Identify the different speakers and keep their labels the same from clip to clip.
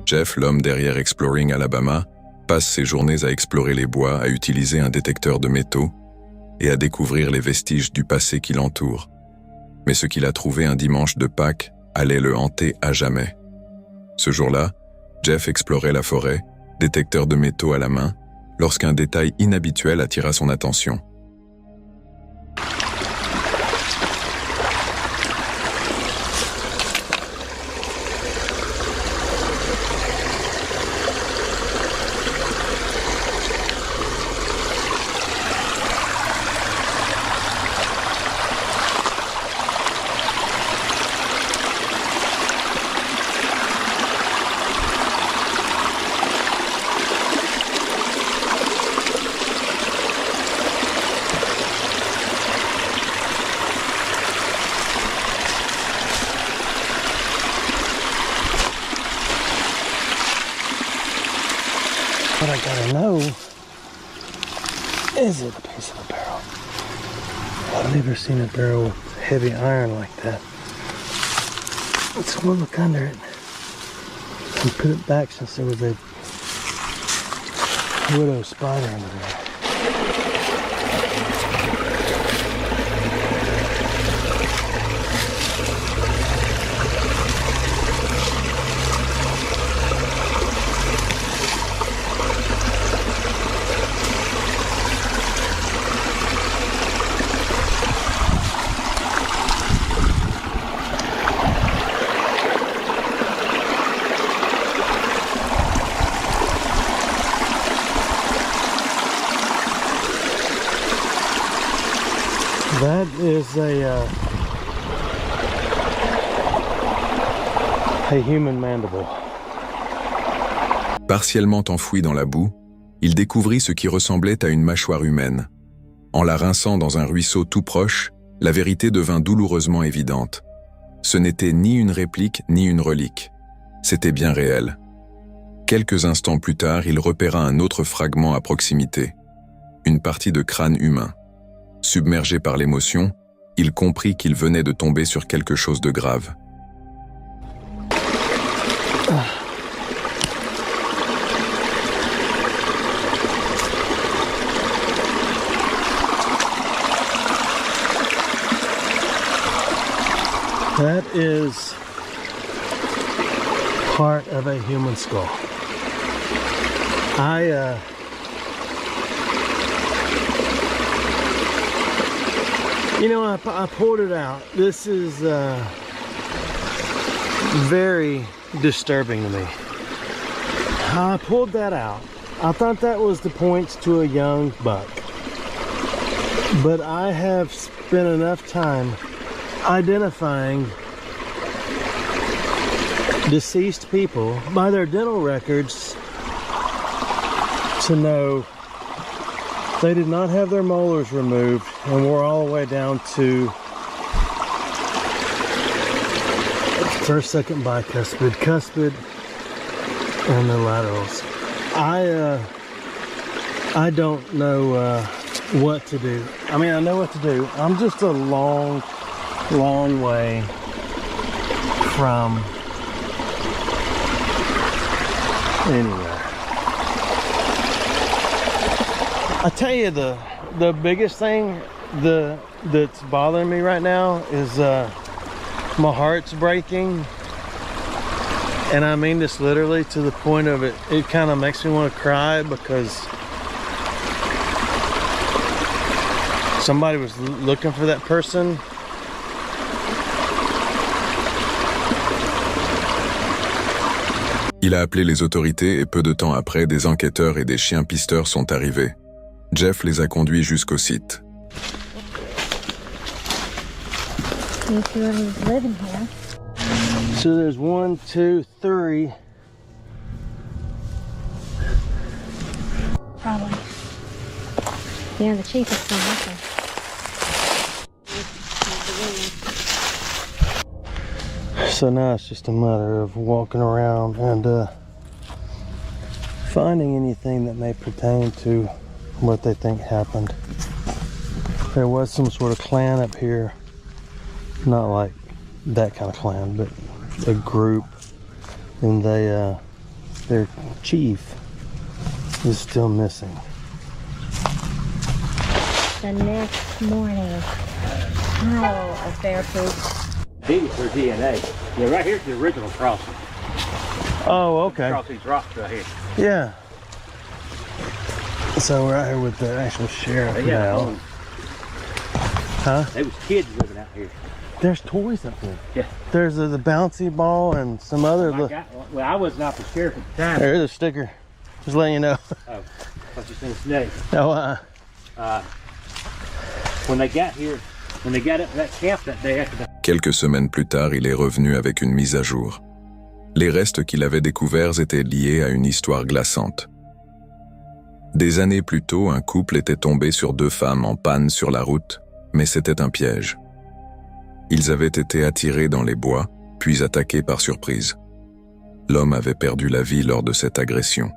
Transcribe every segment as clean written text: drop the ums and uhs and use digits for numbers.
Speaker 1: Jeff, l'homme derrière Exploring Alabama, passe ses journées à explorer les bois, à utiliser un détecteur de métaux et à découvrir les vestiges du passé qui l'entourent. Mais ce qu'il a trouvé un dimanche de Pâques allait le hanter à jamais. Ce jour-là, Jeff explorait la forêt, détecteur de métaux à la main, lorsqu'un détail inhabituel attira son attention.
Speaker 2: What I gotta know, is it a piece of a barrel? I've never seen a barrel with heavy iron like that. Let's go look under it and put it back since there was a widow spider under there. That is a human mandible.
Speaker 1: Partiellement enfoui dans la boue, il découvrit ce qui ressemblait à une mâchoire humaine. En la rinçant dans un ruisseau tout proche, la vérité devint douloureusement évidente. Ce n'était ni une réplique ni une relique. C'était bien réel. Quelques instants plus tard, il repéra un autre fragment à proximité. Une partie de crâne humain. Submergé par l'émotion, il comprit qu'il venait de tomber sur quelque chose de grave.
Speaker 2: That is part of a human skull. You know, I pulled it out. This is very disturbing to me. I pulled that out. I thought that was the points to a young buck. But I have spent enough time identifying deceased people by their dental records to know they did not have their molars removed and we're all the way down to first, second bicuspid, cuspid, and the laterals. I don't know what to do. I mean, I know what to do. I'm just a long way from anywhere. I tell you, the biggest thing that's bothering me right now is my heart's breaking, and I mean this literally to the point of it kind of makes me want to cry because somebody was looking for that person.
Speaker 1: Il a appelé les autorités et peu de temps après, des enquêteurs et des chiens pisteurs sont arrivés. Jeff les a conduits jusqu'au site.
Speaker 2: So there's 1, 2, 3.
Speaker 3: Probably. Yeah, the chief is still with us.
Speaker 2: So now it's just a matter of walking around and finding anything that may pertain to what they think happened. There was some sort of clan up here, not like that kind of clan, but a group, and they their chief is still missing.
Speaker 3: The next morning, pile of bear poop.
Speaker 4: These are DNA. Yeah, right here's the original crossing.
Speaker 2: Oh, okay.
Speaker 4: Across these rocks right here.
Speaker 2: Yeah. So we're out here with the actual sheriff now. Huh?
Speaker 4: There was kids living out here.
Speaker 2: There's toys up there.
Speaker 4: Yeah.
Speaker 2: There's the bouncy ball and some other.
Speaker 4: Well, I was not the sheriff at the time.
Speaker 2: There's a sticker. Just letting you know.
Speaker 4: Oh, what you saying today?
Speaker 2: No,
Speaker 4: When they got here, when they got up to that camp that day after the...
Speaker 1: Quelques semaines plus tard, il est revenu avec une mise à jour. Les restes qu'il avait découverts étaient liés à une histoire glaçante. Des années plus tôt, un couple était tombé sur deux femmes en panne sur la route, mais c'était un piège. Ils avaient été attirés dans les bois, puis attaqués par surprise. L'homme avait perdu la vie lors de cette agression.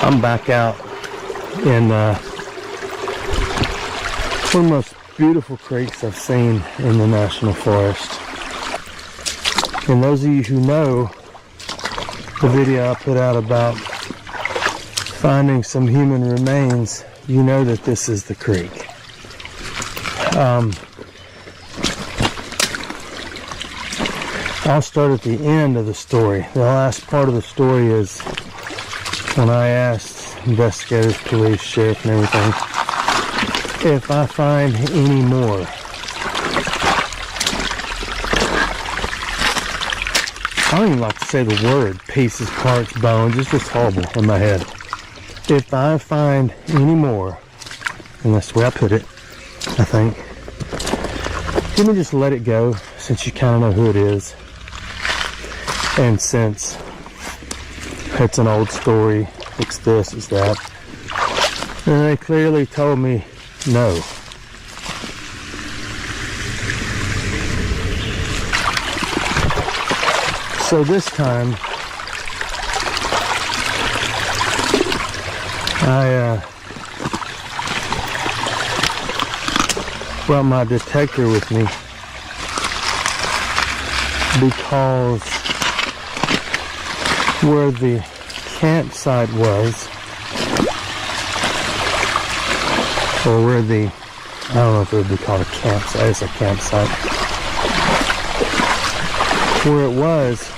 Speaker 2: I'm back out in one of the most beautiful creeks I've seen in the National Forest. And those of you who know the video I put out about finding some human remains, you know that this is the creek. I'll start at the end of the story. The last part of the story is when I asked investigators, police, sheriff, and everything if I find any more. I don't even like to say the word pieces, parts, bones. It's just horrible in my head. If I find any more, and that's the way I put it, I think, let me just let it go since you kind of know who it is. And since it's an old story, it's this, it's that. And they clearly told me no. So this time, I brought my detector with me because where the campsite was, or where the, I don't know if it would be called a campsite, it's a campsite. Where it was,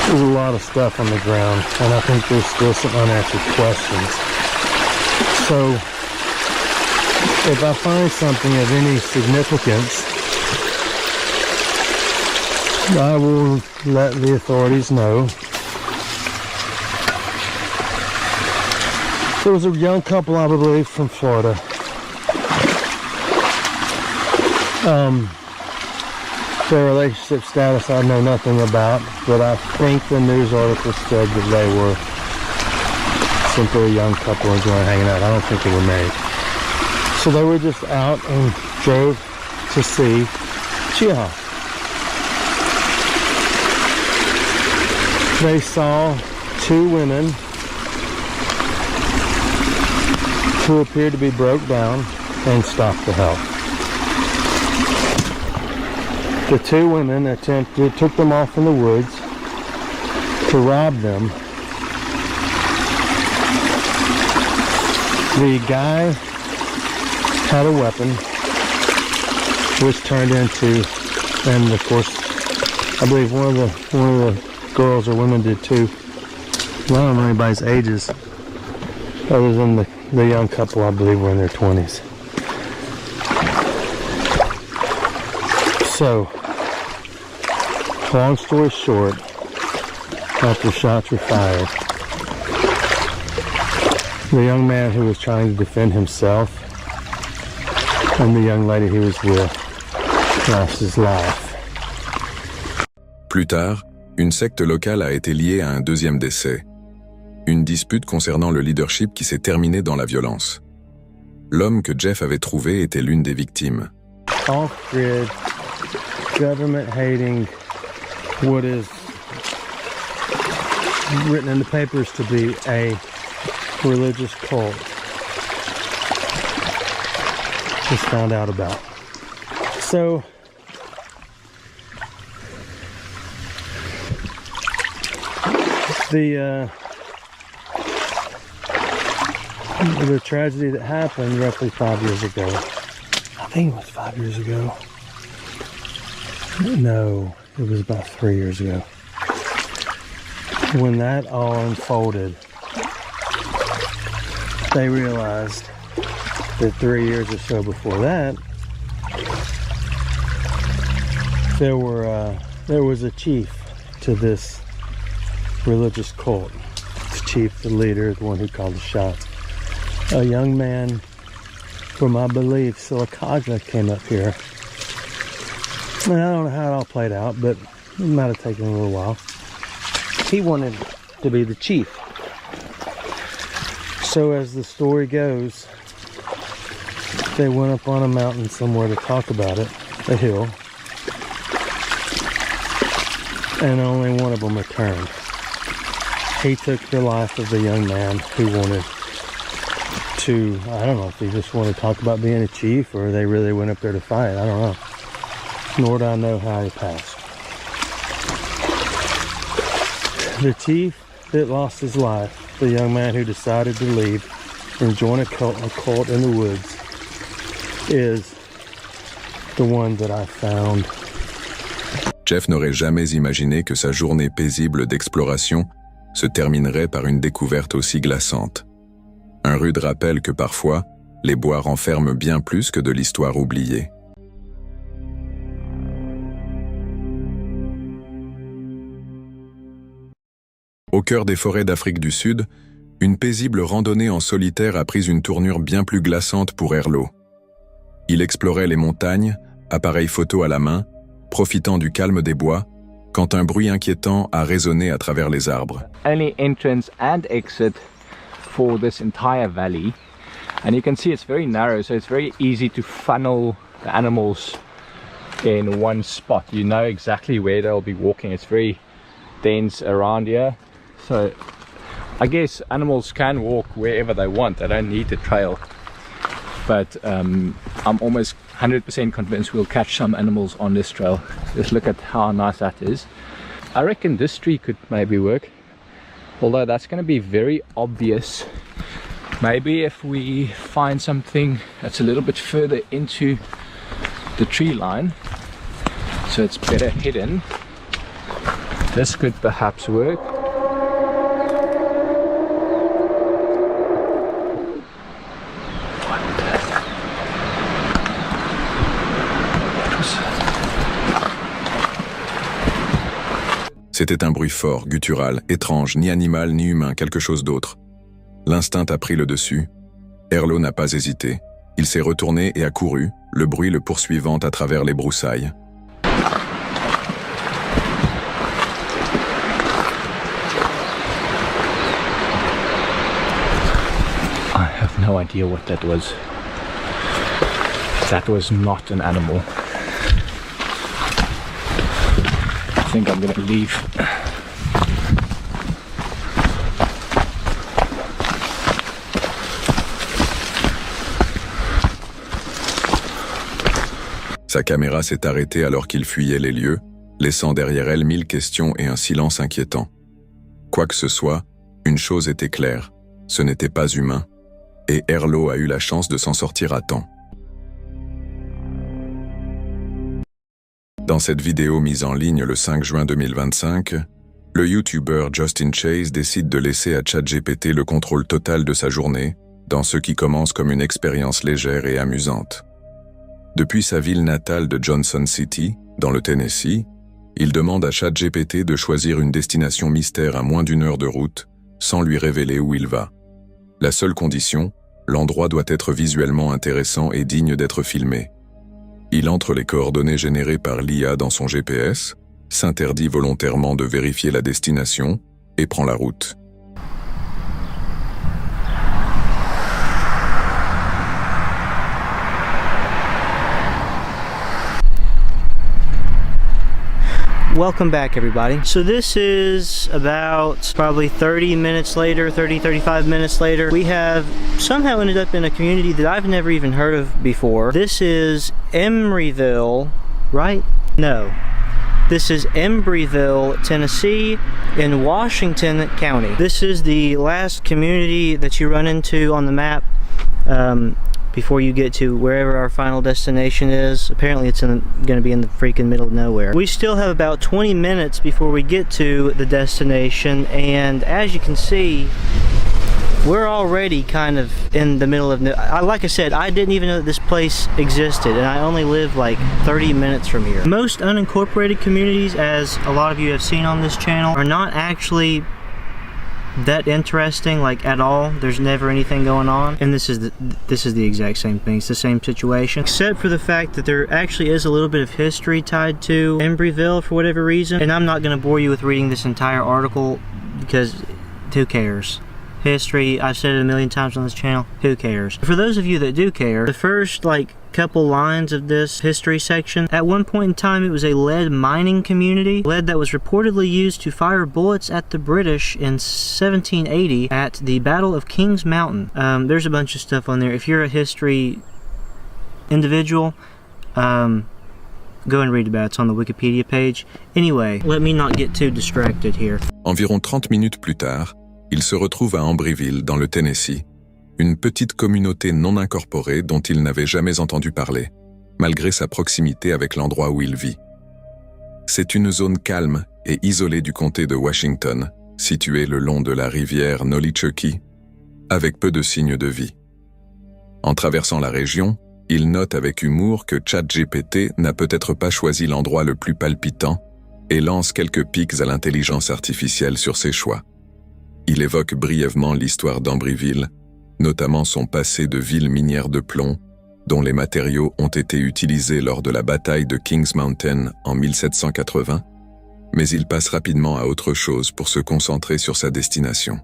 Speaker 2: there's a lot of stuff on the ground, and I think there's still some unanswered questions. So, if I find something of any significance, I will let the authorities know. There was a young couple, I believe, from Florida. Their relationship status I know nothing about, but I think the news article said that they were simply a young couple enjoying hanging out. I don't think they were married. So they were just out and drove to see Chiha. They saw two women who appeared to be broke down and stopped to help. The two women took them off in the woods to rob them. The guy had a weapon, which turned into, and of course, I believe one of the girls or women did too. I don't know anybody's ages, other than the young couple, I believe, were in their 20s. So, long story short, after shots were fired, the young man who was trying to defend himself and the young lady he was with lost his life.
Speaker 1: Plus tard, une secte locale a été liée à un deuxième décès. Une dispute concernant le leadership qui s'est terminée dans la violence. L'homme que Jeff avait trouvé était l'une des victimes.
Speaker 2: Off-grid, government-hating, what is written in the papers to be a religious cult. Just found out about. So, The tragedy that happened roughly 5 years ago. I think it was 5 years ago. No, it was about 3 years ago. When that all unfolded, they realized that 3 years or so before that, there was a chief to this religious cult. The chief, the leader, the one who called the shots. A young man from, I believe, Silicaja came up here. And I don't know how it all played out, but it might have taken a little while. He wanted to be the chief. So as the story goes, they went up on a mountain somewhere to talk about it, a hill, and only one of them returned. He took the life of the young man who wanted to, I don't know if he just wanted to talk about being a chief or they really went up there to fight, I don't know. Nor do I know how he passed. The chief that lost his life, the young man who decided to leave and join a cult in the woods, is the one that I found.
Speaker 1: Jeff n'aurait jamais imaginé que sa journée paisible d'exploration se terminerait par une découverte aussi glaçante. Un rude rappel que parfois, les bois renferment bien plus que de l'histoire oubliée. Au cœur des forêts d'Afrique du Sud, une paisible randonnée en solitaire a pris une tournure bien plus glaçante pour Herlo. Il explorait les montagnes, appareil photo à la main, profitant du calme des bois, quand un bruit inquiétant a résonné à travers les arbres.
Speaker 5: Only entrance and exit for this entire valley, and you can see it's very narrow, so it's very easy to funnel the animals in one spot. You know exactly where they'll be walking. It's very dense around here, so I guess animals can walk wherever they want. They don't need the trail, but I'm almost 100% convinced we'll catch some animals on this trail. Just look at how nice that is. I reckon this tree could maybe work, although that's going to be very obvious. Maybe if we find something that's a little bit further into the tree line, so it's better hidden, this could perhaps work.
Speaker 1: C'était un bruit fort, guttural, étrange, ni animal, ni humain, quelque chose d'autre. L'instinct a pris le dessus. Herlo n'a pas hésité. Il s'est retourné et a couru, le bruit le poursuivant à travers les broussailles.
Speaker 5: I have no idea what that was. That was not an animal. I think I'm going to leave.
Speaker 1: Sa caméra s'est arrêtée alors qu'il fuyait les lieux, laissant derrière elle 1000 questions et un silence inquiétant. Quoi que ce soit, une chose était claire, ce n'était pas humain, et Herlo a eu la chance de s'en sortir à temps. Dans cette vidéo mise en ligne le 5 juin 2025, le YouTuber Justin Chase décide de laisser à ChatGPT le contrôle total de sa journée, dans ce qui commence comme une expérience légère et amusante. Depuis sa ville natale de Johnson City, dans le Tennessee, il demande à ChatGPT de choisir une destination mystère à moins d'1 heure de route, sans lui révéler où il va. La seule condition, l'endroit doit être visuellement intéressant et digne d'être filmé. Il entre les coordonnées générées par l'IA dans son GPS, s'interdit volontairement de vérifier la destination et prend la route.
Speaker 6: Welcome back, everybody. So this is about probably 30 minutes later, 35 minutes later. We have somehow ended up in a community that I've never even heard of before. This is Emeryville, right? No. This is Embryville, Tennessee, in Washington County. This is the last community that you run into on the map before you get to wherever our final destination is. Apparently it's going to be in the freaking middle of nowhere. We still have about 20 minutes before we get to the destination, and as you can see, we're already kind of in the middle of like I said, I didn't even know that this place existed, and I only live like 30 minutes from here. Most unincorporated communities, as a lot of you have seen on this channel, are not actually that interesting, like at all. There's never anything going on, and this is the exact same thing. It's the same situation, except for the fact that there actually is a little bit of history tied to Embryville for whatever reason, and I'm not going to bore you with reading this entire article because who cares? History, I've said it a million times on this channel, who cares? For those of you that do care, the first couple lines of this history section, at one point in time it was a lead mining community, lead that was reportedly used to fire bullets at the British in 1780 at the Battle of Kings Mountain. There's a bunch of stuff on there. If you're a history individual, go and read about it. It's on the Wikipedia page. Anyway, let me not get too distracted here.
Speaker 1: Environ 30 minutes plus tard, il se retrouve à Embryville, dans le Tennessee, une petite communauté non incorporée dont il n'avait jamais entendu parler, malgré sa proximité avec l'endroit où il vit. C'est une zone calme et isolée du comté de Washington, située le long de la rivière Nolichucky, avec peu de signes de vie. En traversant la région, il note avec humour que ChatGPT n'a peut-être pas choisi l'endroit le plus palpitant et lance quelques pics à l'intelligence artificielle sur ses choix. Il évoque brièvement l'histoire d'Embryville, notamment son passé de ville minière de plomb, dont les matériaux ont été utilisés lors de la bataille de Kings Mountain en 1780, mais il passe rapidement à autre chose pour se concentrer sur sa destination.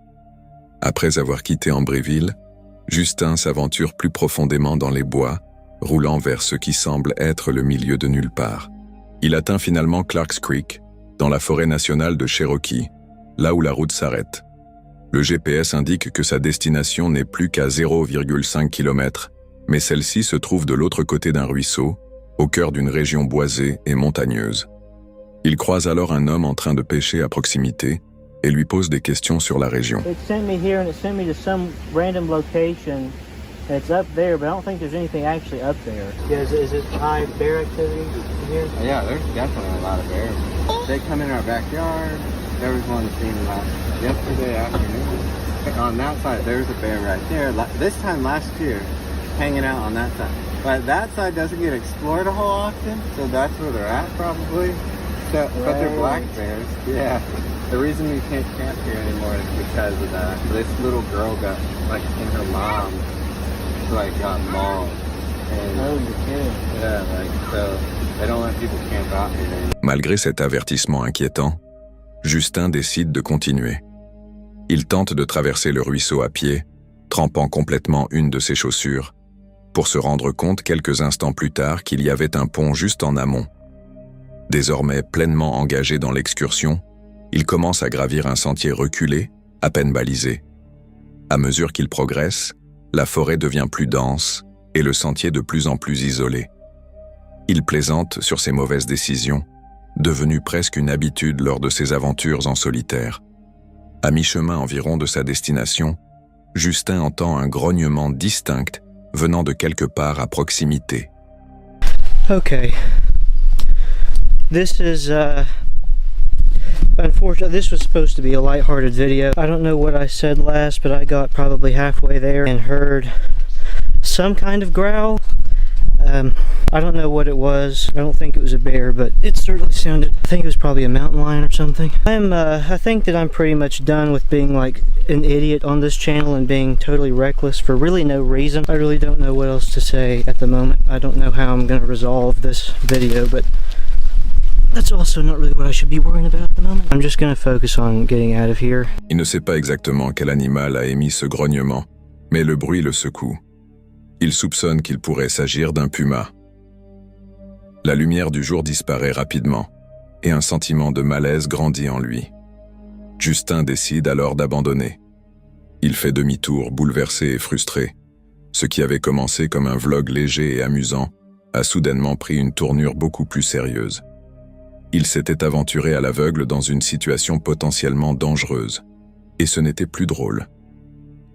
Speaker 1: Après avoir quitté Embryville, Justin s'aventure plus profondément dans les bois, roulant vers ce qui semble être le milieu de nulle part. Il atteint finalement Clarks Creek, dans la forêt nationale de Cherokee, là où la route s'arrête. Le GPS indique que sa destination n'est plus qu'à 0,5 km, mais celle-ci se trouve de l'autre côté d'un ruisseau, au cœur d'une région boisée et montagneuse. Il croise alors un homme en train de pêcher à proximité et lui pose des questions sur la région.
Speaker 6: It sent me here and it sent me to some random location. It's up there, but I don't think there's anything actually up there. Yeah, is it high bear activity here?
Speaker 7: Yeah, there's definitely a lot of bears. They come in our backyard. There was one seen yesterday afternoon. On that side, there's a bear right there. This time last year, hanging out on that side. But that side doesn't get explored a whole often, so that's where they're at probably. So, but they're black bears. Yeah. The reason we can't camp here anymore is because of that. This little girl got, in her mom, got mauled. And,
Speaker 6: oh, you're kidding.
Speaker 7: Yeah, so they don't let people camp out here anymore.
Speaker 1: Malgré cet avertissement inquiétant, Justin décide de continuer. Il tente de traverser le ruisseau à pied, trempant complètement une de ses chaussures, pour se rendre compte quelques instants plus tard qu'il y avait un pont juste en amont. Désormais pleinement engagé dans l'excursion, il commence à gravir un sentier reculé, à peine balisé. À mesure qu'il progresse, la forêt devient plus dense et le sentier de plus en plus isolé. Il plaisante sur ses mauvaises décisions, devenue presque une habitude lors de ses aventures en solitaire. À mi-chemin environ de sa destination, Justin entend un grognement distinct venant de quelque part à proximité.
Speaker 6: Okay. This is, unfortunately, this was supposed to be a lighthearted video. I don't know what I said last, but I got probably halfway there and heard some kind of growl. I don't know what it was. I don't think it was a bear, but it certainly sounded, I think it was probably a mountain lion or something. I think that I'm pretty much done with being like an idiot on this channel and being totally reckless for really no reason. I really don't know what else to say at the moment. I don't know how I'm going to resolve this video, but that's also not really what I should be worrying about at the moment. I'm just going to focus on getting out of here.
Speaker 1: Il ne sait pas exactement quel animal a émis ce grognement, mais le bruit le secoue. Il soupçonne qu'il pourrait s'agir d'un puma. La lumière du jour disparaît rapidement, et un sentiment de malaise grandit en lui. Justin décide alors d'abandonner. Il fait demi-tour, bouleversé et frustré. Ce qui avait commencé comme un vlog léger et amusant a soudainement pris une tournure beaucoup plus sérieuse. Il s'était aventuré à l'aveugle dans une situation potentiellement dangereuse. Et ce n'était plus drôle.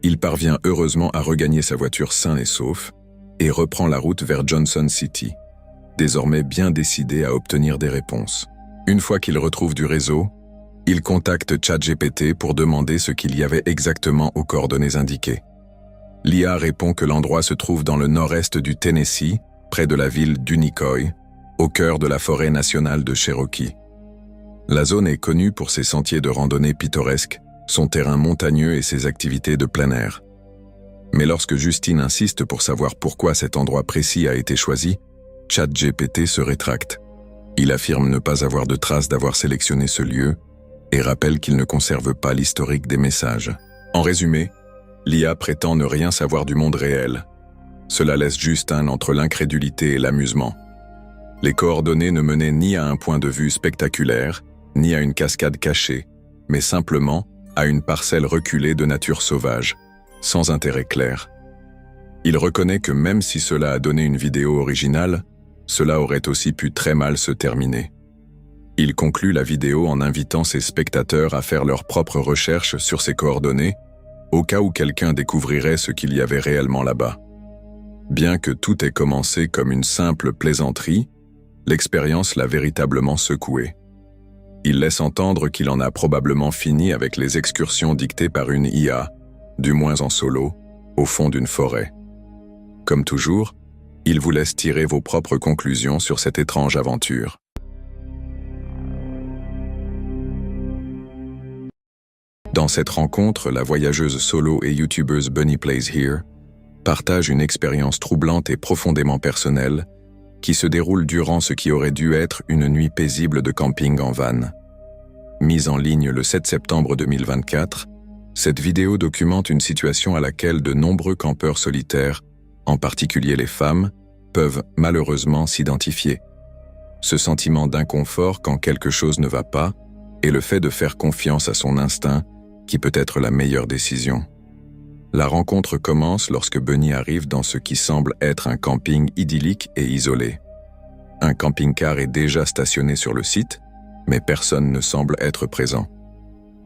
Speaker 1: Il parvient heureusement à regagner sa voiture sain et sauf et reprend la route vers Johnson City, désormais bien décidé à obtenir des réponses. Une fois qu'il retrouve du réseau, il contacte ChatGPT pour demander ce qu'il y avait exactement aux coordonnées indiquées. L'IA répond que l'endroit se trouve dans le nord-est du Tennessee, près de la ville d'Unicoi, au cœur de la forêt nationale de Cherokee. La zone est connue pour ses sentiers de randonnée pittoresques, son terrain montagneux et ses activités de plein air. Mais lorsque Justine insiste pour savoir pourquoi cet endroit précis a été choisi, ChatGPT se rétracte. Il affirme ne pas avoir de traces d'avoir sélectionné ce lieu et rappelle qu'il ne conserve pas l'historique des messages. En résumé, l'IA prétend ne rien savoir du monde réel. Cela laisse Justin entre l'incrédulité et l'amusement. Les coordonnées ne menaient ni à un point de vue spectaculaire, ni à une cascade cachée, mais simplement à une parcelle reculée de nature sauvage, sans intérêt clair. Il reconnaît que même si cela a donné une vidéo originale, cela aurait aussi pu très mal se terminer. Il conclut la vidéo en invitant ses spectateurs à faire leurs propres recherches sur ces coordonnées, au cas où quelqu'un découvrirait ce qu'il y avait réellement là-bas. Bien que tout ait commencé comme une simple plaisanterie, l'expérience l'a véritablement secoué. Il laisse entendre qu'il en a probablement fini avec les excursions dictées par une IA, du moins en solo, au fond d'une forêt. Comme toujours, il vous laisse tirer vos propres conclusions sur cette étrange aventure. Dans cette rencontre, la voyageuse solo et youtubeuse Bunny Plays Here partage une expérience troublante et profondément personnelle qui se déroule durant ce qui aurait dû être une nuit paisible de camping en van. Mise en ligne le 7 septembre 2024, cette vidéo documente une situation à laquelle de nombreux campeurs solitaires, en particulier les femmes, peuvent malheureusement s'identifier. Ce sentiment d'inconfort quand quelque chose ne va pas et le fait de faire confiance à son instinct qui peut être la meilleure décision. La rencontre commence lorsque Bunny arrive dans ce qui semble être un camping idyllique et isolé. Un camping-car est déjà stationné sur le site, mais personne ne semble être présent.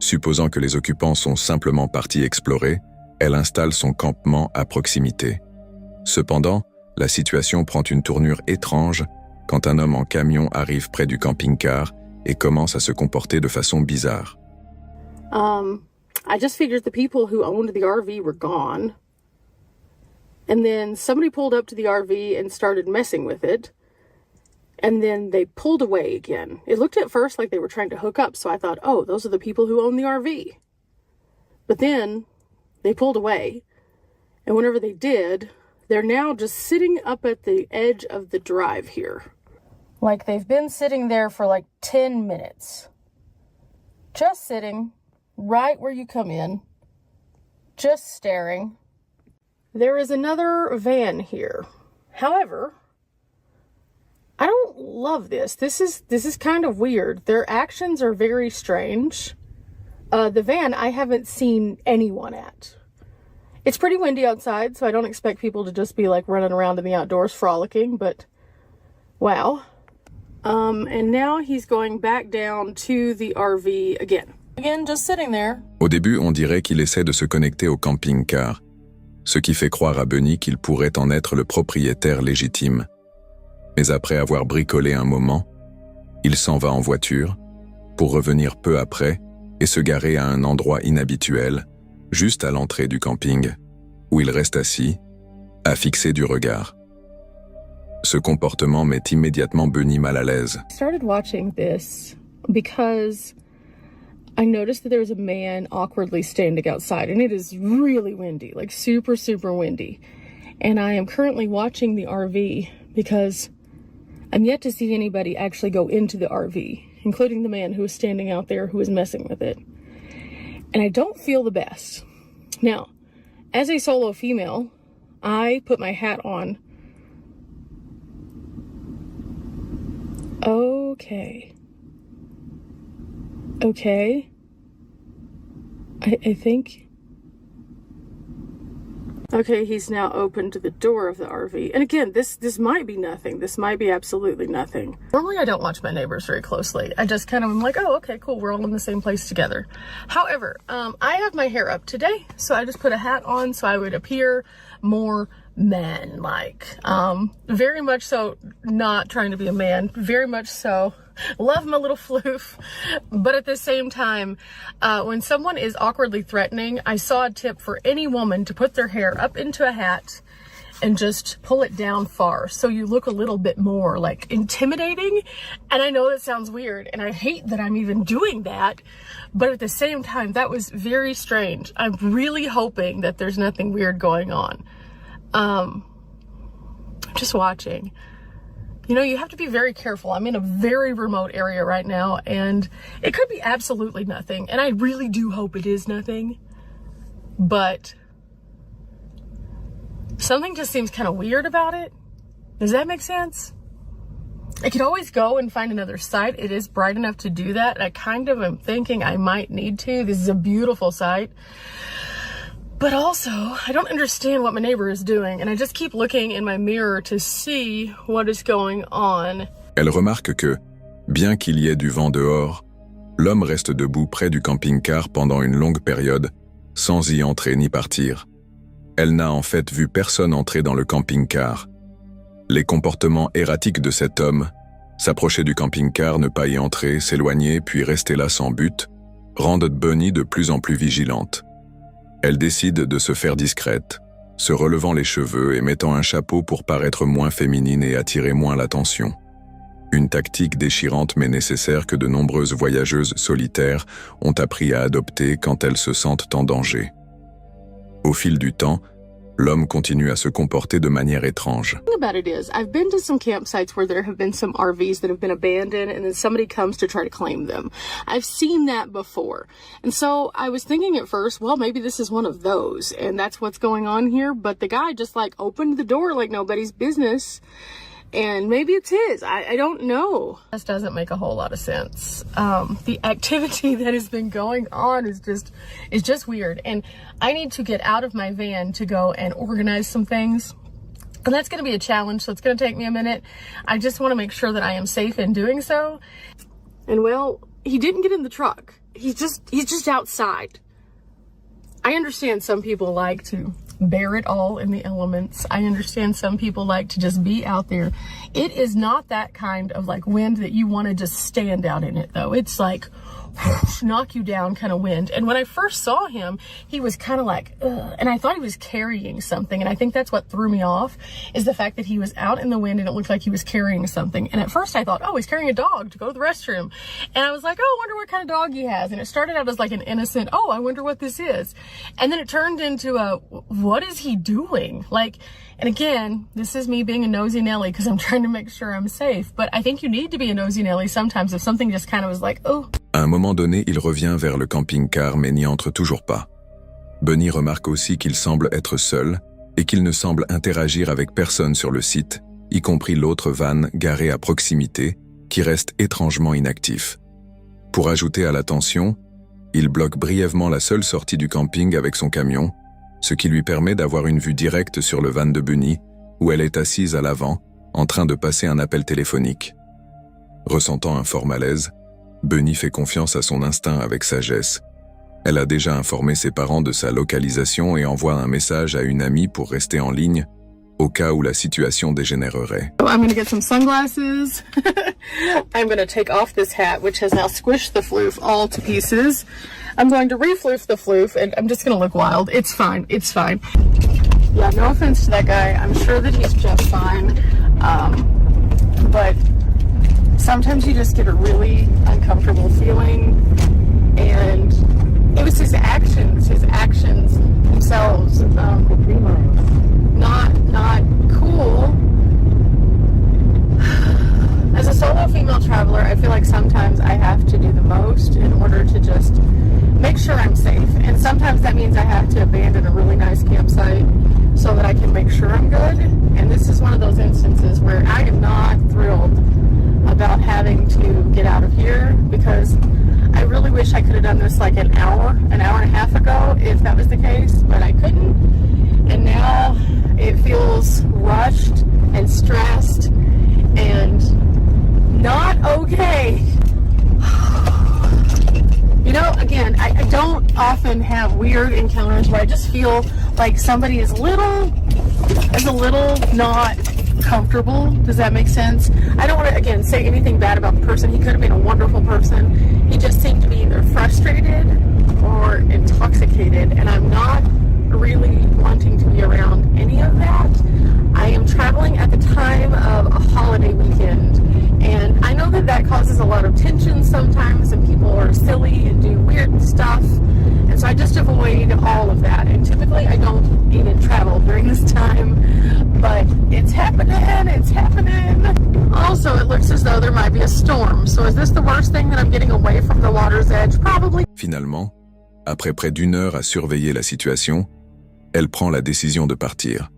Speaker 1: Supposant que les occupants sont simplement partis explorer, elle installe son campement à proximité. Cependant, la situation prend une tournure étrange quand un homme en camion arrive près du camping-car et commence à se comporter de façon bizarre.
Speaker 8: I just figured the people who owned the RV were gone. And then somebody pulled up to the RV and started messing with it. And then they pulled away again. It looked at first like they were trying to hook up, so I thought, oh, those are the people who own the RV. But then they pulled away. And whenever they did, they're now just sitting up at the edge of the drive here. Like they've been sitting there for like 10 minutes. Just sitting right where you come in, just staring. There is another van here. However, I don't love this. This is kind of weird. Their actions are very strange. The van I haven't seen anyone at. It's pretty windy outside, so I don't expect people to just be like running around in the outdoors frolicking, but wow. And now he's going back down to the RV again. Again, just sitting there.
Speaker 1: Au début, on dirait qu'il essaie de se connecter au camping-car, ce qui fait croire à Bunny qu'il pourrait en être le propriétaire légitime. Mais après avoir bricolé un moment, il s'en va en voiture, pour revenir peu après et se garer à un endroit inhabituel, juste à l'entrée du camping, où il reste assis, à fixer du regard. Ce comportement met immédiatement Bunny mal à l'aise.
Speaker 8: I started watching this because I noticed that there was a man awkwardly standing outside, and it is really windy, like super, super windy. And I am currently watching the RV because I'm yet to see anybody actually go into the RV, including the man who was standing out there who was messing with it. And I don't feel the best. Now, as a solo female, I put my hat on. Okay. I think Okay, he's now opened the door of the RV. And again, this might be nothing. This might be absolutely nothing. Normally, I don't watch my neighbors very closely. I just kind of am like, oh, okay, cool. We're all in the same place together. However, I have my hair up today, so I just put a hat on so I would appear more man-like. Very much so not trying to be a man. Very much so love my little floof. But at the same time, when someone is awkwardly threatening, I saw a tip for any woman to put their hair up into a hat and just pull it down far so you look a little bit more like intimidating. And I know that sounds weird and I hate that I'm even doing that, but at the same time that was very strange. I'm really hoping that there's nothing weird going on. I'm just watching. You know, you have to be very careful. I'm in a very remote area right now and it could be absolutely nothing, and I really do hope it is nothing, but something just seems kind of weird about it. Does that make sense? I could always go and find another site. It is bright enough to do that, and I kind of am thinking I might need to. This is a beautiful site. But also, I don't understand what my neighbor is doing, and I just keep looking in my mirror to see what is going on.
Speaker 1: Elle remarque que, bien qu'il y ait du vent dehors, l'homme reste debout près du camping-car pendant une longue période, sans y entrer ni partir. Elle n'a en fait vu personne entrer dans le camping-car. Les comportements erratiques de cet homme, s'approcher du camping-car, ne pas y entrer, s'éloigner, puis rester là sans but, rendent Bunny de plus en plus vigilante. Elle décide de se faire discrète, se relevant les cheveux et mettant un chapeau pour paraître moins féminine et attirer moins l'attention. Une tactique déchirante mais nécessaire que de nombreuses voyageuses solitaires ont appris à adopter quand elles se sentent en danger. Au fil du temps, l'homme continue à se comporter de manière étrange.
Speaker 8: The thing about it is, I've been to some campsites where there have been some RVs that have been abandoned and then somebody comes to try to claim them. I've seen that before. And so I was thinking at first, well, maybe this is one of those and that's what's going on here. But the guy just like opened the door like nobody's business. And maybe it's his. I don't know. This doesn't make a whole lot of sense. The activity that has been going on is just weird. And I need to get out of my van to go and organize some things. And that's going to be a challenge, so it's going to take me a minute. I just want to make sure that I am safe in doing so. And well, he didn't get in the truck. He's just outside. I understand some people like to bear it all in the elements. I understand some people like to just be out there. It is not that kind of like wind that you want to just stand out in it though. It's like whoosh, knock you down kind of wind. And when I first saw him, he was kind of like, ugh, and I thought he was carrying something. And I think that's what threw me off, is the fact that he was out in the wind and it looked like he was carrying something. And at first I thought, oh, he's carrying a dog to go to the restroom. And I was like, oh, I wonder what kind of dog he has. And it started out as like an innocent, oh, I wonder what this is. And then it turned into a, what is he doing? Like, and again, this is me being a nosy Nelly because I'm trying to make sure I'm safe. But I think you need to be a nosy Nelly sometimes if something just kind of was like, oh.
Speaker 1: À un moment donné, il revient vers le camping-car mais n'y entre toujours pas. Bunny remarque aussi qu'il semble être seul et qu'il ne semble interagir avec personne sur le site, y compris l'autre van garé à proximité, qui reste étrangement inactif. Pour ajouter à la tension, il bloque brièvement la seule sortie du camping avec son camion, ce qui lui permet d'avoir une vue directe sur le van de Bunny, où elle est assise à l'avant, en train de passer un appel téléphonique. Ressentant un fort malaise, Bunny fait confiance à son instinct avec sagesse. Elle a déjà informé ses parents de sa localisation et envoie un message à une amie pour rester en ligne, au cas où la situation dégénérerait.
Speaker 8: I'm going to get some sunglasses. I'm going to take off this hat, which has now squished the floof all to pieces. I'm going to refloof the floof, and I'm just going to look wild. It's fine. It's fine. Yeah, no offense to that guy. I'm sure that he's just fine. But sometimes you just get a really uncomfortable feeling, and it was his actions themselves, not cool. As a solo female traveler, I feel like sometimes I have to do the most in order to just make sure I'm safe, and sometimes that means I have to abandon a really nice campsite so that I can make sure I'm good. And this is one of those instances where I am not thrilled about having to get out of here, because I really wish I could have done this like an hour and a half ago if that was the case, but I couldn't. and now it feels rushed and stressed and not okay. You know, again, I don't often have weird encounters where I just feel like somebody is a little not comfortable. Does that make sense? I don't want to, again, say anything bad about the person. He could have been a wonderful person. He just seemed to be either frustrated or intoxicated, and I'm not really wanting to be around any of that. I am traveling at the time of a holiday weekend, and I know that that causes a lot of tension sometimes, and people are silly and do weird stuff, and so I just avoid all of that. And typically I don't even travel during this time, but it's happening. Also, it looks as though there might be a storm. So is this the worst thing that I'm getting away from the water's edge? Probably.
Speaker 1: Finalement, après près d'une heure à surveiller la situation, elle prend la décision de partir.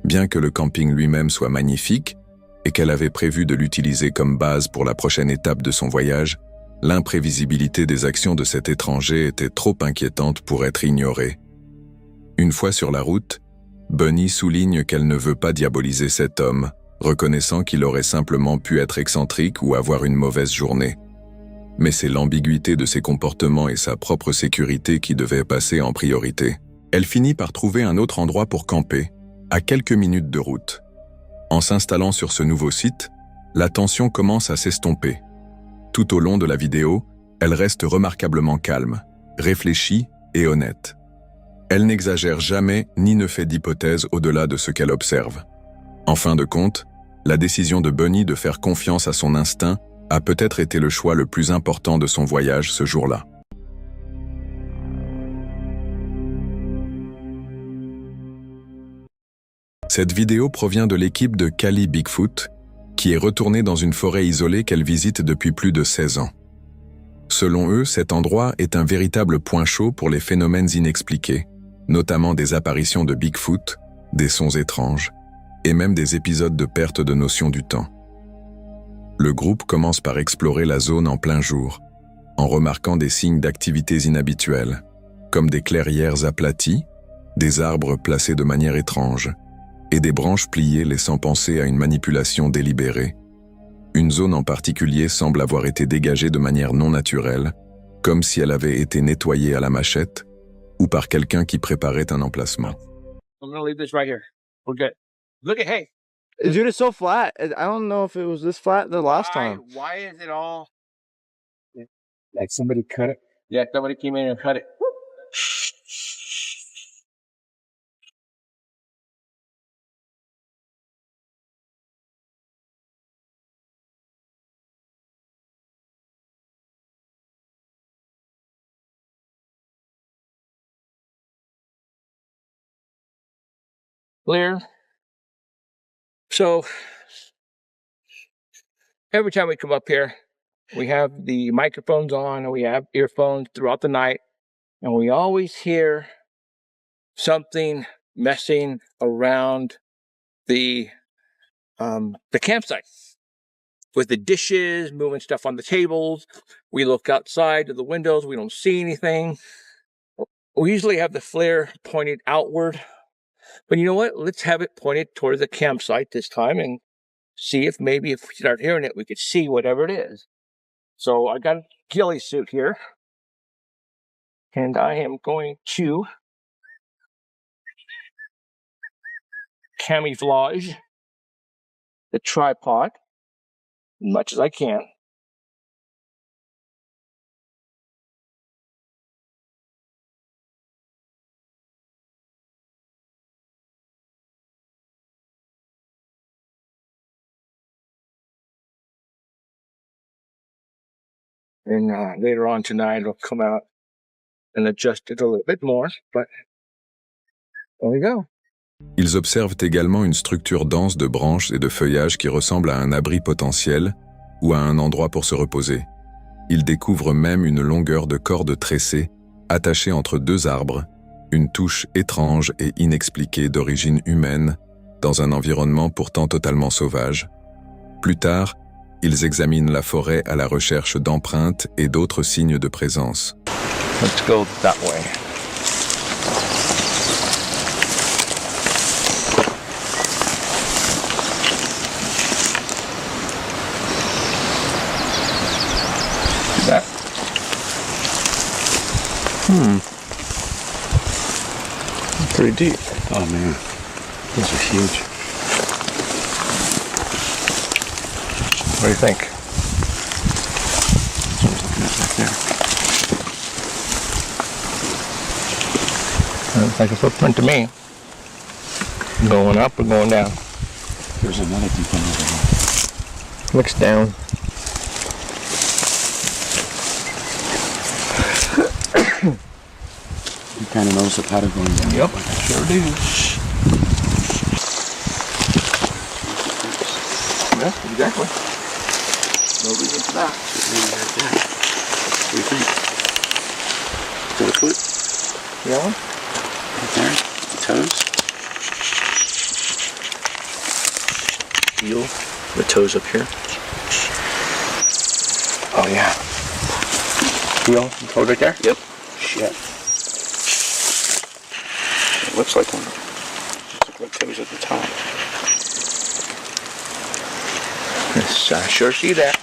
Speaker 1: Bien que le camping lui-même soit magnifique et qu'elle avait prévu de l'utiliser comme base pour la prochaine étape de son voyage, l'imprévisibilité des actions de cet étranger était trop inquiétante pour être ignorée. Une fois sur la route, Bunny souligne qu'elle ne veut pas diaboliser cet homme, reconnaissant qu'il aurait simplement pu être excentrique ou avoir une mauvaise journée. Mais c'est l'ambiguïté de ses comportements et sa propre sécurité qui devaient passer en priorité. Elle finit par trouver un autre endroit pour camper, à quelques minutes de route. En s'installant sur ce nouveau site, la tension commence à s'estomper. Tout au long de la vidéo, elle reste remarquablement calme, réfléchie et honnête. Elle n'exagère jamais ni ne fait d'hypothèses au-delà de ce qu'elle observe. En fin de compte, la décision de Bunny de faire confiance à son instinct a peut-être été le choix le plus important de son voyage ce jour-là. Cette vidéo provient de l'équipe de Cali Bigfoot, qui est retournée dans une forêt isolée qu'elle visite depuis plus de 16 ans. Selon eux, cet endroit est un véritable point chaud pour les phénomènes inexpliqués, notamment des apparitions de Bigfoot, des sons étranges, et même des épisodes de perte de notion du temps. Le groupe commence par explorer la zone en plein jour, en remarquant des signes d'activités inhabituelles, comme des clairières aplaties, des arbres placés de manière étrange, et des branches pliées laissant penser à une manipulation délibérée. Une zone en particulier semble avoir été dégagée de manière non naturelle, comme si elle avait été nettoyée à la machette, ou par quelqu'un qui préparait un emplacement.
Speaker 4: I'm gonna leave this right here. We're good. Look at, hey.
Speaker 7: Dude, it's so flat. I don't know if it was this flat the last time.
Speaker 4: Why is it all like somebody cut it? Yeah, somebody came in and cut it. Clear. So every time we come up here, we have the microphones on and we have earphones throughout the night, and we always hear something messing around the campsite with the dishes, moving stuff on the tables. We look outside of the windows, we don't see anything. We usually have the flare pointed outward. But you know what? Let's have it pointed toward the campsite this time and see if maybe if we start hearing it, we could see whatever it is. So I got a ghillie suit here. And I am going to camouflage the tripod as much as I can. And later on tonight, it'll come out and adjust it a little bit more, but there we go.
Speaker 1: Ils observent également une structure dense de branches et de feuillages qui ressemble à un abri potentiel ou à un endroit pour se reposer. Ils découvrent même une longueur de corde tressée attachée entre deux arbres, une touche étrange et inexpliquée d'origine humaine dans un environnement pourtant totalement sauvage. Plus tard, ils examinent la forêt à la recherche d'empreintes et d'autres signes de présence.
Speaker 5: Let's go that way.
Speaker 4: Pretty deep.
Speaker 7: Oh man, those are huge.
Speaker 4: What do you think?
Speaker 7: That's what I was looking at back there.
Speaker 4: Looks like a footprint to me. Going up or going down?
Speaker 7: There's another deep one over here.
Speaker 4: Looks down.
Speaker 7: You kind of knows the pattern going down.
Speaker 4: Yep, sure do. Yeah, exactly. No reason for that.
Speaker 7: Maybe right there. What do you think? Is that a foot?
Speaker 4: Yeah, one?
Speaker 7: Right there? The toes?
Speaker 5: Heel, the toes up here.
Speaker 4: Oh yeah. Heel, toe right there?
Speaker 5: Yep.
Speaker 4: Shit.
Speaker 5: It looks like one. Looks like toes at the top.
Speaker 4: Yes, I sure see that.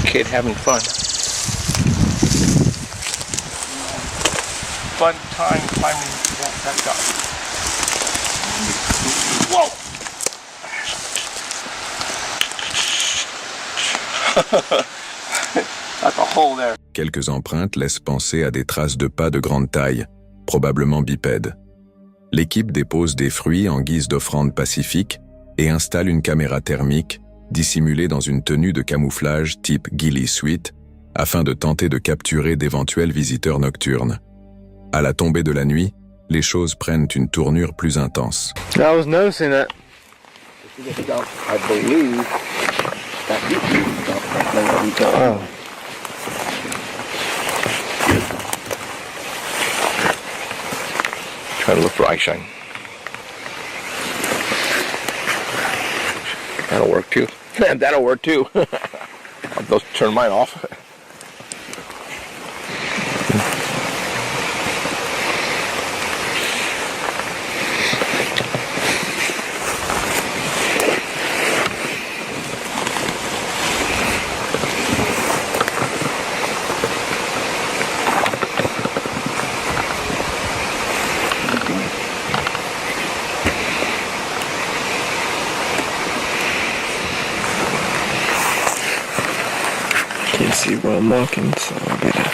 Speaker 4: Kid having fun. Fun time climbing that up. Whoa! That's a hole there.
Speaker 1: Quelques empreintes laissent penser à des traces de pas de grande taille, probablement bipèdes. L'équipe dépose des fruits en guise d'offrande pacifique et installe une caméra thermique dissimulée dans une tenue de camouflage type ghillie suit afin de tenter de capturer d'éventuels visiteurs nocturnes. À la tombée de la nuit, les choses prennent une tournure plus intense.
Speaker 2: I was noticing that.
Speaker 4: I believe that
Speaker 2: Oh.
Speaker 4: Try to look for eye shine. That'll work too. That'll work too. I'll turn mine off.
Speaker 2: Can't see where I'm walking, so I gotta.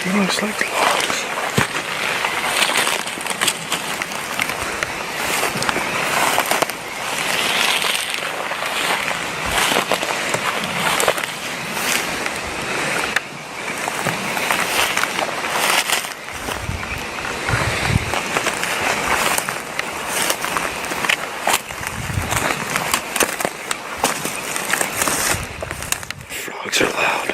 Speaker 2: It looks like logs. Frogs are loud.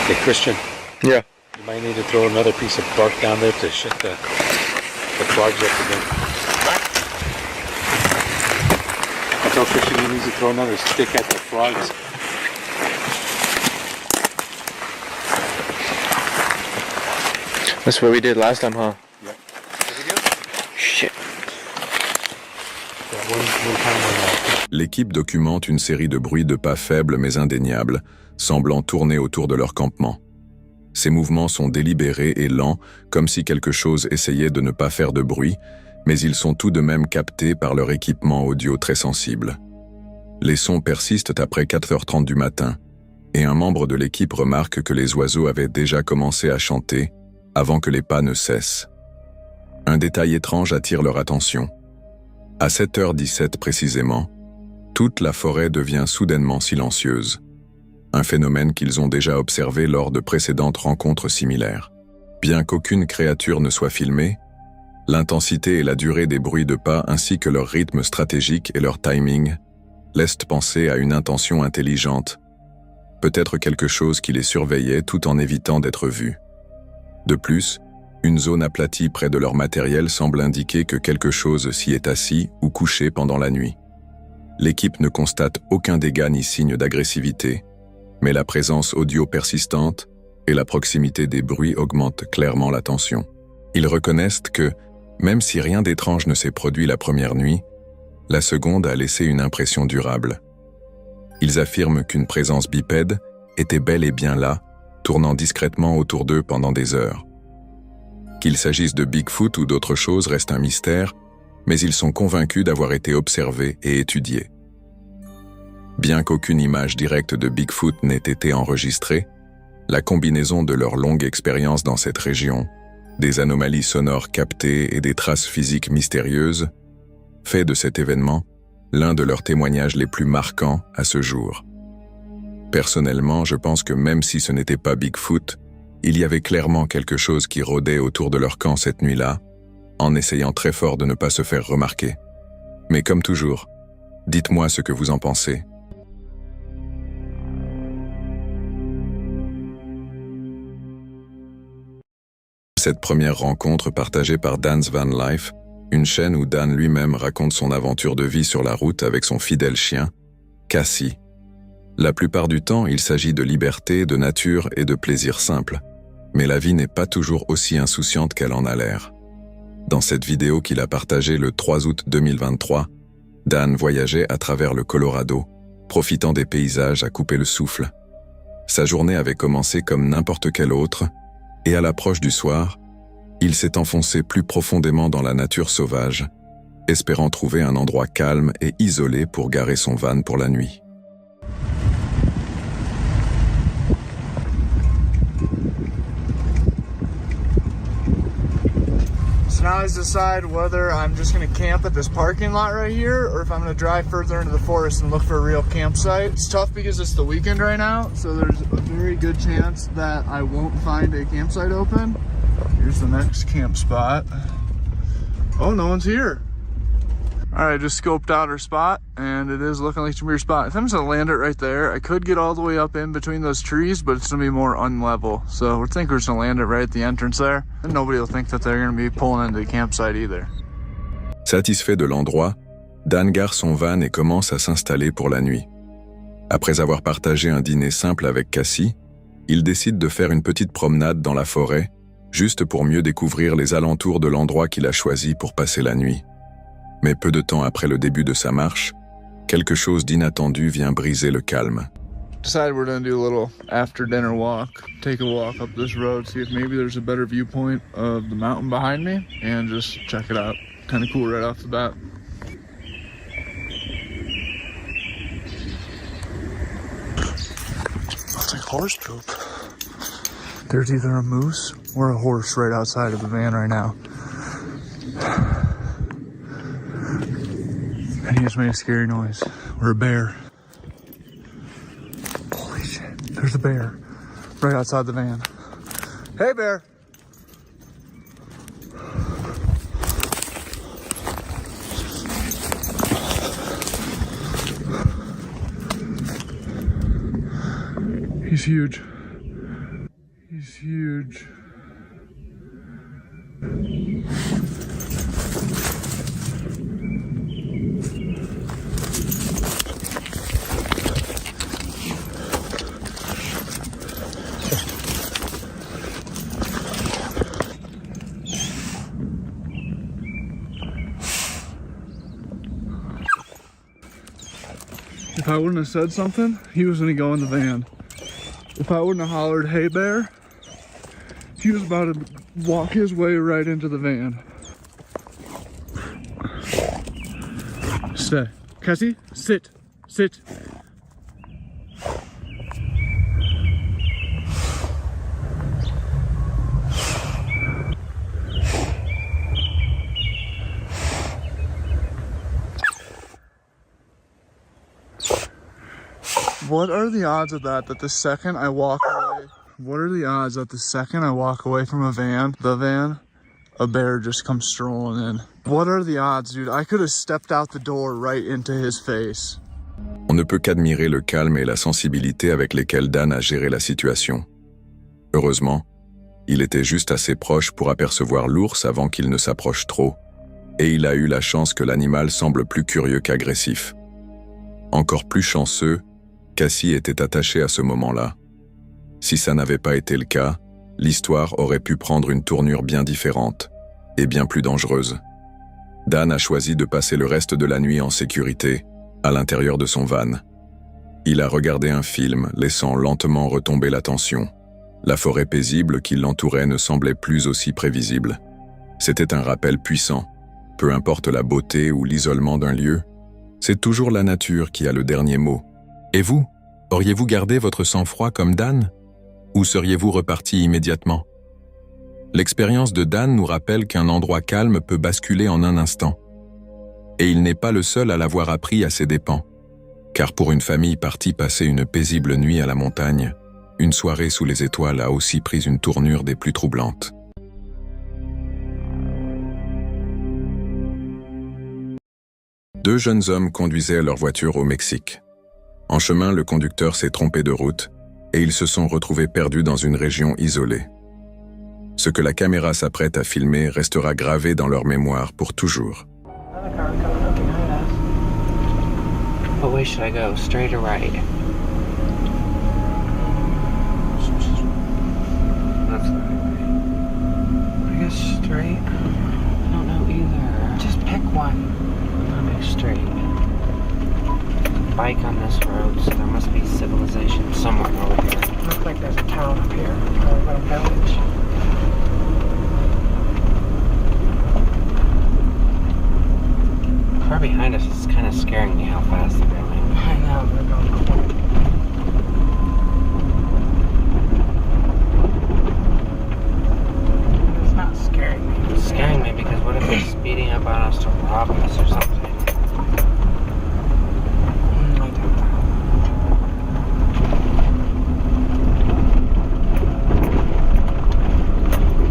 Speaker 9: Hey, Christian,
Speaker 2: Yeah.
Speaker 9: you might need to throw another piece of bark down there to shut the frogs up again. I told Christian he needs to throw another stick at the frogs.
Speaker 2: That's what we did last time, huh?
Speaker 9: Yeah.
Speaker 2: Shit.
Speaker 9: That one time when
Speaker 1: L'équipe documente une série de bruits de pas faibles mais indéniables, semblant tourner autour de leur campement. Ces mouvements sont délibérés et lents, comme si quelque chose essayait de ne pas faire de bruit, mais ils sont tout de même captés par leur équipement audio très sensible. Les sons persistent après 4h30 du matin, et un membre de l'équipe remarque que les oiseaux avaient déjà commencé à chanter avant que les pas ne cessent. Un détail étrange attire leur attention. À 7h17 précisément, toute la forêt devient soudainement silencieuse. Un phénomène qu'ils ont déjà observé lors de précédentes rencontres similaires. Bien qu'aucune créature ne soit filmée, l'intensité et la durée des bruits de pas ainsi que leur rythme stratégique et leur timing laissent penser à une intention intelligente, peut-être quelque chose qui les surveillait tout en évitant d'être vus. De plus, Une zone aplatie près de leur matériel semble indiquer que quelque chose s'y est assis ou couché pendant la nuit. L'équipe ne constate aucun dégât ni signe d'agressivité, mais la présence audio persistante et la proximité des bruits augmentent clairement la tension. Ils reconnaissent que, même si rien d'étrange ne s'est produit la première nuit, la seconde a laissé une impression durable. Ils affirment qu'une présence bipède était bel et bien là, tournant discrètement autour d'eux pendant des heures. Qu'il s'agisse de Bigfoot ou d'autres choses reste un mystère, mais ils sont convaincus d'avoir été observés et étudiés. Bien qu'aucune image directe de Bigfoot n'ait été enregistrée, la combinaison de leur longue expérience dans cette région, des anomalies sonores captées et des traces physiques mystérieuses, fait de cet événement l'un de leurs témoignages les plus marquants à ce jour. Personnellement, je pense que même si ce n'était pas Bigfoot, il y avait clairement quelque chose qui rôdait autour de leur camp cette nuit-là, en essayant très fort de ne pas se faire remarquer. Mais comme toujours, dites-moi ce que vous en pensez. Cette première rencontre partagée par Dan's Van Life, une chaîne où Dan lui-même raconte son aventure de vie sur la route avec son fidèle chien, Cassie. La plupart du temps, il s'agit de liberté, de nature et de plaisir simple. Mais la vie n'est pas toujours aussi insouciante qu'elle en a l'air. Dans cette vidéo qu'il a partagée le 3 août 2023, Dan voyageait à travers le Colorado, profitant des paysages à couper le souffle. Sa journée avait commencé comme n'importe quelle autre, et à l'approche du soir, il s'est enfoncé plus profondément dans la nature sauvage, espérant trouver un endroit calme et isolé pour garer son van pour la nuit.
Speaker 10: So now I decide whether I'm just going to camp at this parking lot right here or if I'm going to drive further into the forest and look for a real campsite. It's tough because it's the weekend right now, so there's a very good chance that I won't find a campsite open. Here's the next camp spot. Oh, no one's here. Alright, just scoped out our spot, and it is looking like it's a weird spot. If I'm just gonna land it right there, I could get all the way up in between those trees, but it's gonna be more unlevel. So I think we're just gonna land it right at the entrance there, and nobody will think that they're gonna be pulling into the campsite either.
Speaker 1: Satisfait de l'endroit, Dan gare son van et commence à s'installer pour la nuit. Après avoir partagé un dîner simple avec Cassie, il décide de faire une petite promenade dans la forêt, juste pour mieux découvrir les alentours de l'endroit qu'il a choisi pour passer la nuit. Mais peu de temps après le début de sa marche, quelque chose d'inattendu vient briser le calme.
Speaker 10: Decided we're gonna do a little after dinner walk, take a walk up this road, see if maybe there's a better viewpoint of the mountain behind me, and just check it out. Kind of cool right off the bat. Looks like horse poop. There's either a moose or a horse right outside of the van right now. And he just made a scary noise. Or a bear. Holy shit. There's a bear right outside the van. Hey, bear. He's huge. He's huge. If I wouldn't have said something, he was gonna go in the van. If I wouldn't have hollered, hey bear, he was about to walk his way right into the van. Stay. Cassie, sit. Sit. What are the odds of that the second I walk away, what are the odds that the second I walk away from the van, a bear just comes strolling in? What are the odds, dude? I could have stepped out the door right into his face.
Speaker 1: On ne peut qu'admirer le calme et la sensibilité avec lesquels Dan a géré la situation. Heureusement, Il était juste assez proche pour apercevoir l'ours avant qu'il ne s'approche trop, et il a eu la chance que l'animal semble plus curieux qu'agressif. Encore plus chanceux, Cassie était attachée à ce moment-là. Si ça n'avait pas été le cas, l'histoire aurait pu prendre une tournure bien différente et bien plus dangereuse. Dan a choisi de passer le reste de la nuit en sécurité, à l'intérieur de son van. Il a regardé un film, laissant lentement retomber la tension. La forêt paisible qui l'entourait ne semblait plus aussi prévisible. C'était un rappel puissant. Peu importe la beauté ou l'isolement d'un lieu, c'est toujours la nature qui a le dernier mot. Et vous, auriez-vous gardé votre sang-froid comme Dan? Ou seriez-vous reparti immédiatement? L'expérience de Dan nous rappelle qu'un endroit calme peut basculer en un instant. Et il n'est pas le seul à l'avoir appris à ses dépens. Car pour une famille partie passer une paisible nuit à la montagne, une soirée sous les étoiles a aussi pris une tournure des plus troublantes. Deux jeunes hommes conduisaient leur voiture au Mexique. En chemin, le conducteur s'est trompé de route et ils se sont retrouvés perdus dans une région isolée. Ce que la caméra s'apprête à filmer restera gravé dans leur mémoire pour toujours.
Speaker 11: What way should I go? Straight or right? That's not right. I guess straight. I don't know either. Just pick one. I'll go straight. Bike on this road, so there must be civilization somewhere over here. Looks like there's a town up here, or a little village. The car behind us is kind of scaring me how fast they're going. I know, they're going quick. It's not scaring me. It's scaring me because what if they're speeding up on us to rob us or something? I don't know.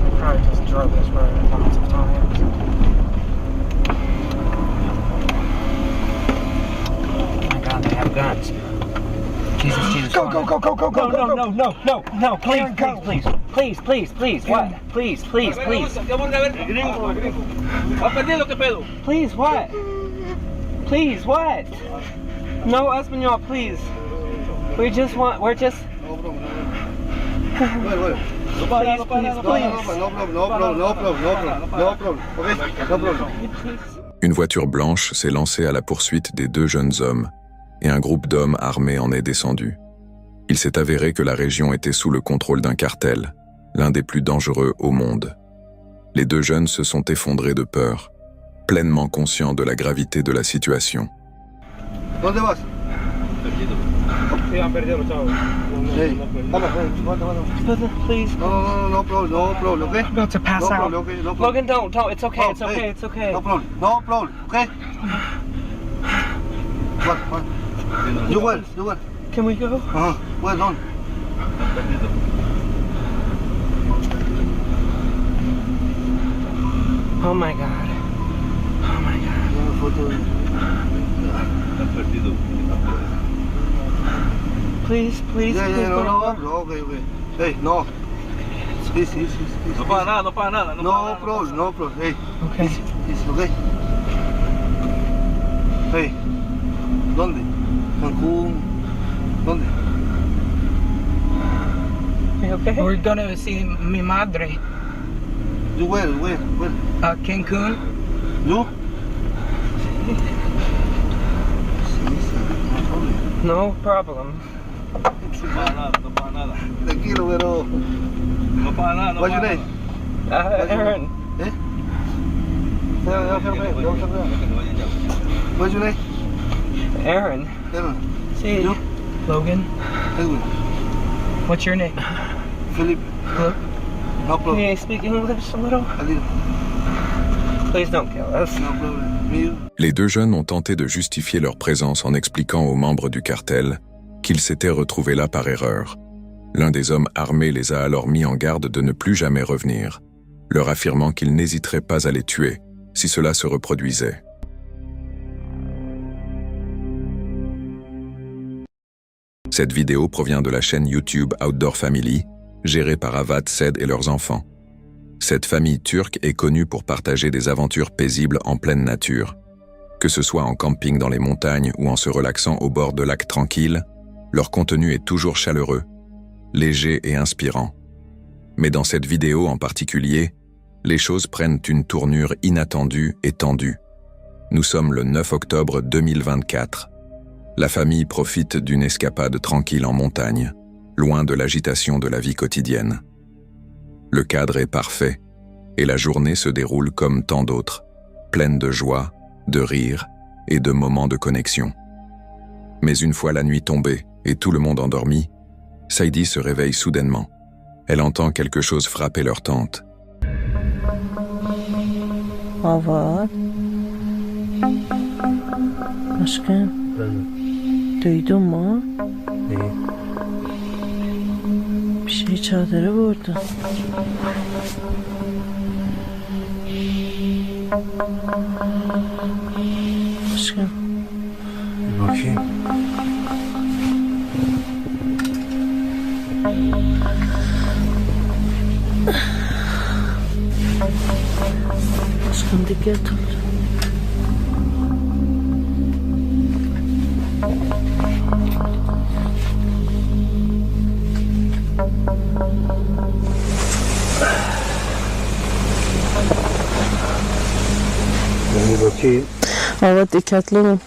Speaker 11: I probably just drove this road lots of times. They have guns. Jesus, Jesus.
Speaker 10: Go, go, go, go, go, go, go,
Speaker 11: no, no, no, no, please, please, please, please, please, what? Please, please, please. Please, what? Please, what? No, Espanol, please. We're just...
Speaker 1: Une voiture blanche s'est lancée à la poursuite des deux jeunes hommes, et un groupe d'hommes armés en est descendu. Il s'est avéré que la région était sous le contrôle d'un cartel, l'un des plus dangereux au monde. Les deux jeunes se sont effondrés de peur, pleinement conscients de la gravité de la situation.
Speaker 10: ¿Dónde vas?
Speaker 11: Please.
Speaker 10: No problem, okay?
Speaker 11: I'm about to pass
Speaker 10: No
Speaker 11: out.
Speaker 10: problem, okay, no problem.
Speaker 11: Logan, don't. It's okay, it's okay, it's okay.
Speaker 10: No problem, okay? What? You went.
Speaker 11: Can we go?
Speaker 10: Well done.
Speaker 11: Oh my god. Oh my god. Please, please,
Speaker 10: Yeah,
Speaker 11: please.
Speaker 10: no, okay. Hey, no. This.
Speaker 9: No para nada.
Speaker 10: No problem. Hey,
Speaker 11: Okay.
Speaker 10: this, okay? Hey, ¿dónde? Cancún. ¿Dónde?
Speaker 11: You okay?
Speaker 12: We're gonna see mi madre.
Speaker 10: You where?
Speaker 12: Cancun.
Speaker 10: You?
Speaker 11: No problem.
Speaker 9: No para nada.
Speaker 10: Tranquilo, pero...
Speaker 9: No para nada.
Speaker 10: What's your name?
Speaker 11: Aaron.
Speaker 10: Eh? What's your name?
Speaker 11: Aaron.
Speaker 10: Aaron.
Speaker 11: See.
Speaker 10: You?
Speaker 12: Logan.
Speaker 10: Edwin.
Speaker 12: What's your name?
Speaker 10: Philip.
Speaker 12: Look.
Speaker 10: No
Speaker 11: Can
Speaker 10: problem.
Speaker 11: you speak English a little?
Speaker 10: A little.
Speaker 11: Please don't kill us.
Speaker 10: No problem. Me.
Speaker 1: Les deux jeunes ont tenté de justifier leur présence en expliquant aux membres du cartel qu'ils s'étaient retrouvés là par erreur. L'un des hommes armés les a alors mis en garde de ne plus jamais revenir, leur affirmant qu'il n'hésiterait pas à les tuer si cela se reproduisait. Cette vidéo provient de la chaîne YouTube Outdoor Family. gérée par Avat, Sed et leurs enfants. Cette famille turque est connue pour partager des aventures paisibles en pleine nature. Que ce soit en camping dans les montagnes ou en se relaxant au bord de lacs tranquilles, leur contenu est toujours chaleureux, léger et inspirant. Mais dans cette vidéo en particulier, les choses prennent une tournure inattendue et tendue. Nous sommes le 9 octobre 2024. La famille profite d'une escapade tranquille en montagne, loin de l'agitation de la vie quotidienne. Le cadre est parfait, et la journée se déroule comme tant d'autres, pleine de joie, de rire et de moments de connexion. Mais une fois la nuit tombée et tout le monde endormi, Saïdi se réveille soudainement. Elle entend quelque chose frapper leur tente.
Speaker 13: Avat. Aşkım. Duydun mu?
Speaker 7: Neyi?
Speaker 13: Bir şey çadırı vurdu. Aşkım.
Speaker 7: Bir bakayım.
Speaker 13: Aşkım dikkat ol.
Speaker 7: Ben bir bakayım.
Speaker 13: Evet dikkatli olun.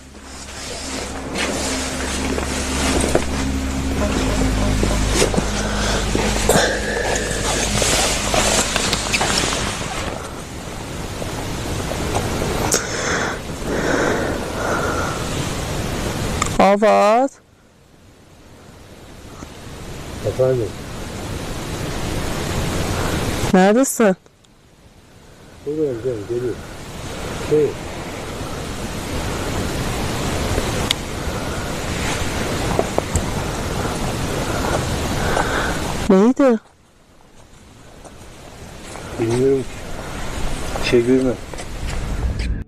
Speaker 13: Avat.
Speaker 7: Efendim?
Speaker 13: Neredesin?
Speaker 7: Buradayım canım, geliyorum. Şey.
Speaker 13: Neydi?
Speaker 7: Bilmiyorum. Bir şey görmem.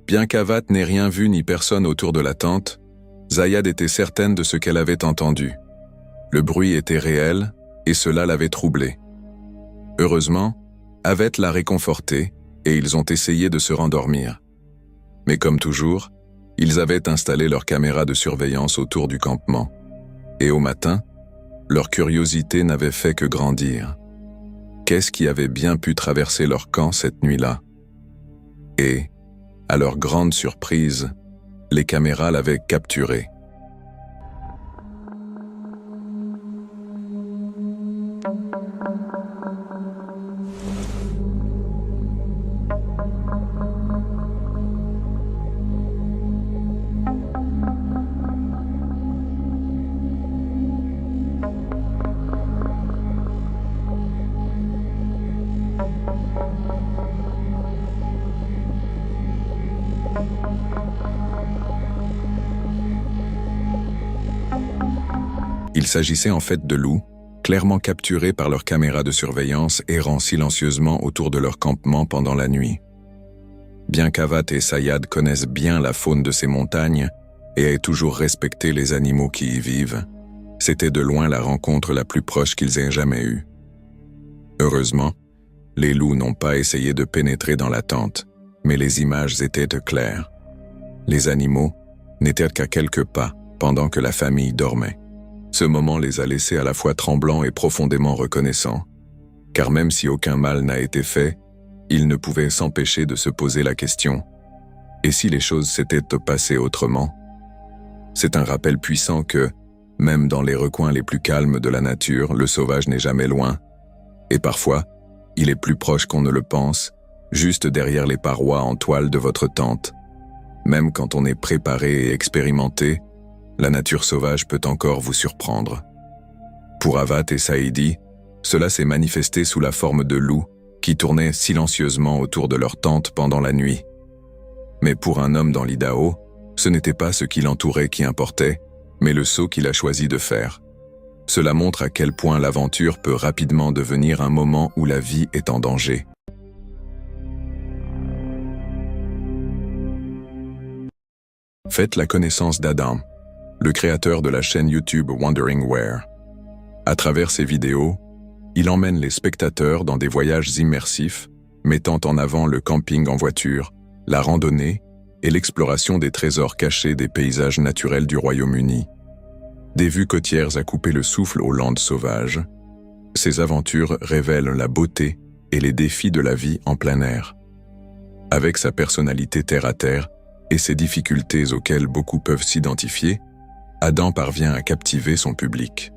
Speaker 1: Bien qu'Avat n'ait rien vu ni personne autour de la tente, Zayad était certaine de ce qu'elle avait entendu. Le bruit était réel, et cela l'avait troublée. Heureusement, Avet l'a réconfortée, et ils ont essayé de se rendormir. Mais comme toujours, ils avaient installé leurs caméras de surveillance autour du campement. Et au matin, leur curiosité n'avait fait que grandir. Qu'est-ce qui avait bien pu traverser leur camp cette nuit-là? Et, à leur grande surprise, les caméras l'avaient capturé. Il s'agissait en fait de loups, clairement capturés par leurs caméras de surveillance errant silencieusement autour de leur campement pendant la nuit. Bien qu'Avat et Sayad connaissent bien la faune de ces montagnes et aient toujours respecté les animaux qui y vivent, c'était de loin la rencontre la plus proche qu'ils aient jamais eue. Heureusement, les loups n'ont pas essayé de pénétrer dans la tente, mais les images étaient claires. Les animaux n'étaient qu'à quelques pas pendant que la famille dormait. Ce moment les a laissés à la fois tremblants et profondément reconnaissants, car même si aucun mal n'a été fait, ils ne pouvaient s'empêcher de se poser la question « Et si les choses s'étaient passées autrement ?» C'est un rappel puissant que, même dans les recoins les plus calmes de la nature, le sauvage n'est jamais loin, et parfois, il est plus proche qu'on ne le pense, juste derrière les parois en toile de votre tente. Même quand on est préparé et expérimenté, la nature sauvage peut encore vous surprendre. Pour Avat et Saïdi, cela s'est manifesté sous la forme de loups qui tournaient silencieusement autour de leur tente pendant la nuit. Mais pour un homme dans l'Idaho, ce n'était pas ce qui l'entourait qui importait, mais le saut qu'il a choisi de faire. Cela montre à quel point l'aventure peut rapidement devenir un moment où la vie est en danger. Faites la connaissance d'Adam, le créateur de la chaîne YouTube Wondering Where. À travers ses vidéos, il emmène les spectateurs dans des voyages immersifs, mettant en avant le camping en voiture, la randonnée et l'exploration des trésors cachés des paysages naturels du Royaume-Uni. Des vues côtières à couper le souffle aux landes sauvages, ces aventures révèlent la beauté et les défis de la vie en plein air. Avec sa personnalité terre-à-terre et ses difficultés auxquelles beaucoup peuvent s'identifier, Adam parvient à captiver son public.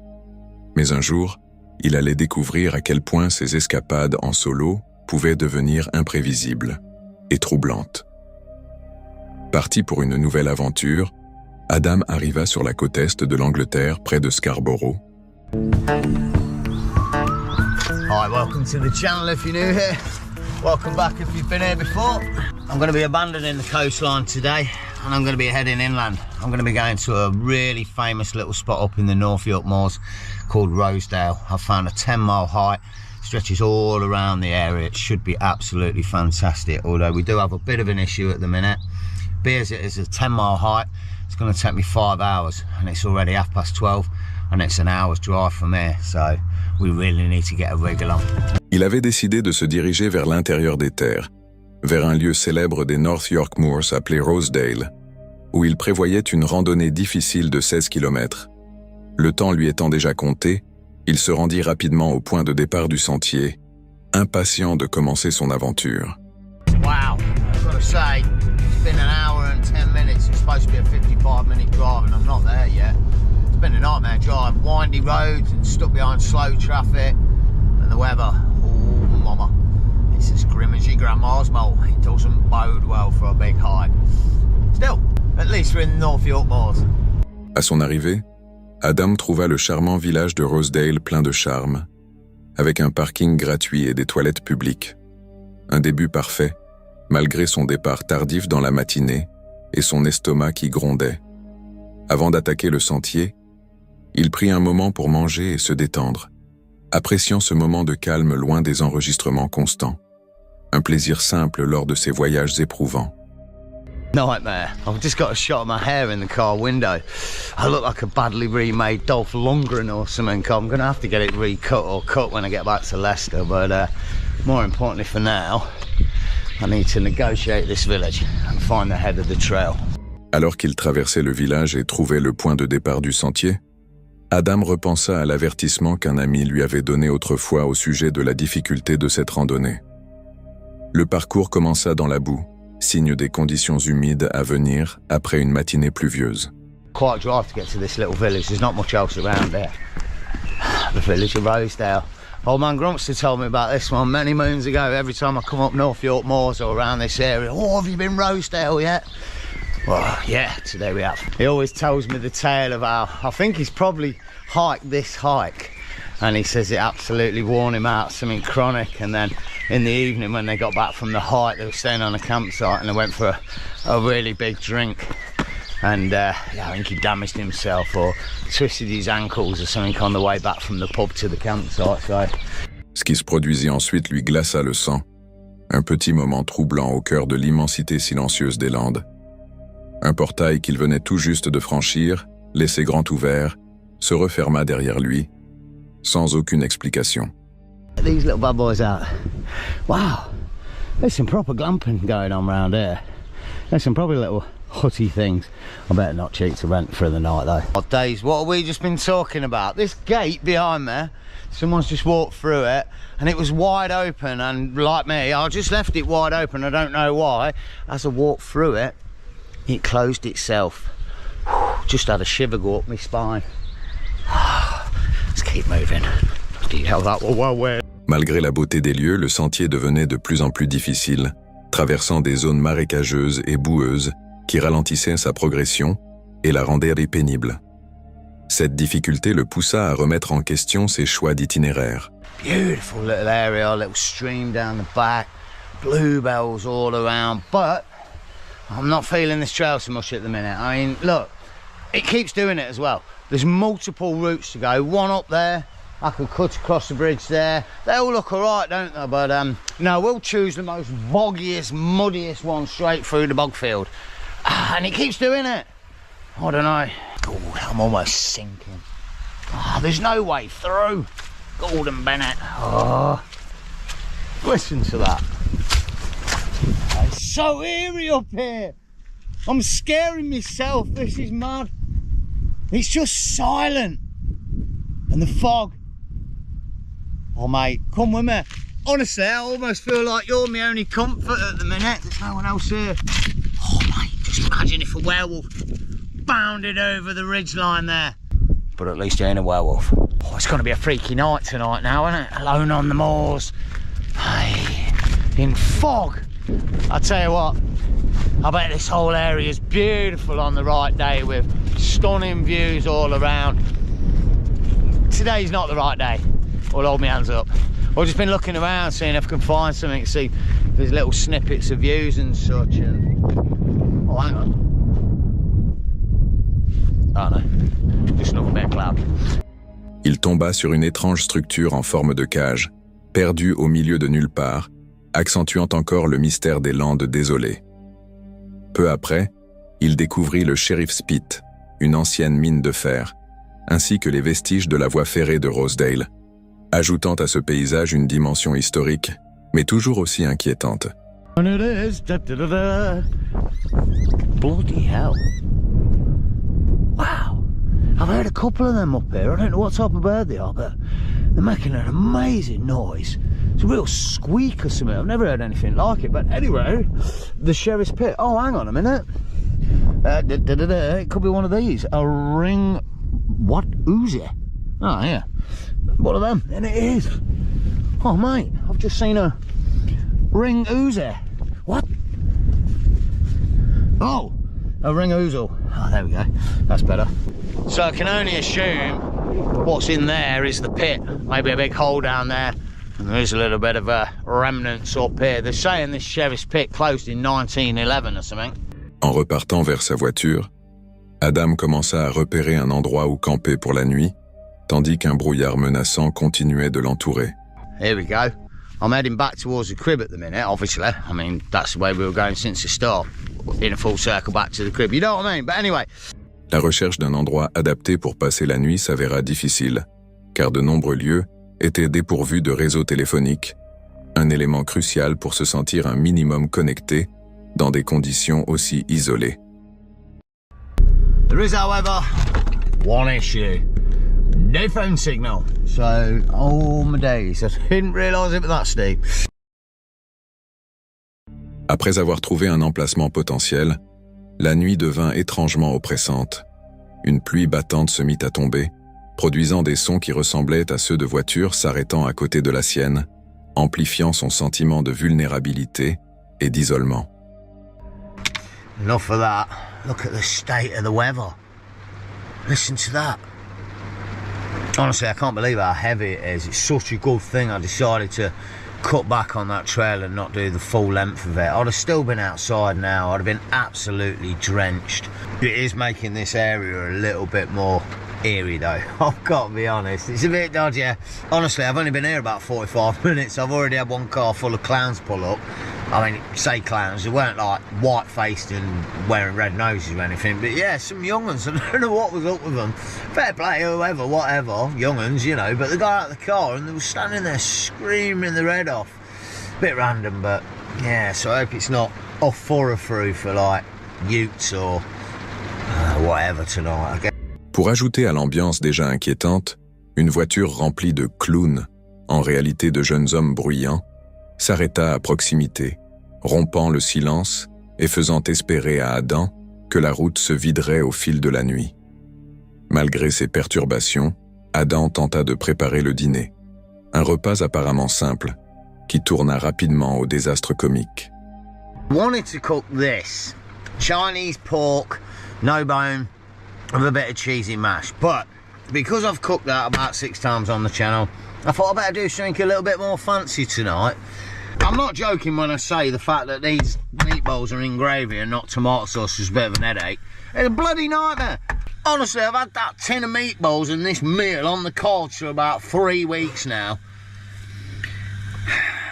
Speaker 1: Mais un jour, il allait découvrir à quel point ses escapades en solo pouvaient devenir imprévisibles et troublantes. Parti pour une nouvelle aventure, Adam arriva sur la côte est de l'Angleterre, près de Scarborough.
Speaker 14: Hi, welcome to the channel if you're new here. Welcome back if you've been here before. I'm going to be abandoning the coastline today and I'm going to be heading inland. I'm going to be going to a really famous little spot up in the North York Moors called Rosedale. I've found a 10-mile hike, stretches all around the area. It should be absolutely fantastic, although we do have a bit of an issue at the minute. Being as it is a 10-mile hike, it's going to take me 5 hours and it's already 12:30 and it's an hour's drive from here, so we really need to get a rig along.
Speaker 1: Il avait décidé de se diriger vers l'intérieur des terres, vers un lieu célèbre des North York Moors appelé Rosedale, où il prévoyait une randonnée difficile de 16 km. Le temps lui étant déjà compté, il se rendit rapidement au point de départ du sentier, impatient de commencer son aventure.
Speaker 14: Wow, I've got to say, it's been an hour and 10 minutes. It's supposed to be a 55-minute drive and I'm not there yet. It's been a nightmare drive, windy roads and stuck behind slow traffic. And the weather, oh mama, it's as grim as your grandma's mole. It doesn't bode well for a big hike. Still, at least we're in the North York Moors.
Speaker 1: À son arrivée, Adam trouva le charmant village de Rosedale plein de charme, avec un parking gratuit et des toilettes publiques. Un début parfait, malgré son départ tardif dans la matinée et son estomac qui grondait. Avant d'attaquer le sentier, il prit un moment pour manger et se détendre, appréciant ce moment de calme loin des enregistrements constants. Un plaisir simple lors de ses voyages éprouvants.
Speaker 14: Nightmare. I've just got a shot of my hair in the car window. I look like a badly remade Dolph Lundgren or something. I'm going to have to get it recut or cut when I get back to Leicester, but more importantly for now, I need to negotiate this village and find the head of the trail.
Speaker 1: Alors qu'il traversait le village et trouvait le point de départ du sentier, Adam repensa à l'avertissement qu'un ami lui avait donné autrefois au sujet de la difficulté de cette randonnée. Le parcours commença dans la boue, signe des conditions humides à venir après une matinée pluvieuse.
Speaker 14: Quite a drive to get to this little village. There's not much else around there. The village of Rosedale. Old man Grumpster told me about this one many moons ago. Every time I come up North York Moors or around this area, oh, have you been Rosedale yet? Well, yeah, today we have. He always tells me the tale of how, I think he's probably hiked this hike, and he says it absolutely worn him out, something chronic, and then in the evening when they got back from the hike, they were staying on a campsite and they went for a really big drink, and yeah, I think he damaged himself or twisted his ankles or something on the way back from the pub to the campsite. So.
Speaker 1: Ce qui se produisit ensuite lui glaça le sang, un petit moment troublant au cœur de l'immensité silencieuse des Landes. Un portail qu'il venait tout juste de franchir, laissé grand ouvert, se referma derrière lui, sans aucune explication.
Speaker 14: These little bad boys out. Wow, there's some proper glamping going on around here. There's some probably little hutty things. I better not cheap to rent for the night though. What days, what have we just been talking about? This gate behind me, someone's just walked through it and it was wide open, and like me, I just left it wide open, I don't know why. As I walked through it, it closed itself. Just had a shiver go up my spine. Let's keep moving.
Speaker 1: Malgré la beauté des lieux, le sentier devenait de plus en plus difficile, traversant des zones marécageuses et boueuses qui ralentissaient sa progression et la rendaient pénible. Cette difficulté le poussa à remettre en question ses choix d'itinéraire.
Speaker 14: Beautiful little area, a little stream down the back, bluebells all around, but I'm not feeling this trail so much at the minute. I mean, look, it keeps doing it as well. There's multiple routes to go, one up there, I could cut across the bridge there. They all look alright, don't they? But no, we'll choose the most boggiest, muddiest one straight through the bog field. And it keeps doing it. I don't know. Oh, I'm almost sinking. There's no way through. Gordon Bennett. Oh, listen to that. It's so eerie up here. I'm scaring myself. This is mad. It's just silent. And the fog. Oh mate, come with me. Honestly, I almost feel like you're my only comfort at the minute. There's no one else here. Oh mate, just imagine if a werewolf bounded over the ridgeline there. But at least you ain't a werewolf. Oh, it's gonna be a freaky night tonight now, isn't it? Alone on the moors. Hey, in fog. I tell you what, I bet this whole area is beautiful on the right day with stunning views all around. Today's not the right day. I'll hold my hands up. I've just been looking around, seeing if I can find something to see if there's little snippets of views and such. And oh, hang on. Oh no, just another bit of cloud.
Speaker 1: Il tomba sur une étrange structure en forme de cage, perdue au milieu de nulle part, accentuant encore le mystère des landes désolées. Peu après, il découvrit le Sheriff's Pit, une ancienne mine de fer, ainsi que les vestiges de la voie ferrée de Rosedale, ajoutant à ce paysage une dimension historique, mais toujours aussi inquiétante.
Speaker 14: And it is, da, da, da, da. Bloody hell. Wow. I've heard a couple of them up here. I don't know what type of bird they are, but they're making an amazing noise. It's a real squeak or something. I've never heard anything like it. But anyway, the Sheriff's Pit. Oh, hang on a minute. It could be one of these. A ring... What? Uzi? Oh, yeah. One of them. And it is. Oh, mate. I've just seen a ring Uzi. What? Oh, a ring oozle. Oh, there we go. That's better. So I can only assume what's in there is the pit. Maybe a big hole down there. And there is a little bit of remnants up here. They're saying this Sheriff's Pit closed in 1911 or something.
Speaker 1: En repartant vers sa voiture, Adam commença à repérer un endroit où camper pour la nuit, tandis qu'un brouillard menaçant continuait de l'entourer.
Speaker 14: Here we go. I'm heading back towards the crib at the minute, obviously. I mean, that's the way we were going since the start. In a full circle back to the crib, you know what I mean? But anyway.
Speaker 1: La recherche d'un endroit adapté pour passer la nuit s'avéra difficile, car de nombreux lieux étaient dépourvus de réseau téléphonique, un élément crucial pour se sentir un minimum connecté dans des conditions aussi isolées.
Speaker 14: There is, however, one issue. No phone signal. So, oh my days, I didn't realise it was that steep.
Speaker 1: Après avoir trouvé un emplacement potentiel, la nuit devint étrangement oppressante. Une pluie battante se mit à tomber, produisant des sons qui ressemblaient à ceux de voitures s'arrêtant à côté de la sienne, amplifiant son sentiment de vulnérabilité et d'isolement.
Speaker 14: Enough of that. Look at the state of the weather. Listen to that. Honestly, I can't believe how heavy it is. It's such a good thing I decided to cut back on that trail and not do the full length of it. I'd have still been outside now. I'd have been absolutely drenched. It is making this area a little bit more eerie though. I've got to be honest. It's a bit dodgy. Honestly, I've only been here about 45 minutes. I've already had one car full of clowns pull up. I mean, say clowns, they weren't like white-faced and wearing red noses or anything, but yeah, some young uns, I don't know what was up with them. Fair play, whoever, whatever, young uns, you know, but they got out of the car and they were standing there screaming their head off. Bit random, but yeah, so I hope it's not a thorough through for like utes or whatever tonight, I guess.
Speaker 1: Pour ajouter à l'ambiance déjà inquiétante, une voiture remplie de clowns, en réalité de jeunes hommes bruyants, s'arrêta à proximité, rompant le silence et faisant espérer à Adam que la route se viderait au fil de la nuit. Malgré ces perturbations, Adam tenta de préparer le dîner, un repas apparemment simple, qui tourna rapidement au désastre comique.
Speaker 14: I wanted to cook this, Chinese pork, no bone, with a bit of cheesy mash, but because I've cooked that about 6 times on the channel, I thought I'd better do something a little bit more fancy tonight. I'm not joking when I say the fact that these meatballs are in gravy and not tomato sauce is a bit of an headache. It's a bloody nightmare. Honestly, I've had that tin of meatballs and this meal on the couch for about 3 weeks now.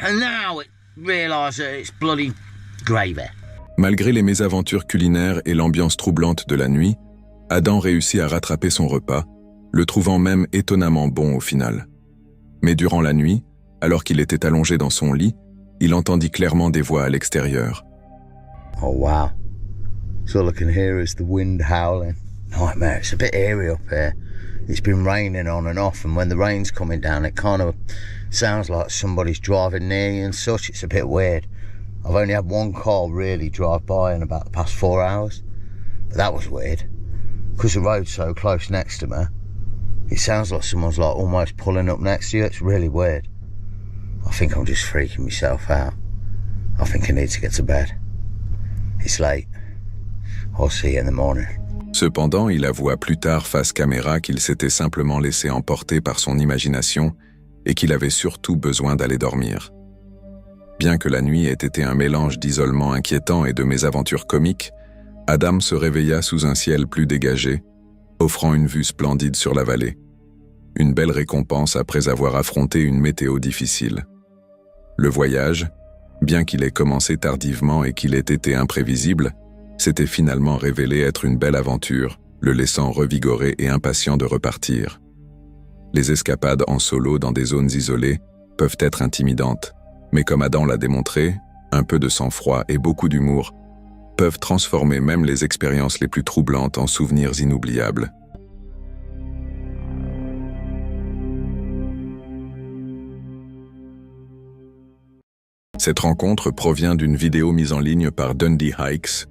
Speaker 14: And now I realise that it's bloody gravy.
Speaker 1: Malgré les mésaventures culinaires et l'ambiance troublante de la nuit, Adam réussit à rattraper son repas, le trouvant même étonnamment bon au final. Mais durant la nuit, alors qu'il était allongé dans son lit, il entendit clairement des voix à l'extérieur.
Speaker 14: Oh wow. So all I can hear is the wind howling. Nightmare, it's a bit eerie up here. It's been raining on and off, and when the rain's coming down, it kind of sounds like somebody's driving near you and such. It's a bit weird. I've only had one car really drive by in about the past 4 hours, but that was weird. Because the road's so close next to me, it sounds like someone's like almost pulling up next to you. It's really weird. I think I'm just freaking myself out. I think I need to get to bed. It's late. I'll see you in the morning.
Speaker 1: Cependant, il avoua plus tard face caméra qu'il s'était simplement laissé emporter par son imagination et qu'il avait surtout besoin d'aller dormir. Bien que la nuit ait été un mélange d'isolement inquiétant et de mésaventures comiques, Adam se réveilla sous un ciel plus dégagé, offrant une vue splendide sur la vallée. Une belle récompense après avoir affronté une météo difficile. Le voyage, bien qu'il ait commencé tardivement et qu'il ait été imprévisible, s'était finalement révélé être une belle aventure, le laissant revigoré et impatient de repartir. Les escapades en solo dans des zones isolées peuvent être intimidantes, mais comme Adam l'a démontré, un peu de sang-froid et beaucoup d'humour peuvent transformer même les expériences les plus troublantes en souvenirs inoubliables. Cette rencontre provient d'une vidéo mise en ligne par Dundee Hikes,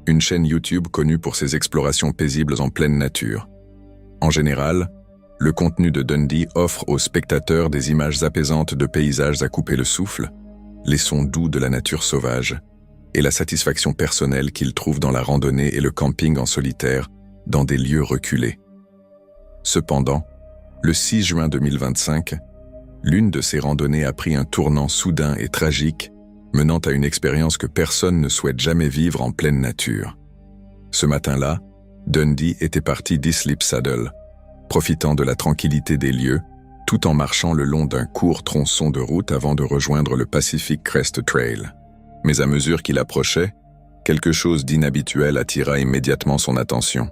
Speaker 1: une chaîne YouTube connue pour ses explorations paisibles en pleine nature. En général, le contenu de Dundee offre aux spectateurs des images apaisantes de paysages à couper le souffle, les sons doux de la nature sauvage, et la satisfaction personnelle qu'il trouve dans la randonnée et le camping en solitaire, dans des lieux reculés. Cependant, le 6 juin 2025, l'une de ces randonnées a pris un tournant soudain et tragique, menant à une expérience que personne ne souhaite jamais vivre en pleine nature. Ce matin-là, Dundee était parti d'Islip Saddle, profitant de la tranquillité des lieux, tout en marchant le long d'un court tronçon de route avant de rejoindre le Pacific Crest Trail. Mais à mesure qu'il approchait, quelque chose d'inhabituel attira immédiatement son attention.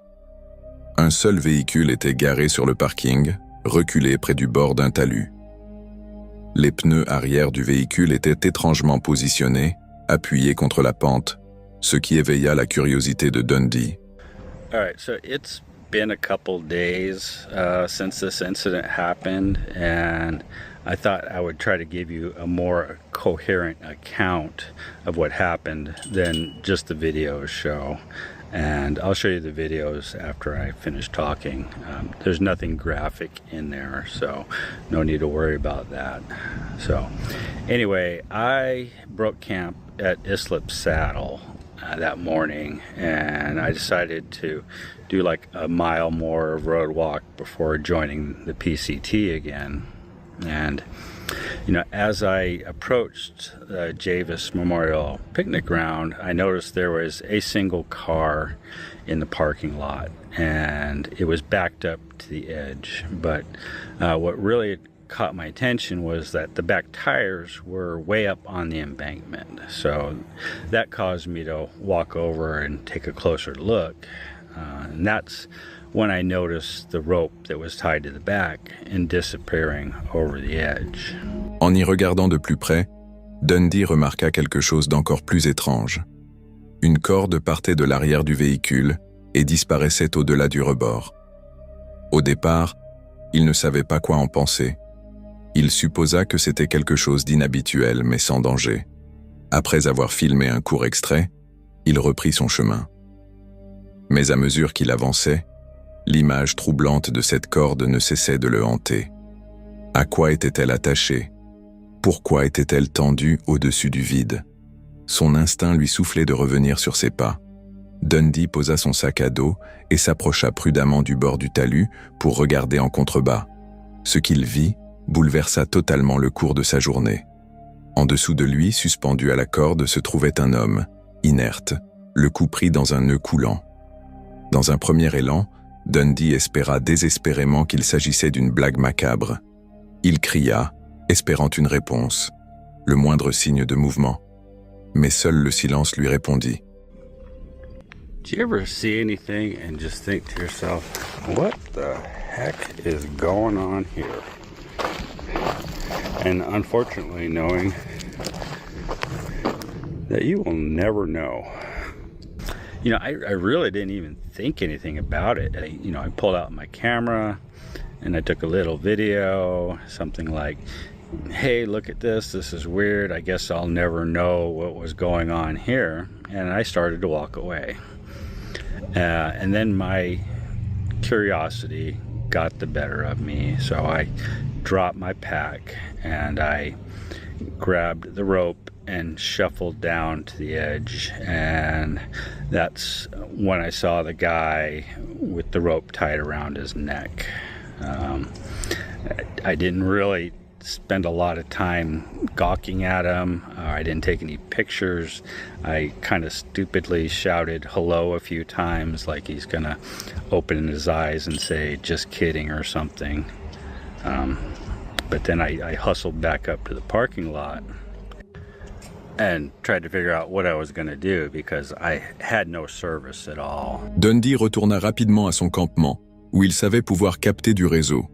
Speaker 1: Un seul véhicule était garé sur le parking, reculé près du bord d'un talus. Les pneus arrière du véhicule étaient étrangement positionnés, appuyés contre la pente, ce qui éveilla la curiosité de Dundee.
Speaker 15: All right, so it's been a couple days since this incident happened, and I thought I would try to give you a more coherent account of what happened than just the videos show. And I'll show you the videos after I finish talking. There's nothing graphic in there, so no need to worry about that. So anyway, I broke camp at Islip Saddle that morning, and I decided to do like a mile more of road walk before joining the PCT again. And you know, as I approached the Javis Memorial Picnic Ground, I noticed there was a single car in the parking lot, and it was backed up to the edge. But what really caught my attention was that the back tires were way up on the embankment. So that caused me to walk over and take a closer look. And that's when I noticed the rope that was tied to the back and disappearing over the edge.
Speaker 1: En y regardant de plus près, Dundee remarqua quelque chose d'encore plus étrange. Une corde partait de l'arrière du véhicule et disparaissait au-delà du rebord. Au départ, il ne savait pas quoi en penser. Il supposa que c'était quelque chose d'inhabituel mais sans danger. Après avoir filmé un court extrait, il reprit son chemin. Mais à mesure qu'il avançait, l'image troublante de cette corde ne cessait de le hanter. À quoi était-elle attachée? Pourquoi était-elle tendue au-dessus du vide? Son instinct lui soufflait de revenir sur ses pas. Dundee posa son sac à dos et s'approcha prudemment du bord du talus pour regarder en contrebas. Ce qu'il vit bouleversa totalement le cours de sa journée. En dessous de lui, suspendu à la corde, se trouvait un homme, inerte, le cou pris dans un nœud coulant. Dans un premier élan, Dundee espéra désespérément qu'il s'agissait d'une blague macabre. Il cria, espérant une réponse, le moindre signe de mouvement. Mais seul le silence lui répondit.
Speaker 15: Do you ever see anything and just think to yourself, what the heck is going on here? And unfortunately, knowing that you will never know. You know, I really didn't even think anything about it. I pulled out my camera and I took a little video, something like, hey, look at this is weird, I guess I'll never know what was going on here, and I started to walk away. And then my curiosity got the better of me, so I dropped my pack and I grabbed the rope and shuffled down to the edge, and that's when I saw the guy with the rope tied around his neck. I didn't really spend a lot of time gawking at him. I didn't take any pictures. I kind of stupidly shouted hello a few times, like he's gonna open his eyes and say just kidding or something. But then I hustled back up to the parking lot and tried to figure out what I was gonna do because I had no service at all.
Speaker 1: Dundee retourna rapidement à son campement, où il savait pouvoir capter du réseau.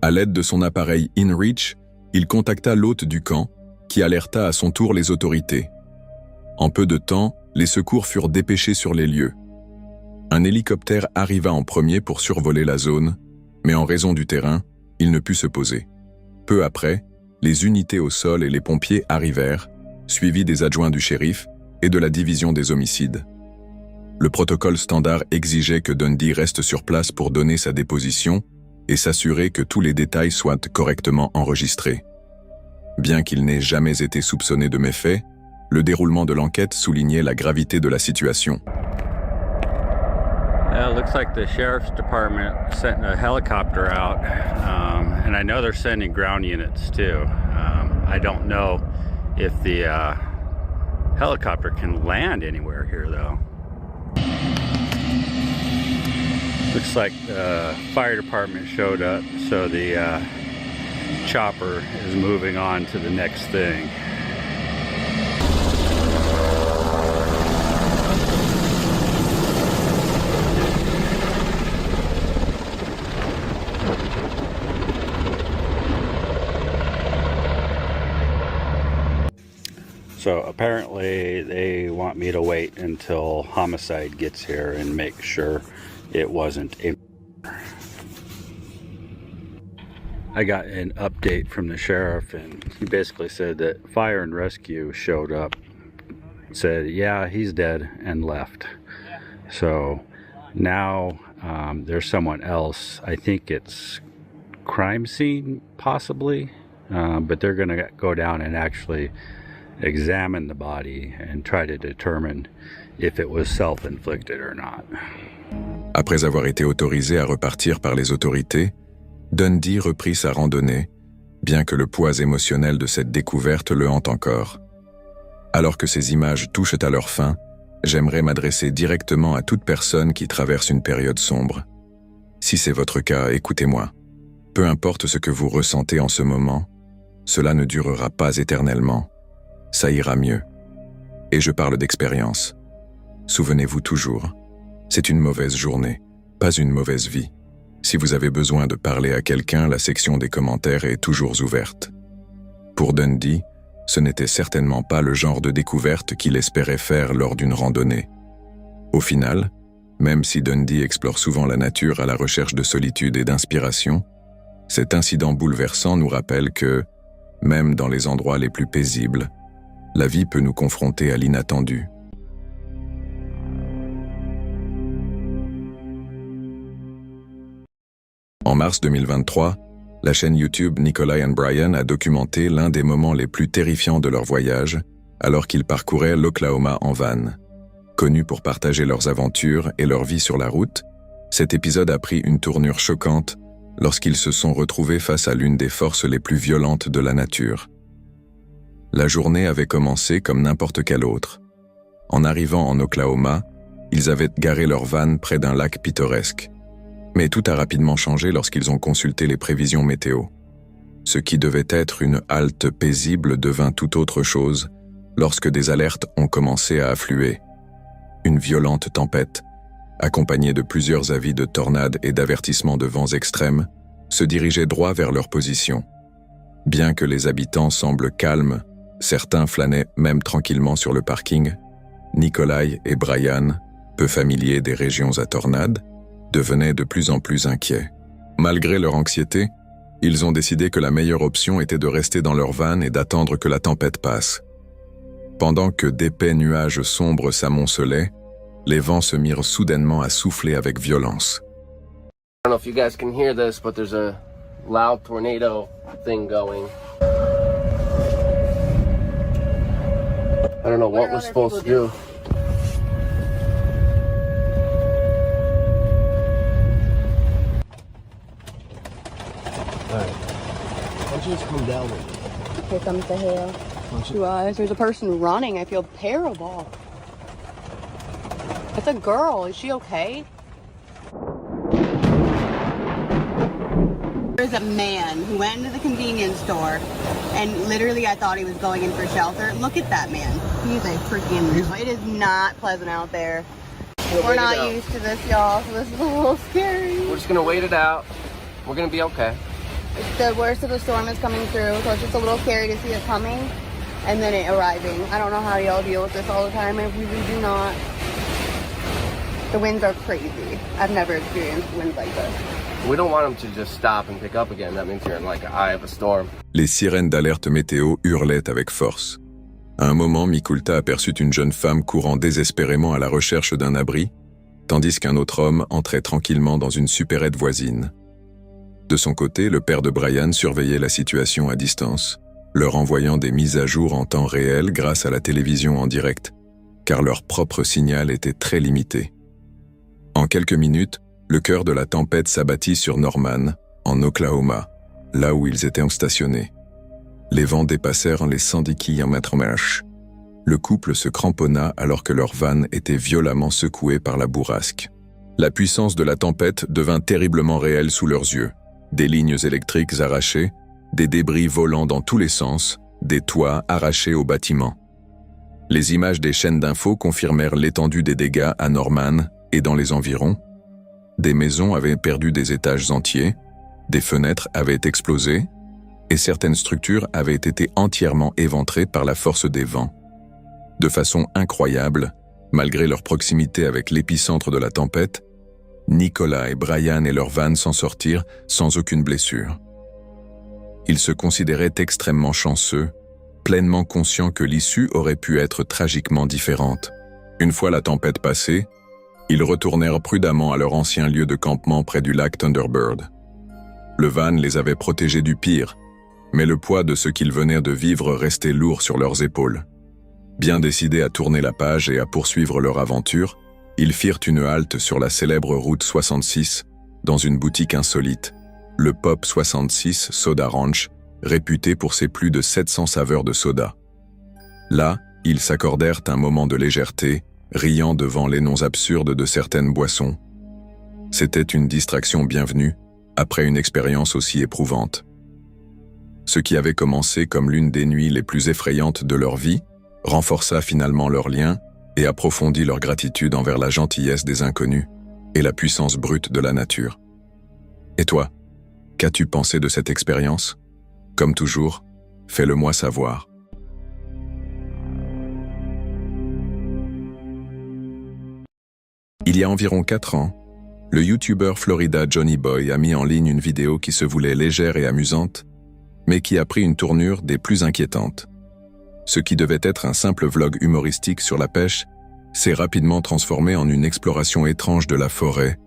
Speaker 1: À l'aide de son appareil InReach, il contacta l'hôte du camp, qui alerta à son tour les autorités. En peu de temps, les secours furent dépêchés sur les lieux. Un hélicoptère arriva en premier pour survoler la zone, mais en raison du terrain, il ne put se poser. Peu après, les unités au sol et les pompiers arrivèrent, suivis des adjoints du shérif et de la division des homicides. Le protocole standard exigeait que Dundee reste sur place pour donner sa déposition et s'assurer que tous les détails soient correctement enregistrés. Bien qu'il n'ait jamais été soupçonné de méfaits, le déroulement de l'enquête soulignait la gravité de la situation.
Speaker 15: It looks like the sheriff's department sent a helicopter out, and I know they're sending ground units too. I don't know if the helicopter can land anywhere here though. Looks like the fire department showed up, so the chopper is moving on to the next thing. So apparently they want me to wait until homicide gets here and make sure it wasn't a murder. I got an update from the sheriff, and he basically said that fire and rescue showed up, said, yeah, he's dead, and left. So now there's someone else. I think it's crime scene, possibly, but they're going to go down and actually examine the body and try to determine if it was self-inflicted or not.
Speaker 1: Après avoir été autorisé à repartir par les autorités, Dundee reprit sa randonnée, bien que le poids émotionnel de cette découverte le hante encore. Alors que ces images touchent à leur fin, j'aimerais m'adresser directement à toute personne qui traverse une période sombre. Si c'est votre cas, écoutez-moi. Peu importe ce que vous ressentez en ce moment, cela ne durera pas éternellement. Ça ira mieux. Et je parle d'expérience. Souvenez-vous toujours, c'est une mauvaise journée, pas une mauvaise vie. Si vous avez besoin de parler à quelqu'un, la section des commentaires est toujours ouverte. Pour Dundee, ce n'était certainement pas le genre de découverte qu'il espérait faire lors d'une randonnée. Au final, même si Dundee explore souvent la nature à la recherche de solitude et d'inspiration, cet incident bouleversant nous rappelle que, même dans les endroits les plus paisibles, la vie peut nous confronter à l'inattendu. En mars 2023, la chaîne YouTube Nikolai and Brian a documenté l'un des moments les plus terrifiants de leur voyage, alors qu'ils parcouraient l'Oklahoma en van. Connus pour partager leurs aventures et leur vie sur la route, cet épisode a pris une tournure choquante lorsqu'ils se sont retrouvés face à l'une des forces les plus violentes de la nature. La journée avait commencé comme n'importe quelle autre. En arrivant en Oklahoma, ils avaient garé leur van près d'un lac pittoresque. Mais tout a rapidement changé lorsqu'ils ont consulté les prévisions météo. Ce qui devait être une halte paisible devint tout autre chose lorsque des alertes ont commencé à affluer. Une violente tempête, accompagnée de plusieurs avis de tornades et d'avertissements de vents extrêmes, se dirigeait droit vers leur position. Bien que les habitants semblent calmes, certains flânaient même tranquillement sur le parking, Nikolai et Brian, peu familiers des régions à tornades, devenaient de plus en plus inquiets. Malgré leur anxiété, ils ont décidé que la meilleure option était de rester dans leur van et d'attendre que la tempête passe. Pendant que d'épais nuages sombres s'amoncelaient, les vents se mirent soudainement à souffler avec violence.
Speaker 16: I don't know if you guys can hear this, but there's a loud tornado thing going. I don't know what we're supposed to do. Alright. Why don't you just come down with me?
Speaker 8: Here comes the hail. There's a person running. I feel terrible. It's a girl. Is she okay? There's a man who went into the convenience store and literally I thought he was going in for shelter. Look at that man. He's a freaking... It is not pleasant out there. We're not used to this, y'all, so this is a little scary.
Speaker 16: We're just gonna wait it out. We're gonna be okay.
Speaker 8: The worst of the storm is coming through, so it's just a little scary to see it coming and then it arriving. I don't know how y'all deal with this all the time. I really do not. The winds are crazy. I've never experienced winds like this.
Speaker 16: We don't want them to just stop and pick up again. That means you're in like the eye of a storm.
Speaker 1: Les sirènes d'alerte météo hurlaient avec force. À un moment, Mikulta aperçut une jeune femme courant désespérément à la recherche d'un abri, tandis qu'un autre homme entrait tranquillement dans une supérette voisine. De son côté, le père de Brian surveillait la situation à distance, leur envoyant des mises à jour en temps réel grâce à la télévision en direct, car leur propre signal était très limité. En quelques minutes, le cœur de la tempête s'abattit sur Norman, en Oklahoma, là où ils étaient stationnés. Les vents dépassèrent les 110 km/h. Le couple se cramponna alors que leur van était violemment secoué par la bourrasque. La puissance de la tempête devint terriblement réelle sous leurs yeux. Des lignes électriques arrachées, des débris volant dans tous les sens, des toits arrachés aux bâtiments. Les images des chaînes d'infos confirmèrent l'étendue des dégâts à Norman et dans les environs. Des maisons avaient perdu des étages entiers, des fenêtres avaient explosé, et certaines structures avaient été entièrement éventrées par la force des vents. De façon incroyable, malgré leur proximité avec l'épicentre de la tempête, Nicolas et Brian et leur van s'en sortirent sans aucune blessure. Ils se considéraient extrêmement chanceux, pleinement conscients que l'issue aurait pu être tragiquement différente. Une fois la tempête passée, ils retournèrent prudemment à leur ancien lieu de campement près du lac Thunderbird. Le van les avait protégés du pire, mais le poids de ce qu'ils venaient de vivre restait lourd sur leurs épaules. Bien décidés à tourner la page et à poursuivre leur aventure, ils firent une halte sur la célèbre route 66, dans une boutique insolite, le Pop 66 Soda Ranch, réputé pour ses plus de 700 saveurs de soda. Là, ils s'accordèrent un moment de légèreté, riant devant les noms absurdes de certaines boissons. C'était une distraction bienvenue, après une expérience aussi éprouvante. Ce qui avait commencé comme l'une des nuits les plus effrayantes de leur vie, renforça finalement leur lien et approfondit leur gratitude envers la gentillesse des inconnus et la puissance brute de la nature. Et toi, qu'as-tu pensé de cette expérience? Comme toujours, fais-le-moi savoir. Il y a environ 4 ans, le YouTuber Florida Johnny Boy a mis en ligne une vidéo qui se voulait légère et amusante, mais qui a pris une tournure des plus inquiétantes. Ce qui devait être un simple vlog humoristique sur la pêche s'est rapidement transformé en une exploration étrange de la forêt,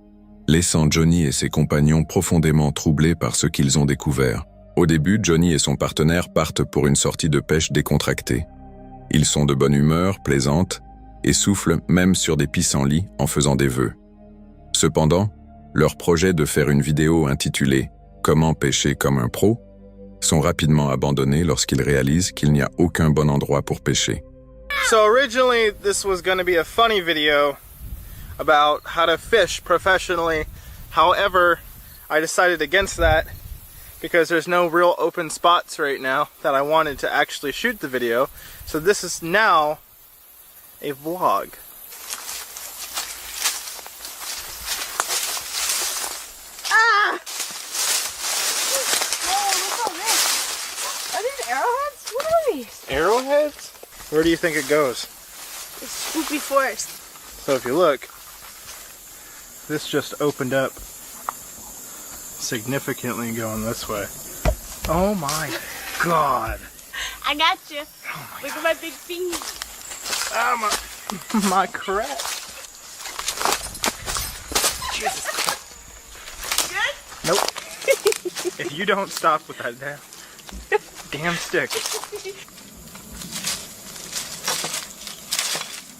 Speaker 1: laissant Johnny et ses compagnons profondément troublés par ce qu'ils ont découvert. Au début, Johnny et son partenaire partent pour une sortie de pêche décontractée. Ils sont de bonne humeur, plaisantes, et soufflent même sur des pissenlits en faisant des vœux. Cependant, leur projet de faire une vidéo intitulée « Comment pêcher comme un pro » sont rapidement abandonnés lorsqu'ils réalisent qu'il n'y a aucun bon endroit pour pêcher.
Speaker 10: So originally this was going to be a funny video about how to fish professionally. However, I decided against that because there's no real open spots right now that I wanted to actually shoot the video. So this is now a vlog. Where do you think it goes?
Speaker 8: It's spooky forest.
Speaker 10: So if you look, this just opened up significantly going this way. Oh my god.
Speaker 8: I got you. Look at my big finger.
Speaker 10: My crap. Jesus.
Speaker 8: Good?
Speaker 10: Nope. If you don't stop with that damn stick.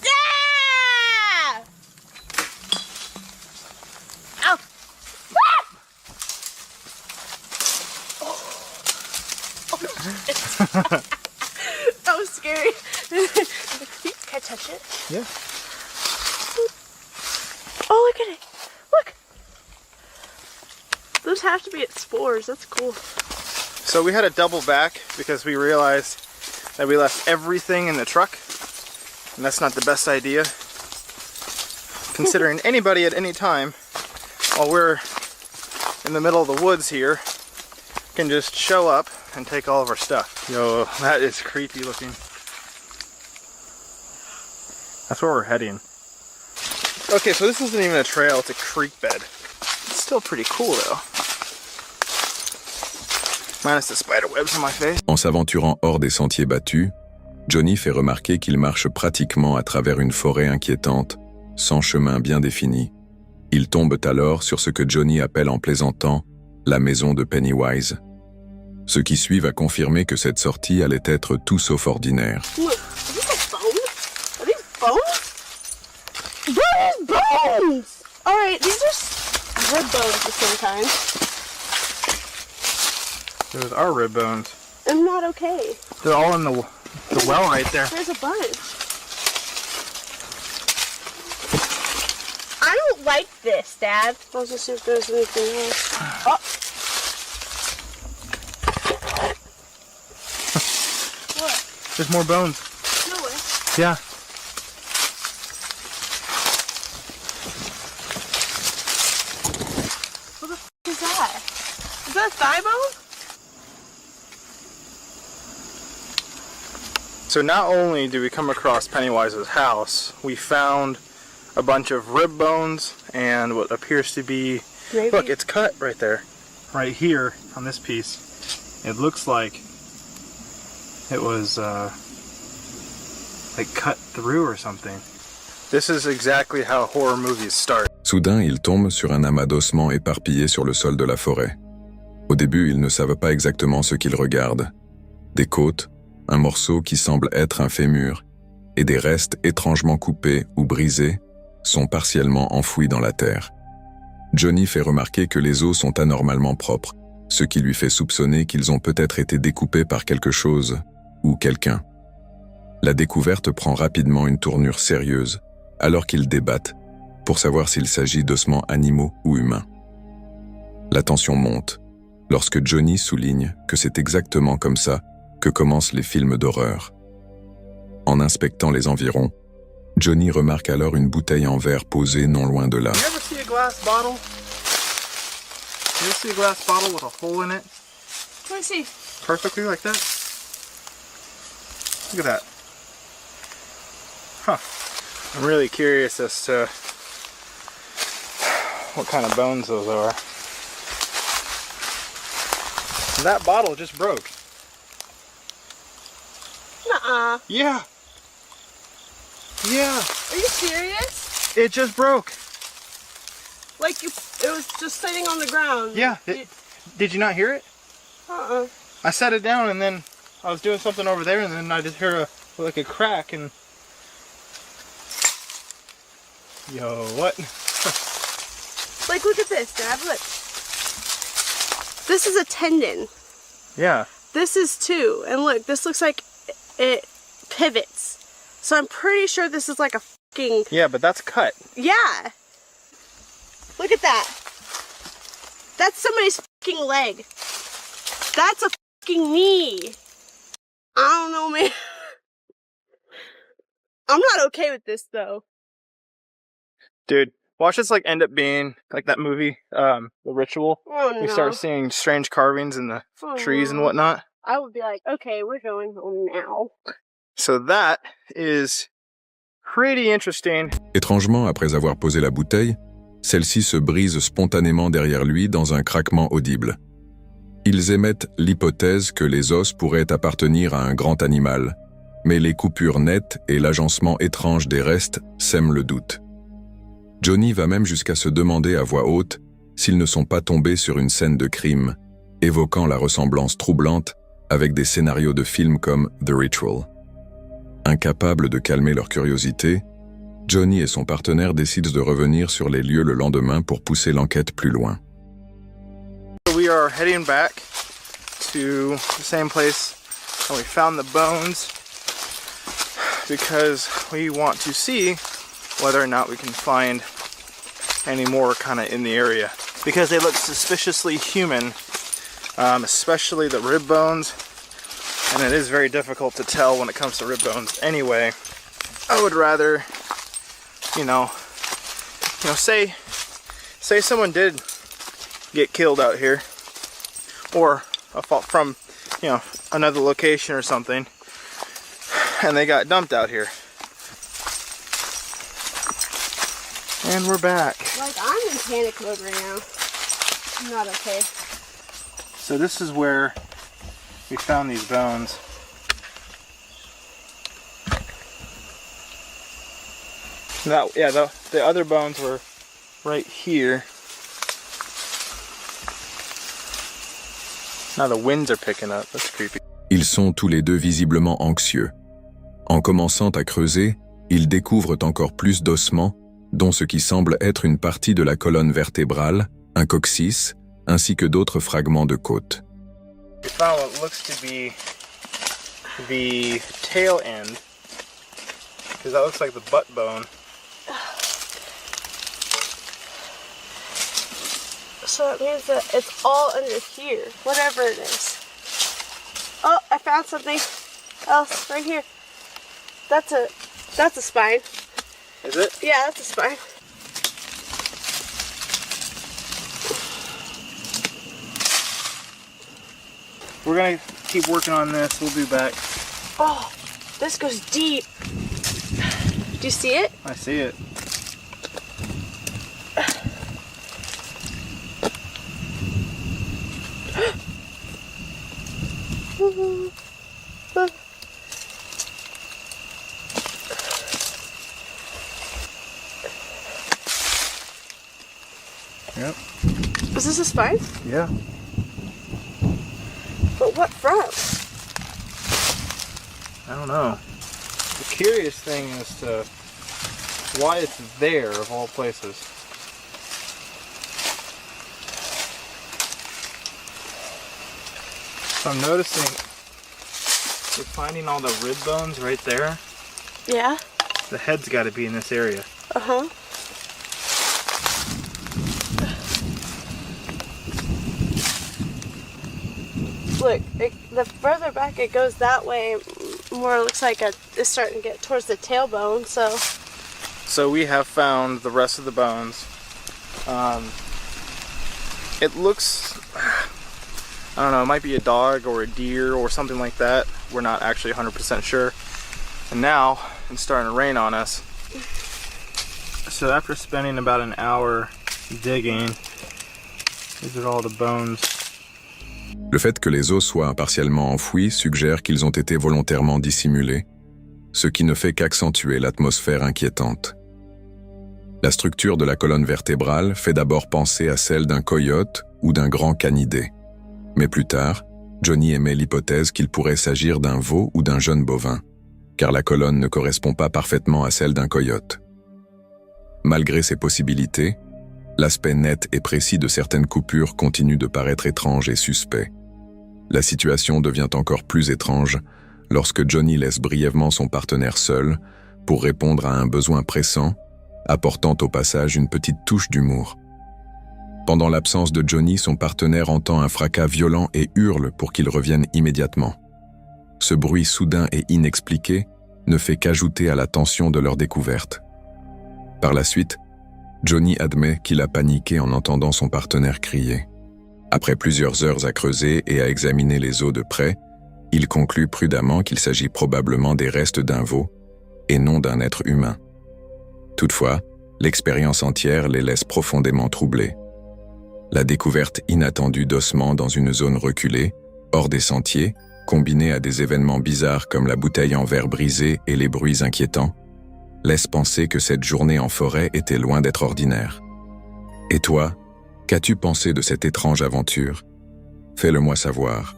Speaker 8: Yeah! Ow! That was scary. Can I touch it?
Speaker 10: Yeah.
Speaker 8: Oh, look at it. Look. Those have to be its spores. That's cool.
Speaker 10: So we had to double back because we realized that we left everything in the truck. And that's not the best idea. Considering anybody at any time, while we're in the middle of the woods here, can just show up and take all of our stuff. Yo, that is creepy looking. That's where we're heading. Okay, so this isn't even a trail, it's a creek bed. It's still pretty cool though. Minus the spider webs on my face.
Speaker 1: En s'aventurant hors des sentiers battus, Johnny fait remarquer qu'il marche pratiquement à travers une forêt inquiétante, sans chemin bien défini. Ils tombent alors sur ce que Johnny appelle en plaisantant la maison de Pennywise. Ce qui suit va confirmer que cette sortie allait être tout sauf ordinaire.
Speaker 8: Look, are these like bones? Are these bones? What is bones? Alright, these are rib bones at the same time.
Speaker 10: Those are rib bones.
Speaker 8: I'm not okay.
Speaker 10: They're all in the well right there.
Speaker 8: There's a bunch. I don't like this, Dad. Let's just see if there's anything else. Oh. What?
Speaker 10: There's more bones.
Speaker 8: No way.
Speaker 10: Yeah.
Speaker 8: What the f is that? Is that a thigh bone?
Speaker 10: So not only do we come across Pennywise's house, we found a bunch of rib bones and what appears to be,
Speaker 8: Gravy?
Speaker 10: look, it's cut right there. Right here on this piece. It looks like it was like cut through or something. This is exactly how horror movies start.
Speaker 1: Soudain, ils tombent sur un amas d'ossements éparpillés sur le sol de la forêt. Au début, ils ne savent pas exactement ce qu'ils regardent. Des côtes, un morceau qui semble être un fémur, et des restes étrangement coupés ou brisés sont partiellement enfouis dans la terre. Johnny fait remarquer que les os sont anormalement propres, ce qui lui fait soupçonner qu'ils ont peut-être été découpés par quelque chose ou quelqu'un. La découverte prend rapidement une tournure sérieuse, alors qu'ils débattent pour savoir s'il s'agit d'ossements animaux ou humains. La tension monte, lorsque Johnny souligne que c'est exactement comme ça que commencent les films d'horreur. En inspectant les environs, Johnny remarque alors une bouteille en verre posée non loin de là.
Speaker 10: You ever see a glass bottle? You ever see a glass bottle with a hole in it?
Speaker 8: Let me see.
Speaker 10: Perfectly like that? Look at that. Huh. I'm really curious as to what kind of bones those are. That bottle just broke.
Speaker 8: Nuh-uh.
Speaker 10: Yeah. Yeah.
Speaker 8: Are you serious?
Speaker 10: It just broke.
Speaker 8: Like it was just sitting on the ground.
Speaker 10: Yeah. Did you not hear it?
Speaker 8: Uh-uh.
Speaker 10: I set it down and then I was doing something over there and then I just heard like a crack and... Yo, what?
Speaker 8: Like, look at this, Dad, look. This is a tendon.
Speaker 10: Yeah.
Speaker 8: This is too. And look, this looks like it pivots. So I'm pretty sure this is like a fucking...
Speaker 10: Yeah, but that's cut.
Speaker 8: Yeah. Look at that. That's somebody's fucking leg. That's a fucking knee. I don't know, man. I'm not okay with this, though.
Speaker 10: Dude, watch this like end up being like that movie, The Ritual.
Speaker 8: Oh, no.
Speaker 10: We start seeing strange carvings in the trees and whatnot.
Speaker 8: I would be like, okay, we're going home now.
Speaker 10: So that is pretty interesting.
Speaker 1: Étrangement, après avoir posé la bouteille, celle-ci se brise spontanément derrière lui dans un craquement audible. Ils émettent l'hypothèse que les os pourraient appartenir à un grand animal, mais les coupures nettes et l'agencement étrange des restes sèment le doute. Johnny va même jusqu'à se demander à voix haute s'ils ne sont pas tombés sur une scène de crime, évoquant la ressemblance troublante avec des scénarios de films comme The Ritual. Incapables de calmer leur curiosité, Johnny et son partenaire décident de revenir sur les lieux le lendemain pour pousser l'enquête plus loin.
Speaker 10: We are heading back to the same place and we found the bones because we want to see whether or not we can find any more kind of in the area. Because they look suspiciously human, especially the rib bones, and it is very difficult to tell when it comes to rib bones anyway. I would rather, say someone did get killed out here, or from, another location or something, and they got dumped out here. And we're back.
Speaker 8: Like, I'm in panic mode right now. I'm not okay.
Speaker 10: So this is where we found these bones. Now, yeah, the other bones were right here. Now the winds are picking up. That's creepy.
Speaker 1: Ils sont tous les deux visiblement anxieux. En commençant à creuser, ils découvrent encore plus d'ossements, dont ce qui semble être une partie de la colonne vertébrale, un coccyx, ainsi que d'autres fragments de côte.
Speaker 10: We found what looks to be the tail end, because that looks like the butt bone.
Speaker 8: So it means that it's all under here, whatever it is. Oh, I found something else right here. That's a spine.
Speaker 10: Is it?
Speaker 8: Yeah, that's a spine.
Speaker 10: We're gonna keep working on this. We'll be back.
Speaker 8: Oh, this goes deep. Do you see it?
Speaker 10: I see it. Yep.
Speaker 8: Is this a spine?
Speaker 10: Yeah.
Speaker 8: But what from?
Speaker 10: I don't know. The curious thing is to why it's there of all places. So I'm noticing we're finding all the rib bones right there.
Speaker 8: Yeah.
Speaker 10: The head's got to be in this area.
Speaker 8: Uh-huh. Look, the further back it goes that way, more it looks like it's starting to get towards the tailbone, so.
Speaker 10: So we have found the rest of the bones. It looks, I don't know, it might be a dog or a deer or something like that. We're not actually 100% sure. And now it's starting to rain on us. So after spending about an hour digging, these are all the bones.
Speaker 1: Le fait que les os soient partiellement enfouis suggère qu'ils ont été volontairement dissimulés, ce qui ne fait qu'accentuer l'atmosphère inquiétante. La structure de la colonne vertébrale fait d'abord penser à celle d'un coyote ou d'un grand canidé. Mais plus tard, Johnny émet l'hypothèse qu'il pourrait s'agir d'un veau ou d'un jeune bovin, car la colonne ne correspond pas parfaitement à celle d'un coyote. Malgré ces possibilités, l'aspect net et précis de certaines coupures continue de paraître étrange et suspect. La situation devient encore plus étrange lorsque Johnny laisse brièvement son partenaire seul pour répondre à un besoin pressant, apportant au passage une petite touche d'humour. Pendant l'absence de Johnny, son partenaire entend un fracas violent et hurle pour qu'il revienne immédiatement. Ce bruit soudain et inexpliqué ne fait qu'ajouter à la tension de leur découverte. Par la suite, Johnny admet qu'il a paniqué en entendant son partenaire crier. Après plusieurs heures à creuser et à examiner les os de près, Il conclut prudemment qu'il s'agit probablement des restes d'un veau et non d'un être humain. Toutefois, l'expérience entière les laisse profondément troublés. La découverte inattendue d'ossements dans une zone reculée, hors des sentiers, combinée à des événements bizarres comme la bouteille en verre brisée et les bruits inquiétants, laisse penser que cette journée en forêt était loin d'être ordinaire. Et toi, qu'as-tu pensé de cette étrange aventure? Fais-le-moi savoir.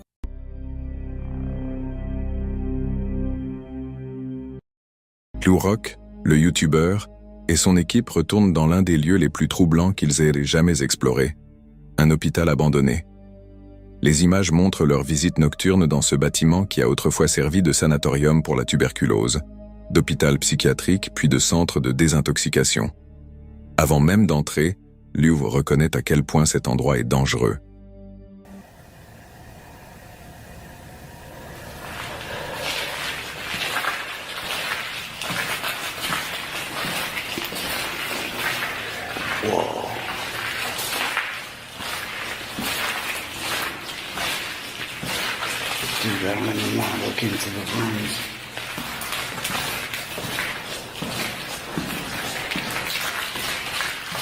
Speaker 1: Lou Rock, le youtubeur, et son équipe retournent dans l'un des lieux les plus troublants qu'ils aient jamais explorés, un hôpital abandonné. Les images montrent leur visite nocturne dans ce bâtiment qui a autrefois servi de sanatorium pour la tuberculose, d'hôpital psychiatrique puis de centre de désintoxication. Avant même d'entrer, Liu reconnaît à quel point cet endroit est dangereux.
Speaker 17: Dude, I don't even want to look into the rooms.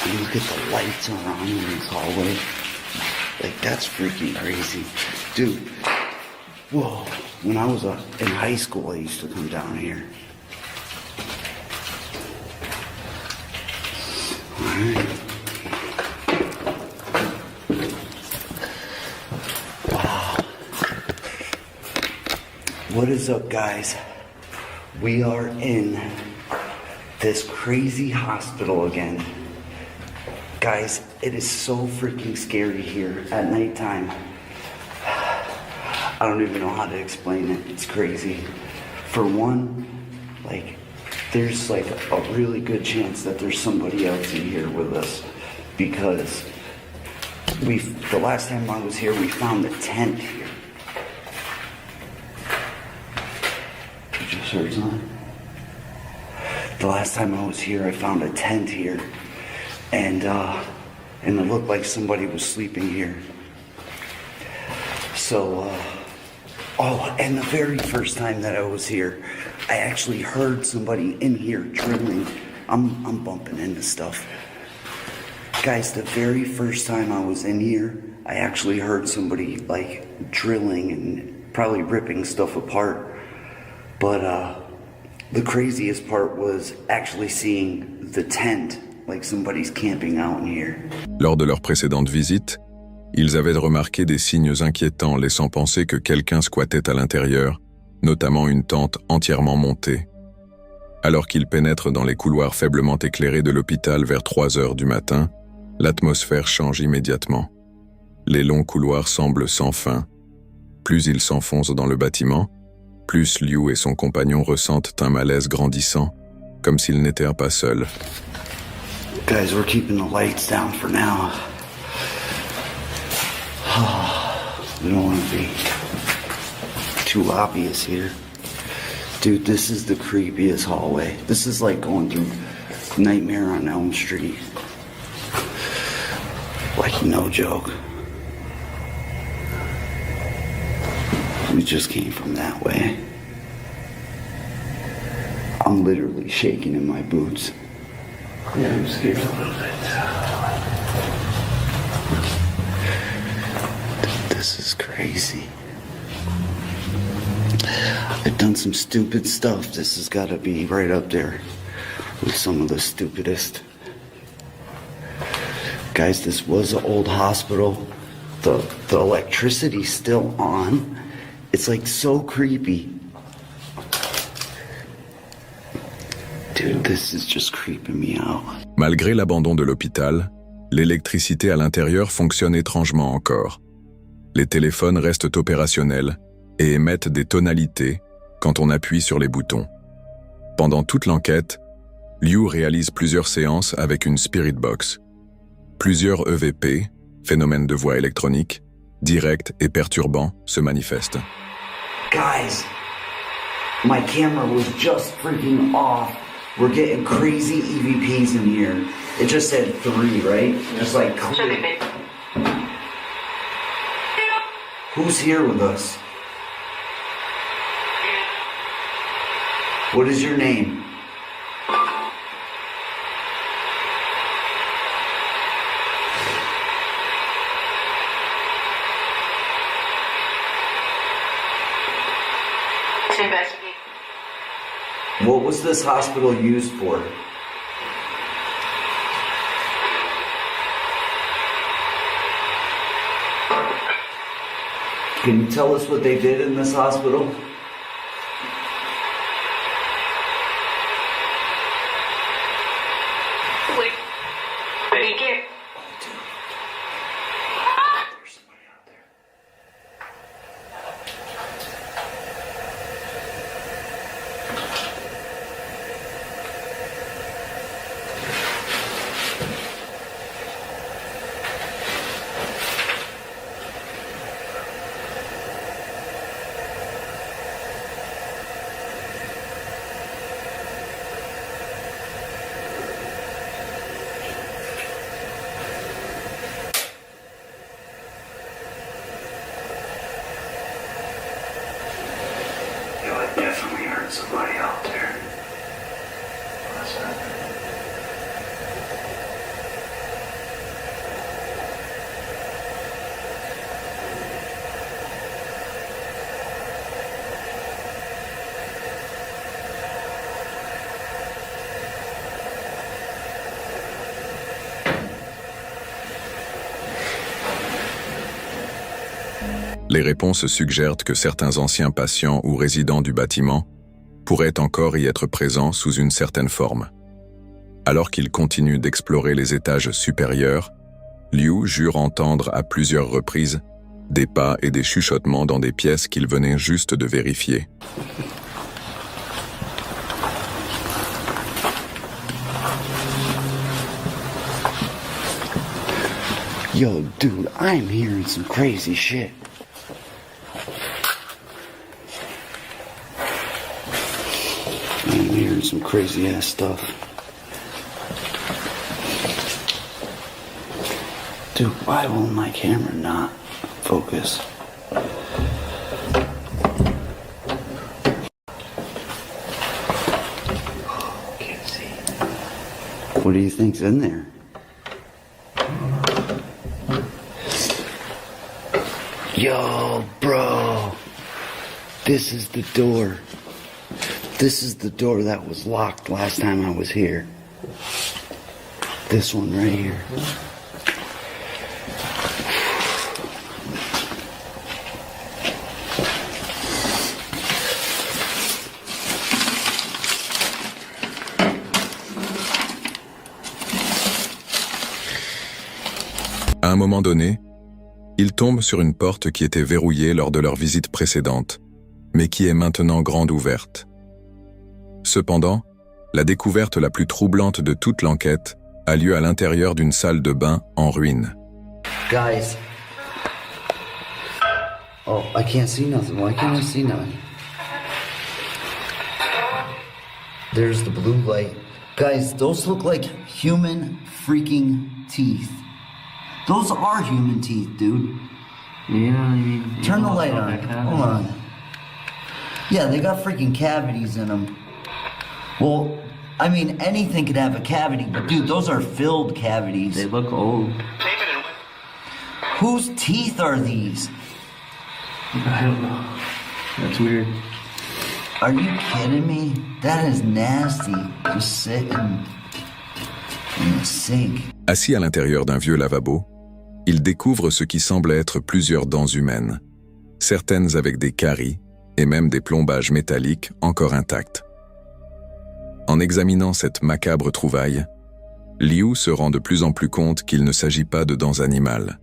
Speaker 17: And look at the lights around in this hallway. Like, that's freaking crazy. Dude, whoa. When I was in high school, I used to come down here. Alright. What is up, guys? We are in this crazy hospital again. Guys, it is so freaking scary here at nighttime. I don't even know how to explain it. It's crazy. For one, like, there's like a really good chance that there's somebody else in here with us, because the last time I was here, we found the tent here. Just heard something. The last time I was here, I found a tent here, and it looked like somebody was sleeping here. So, and the very first time that I was here, I actually heard somebody in here drilling. I'm bumping into stuff. Guys, the very first time I was in here, I actually heard somebody like drilling and probably ripping stuff apart. But the craziest part was actually seeing the tent, like somebody's camping out in here.
Speaker 1: Lors de leur précédente visite, ils avaient remarqué des signes inquiétants laissant penser que quelqu'un squattait à l'intérieur, notamment une tente entièrement montée. Alors qu'ils pénètrent dans les couloirs faiblement éclairés de l'hôpital vers 3 heures du matin, l'atmosphère change immédiatement. Les longs couloirs semblent sans fin. Plus ils s'enfoncent dans le bâtiment, plus Liu et son compagnon ressentent un malaise grandissant, comme s'ils n'étaient pas seuls.
Speaker 17: Guys, we're keeping the lights down for now. We don't want to be too obvious here. Dude, this is the creepiest hallway. This is like going through Nightmare on Elm Street. Like, no joke. We just came from that way. I'm literally shaking in my boots. Yeah, I'm scared a little bit. This is crazy. I've done some stupid stuff. This has got to be right up there with some of the stupidest. Guys, this was an old hospital. The electricity's still on. It's like so creepy. Dude, this is just creeping me out.
Speaker 1: Malgré l'abandon de l'hôpital, l'électricité à l'intérieur fonctionne étrangement encore. Les téléphones restent opérationnels et émettent des tonalités quand on appuie sur les boutons. Pendant toute l'enquête, Liu réalise plusieurs séances avec une spirit box. Plusieurs EVP, phénomènes de voix électronique, directs et perturbants, se manifestent.
Speaker 17: Guys, my camera was just freaking off. We're getting crazy EVPs in here. It just said 3, right? Just like clear. Who's here with us? What is your name? What was this hospital used for? Can you tell us what they did in this hospital? Definitely heard somebody out there. What's happening?
Speaker 1: Les réponses suggèrent que certains anciens patients ou résidents du bâtiment pourraient encore y être présents sous une certaine forme. Alors qu'il continue d'explorer les étages supérieurs, Liu jure entendre à plusieurs reprises des pas et des chuchotements dans des pièces qu'il venait juste de vérifier.
Speaker 17: Yo, dude, I'm hearing some crazy shit. I'm hearing some crazy ass stuff. Dude, why won't my camera not focus? Oh, can't see. What do you think's in there? Yo, bro. This is the door. This is the door that was locked last time I was here. This one right here.
Speaker 1: À un moment donné, ils tombent sur une porte qui était verrouillée lors de leur visite précédente, mais qui est maintenant grande ouverte. Cependant, la découverte la plus troublante de toute l'enquête a lieu à l'intérieur d'une salle de bain en ruine.
Speaker 17: Guys. Oh, I can't see nothing. Why can't I see nothing? There's the blue light. Guys, those look like human freaking teeth. Those are human teeth, dude.
Speaker 7: Yeah, I mean...
Speaker 17: Turn the light on. Hold on. Yeah, they got freaking cavities in them. Well, I mean, anything could have a cavity, but dude, those are filled cavities.
Speaker 7: They look old.
Speaker 17: Whose teeth are these?
Speaker 7: I don't know. That's weird.
Speaker 17: Are you kidding me? That is nasty. Just sitting in the sink.
Speaker 1: Assis à l'intérieur d'un vieux lavabo, ils découvrent ce qui semble être plusieurs dents humaines, certaines avec des caries et même des plombages métalliques encore intacts. En examinant cette macabre trouvaille, Liu se rend de plus en plus compte qu'il ne s'agit pas de dents animales.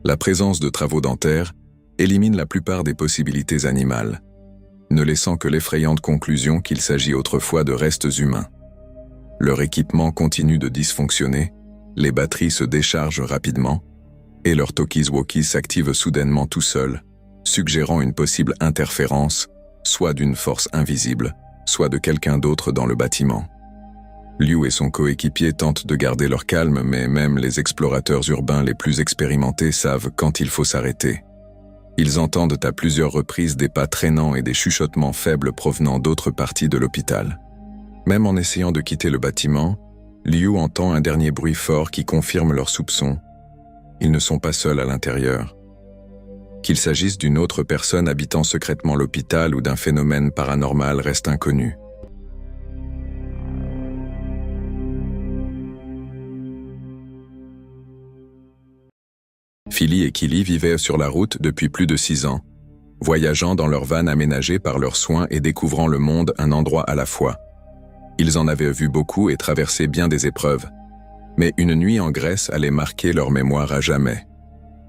Speaker 1: La présence de travaux dentaires élimine la plupart des possibilités animales, ne laissant que l'effrayante conclusion qu'il s'agit autrefois de restes humains. Leur équipement continue de dysfonctionner, les batteries se déchargent rapidement, et leur talkies-walkies s'active soudainement tout seul, suggérant une possible interférence, soit d'une force invisible, soit de quelqu'un d'autre dans le bâtiment. Liu et son coéquipier tentent de garder leur calme, mais même les explorateurs urbains les plus expérimentés savent quand il faut s'arrêter. Ils entendent à plusieurs reprises des pas traînants et des chuchotements faibles provenant d'autres parties de l'hôpital. Même en essayant de quitter le bâtiment, Liu entend un dernier bruit fort qui confirme leurs soupçons. Ils ne sont pas seuls à l'intérieur. Qu'il s'agisse d'une autre personne habitant secrètement l'hôpital ou d'un phénomène paranormal reste inconnu. Philly et Killy vivaient sur la route depuis plus de 6 ans, voyageant dans leur van aménagée par leurs soins et découvrant le monde un endroit à la fois. Ils en avaient vu beaucoup et traversé bien des épreuves. Mais une nuit en Grèce allait marquer leur mémoire à jamais.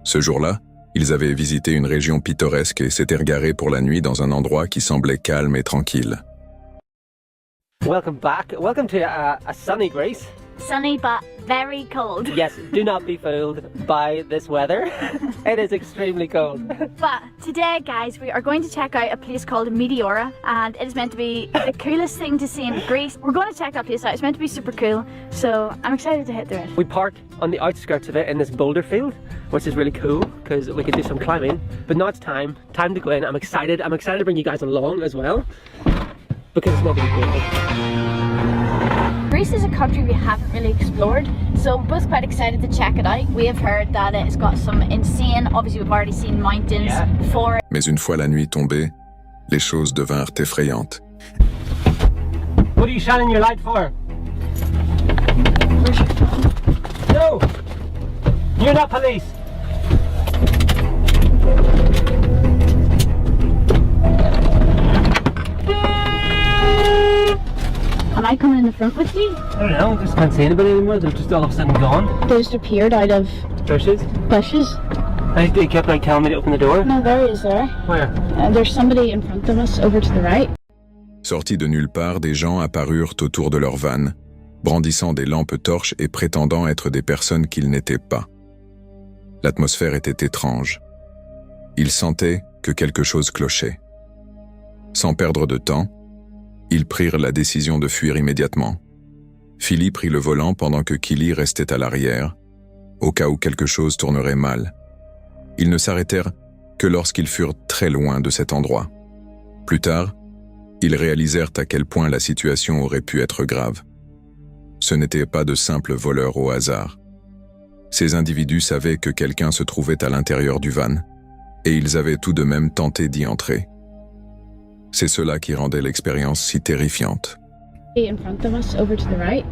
Speaker 1: Ce jour-là, ils avaient visité une région pittoresque et s'étaient garés pour la nuit dans un endroit qui semblait calme et tranquille.
Speaker 18: Welcome back. Welcome to a sunny Greece.
Speaker 19: Sunny but very cold.
Speaker 18: Yes, do not be fooled by this weather. It is extremely cold.
Speaker 19: But today, guys, we are going to check out a place called Meteora, and it is meant to be the coolest thing to see in Greece. We're going to check that place out. It's meant to be super cool, so I'm excited to hit through it.
Speaker 18: We parked on the outskirts of it in this boulder field, which is really cool because we could do some climbing. But now it's time to go in. I'm excited to bring you guys along as well because it's not really cool.
Speaker 19: Greece is a country we haven't really explored, so we're both quite excited to check it out. We have heard that it's got some insane, obviously we've already seen mountains, forests.
Speaker 1: Mais une fois la nuit tombée, les choses devinrent effrayantes.
Speaker 18: What are you shining your light for? No! You're not police!
Speaker 19: Am I coming in the front with you?
Speaker 18: I don't know, I just can't see anybody anymore. They're just all of a sudden gone.
Speaker 19: They just appeared out of
Speaker 18: bushes. They kept like telling me to open the door.
Speaker 19: No, there he is there.
Speaker 18: Where?
Speaker 19: There's somebody in front of us over to the right.
Speaker 1: Sortis de nulle part, des gens apparurent autour de leur van, brandissant des lampes torches et prétendant être des personnes qu'ils n'étaient pas. L'atmosphère était étrange. Ils sentaient que quelque chose clochait. Sans perdre de temps, ils prirent la décision de fuir immédiatement. Philly prit le volant pendant que Killy restait à l'arrière, au cas où quelque chose tournerait mal. Ils ne s'arrêtèrent que lorsqu'ils furent très loin de cet endroit. Plus tard, ils réalisèrent à quel point la situation aurait pu être grave. Ce n'étaient pas de simples voleurs au hasard. Ces individus savaient que quelqu'un se trouvait à l'intérieur du van, et ils avaient tout de même tenté d'y entrer. C'est cela qui rendait l'expérience si terrifiante.
Speaker 19: In front of us, over to the right.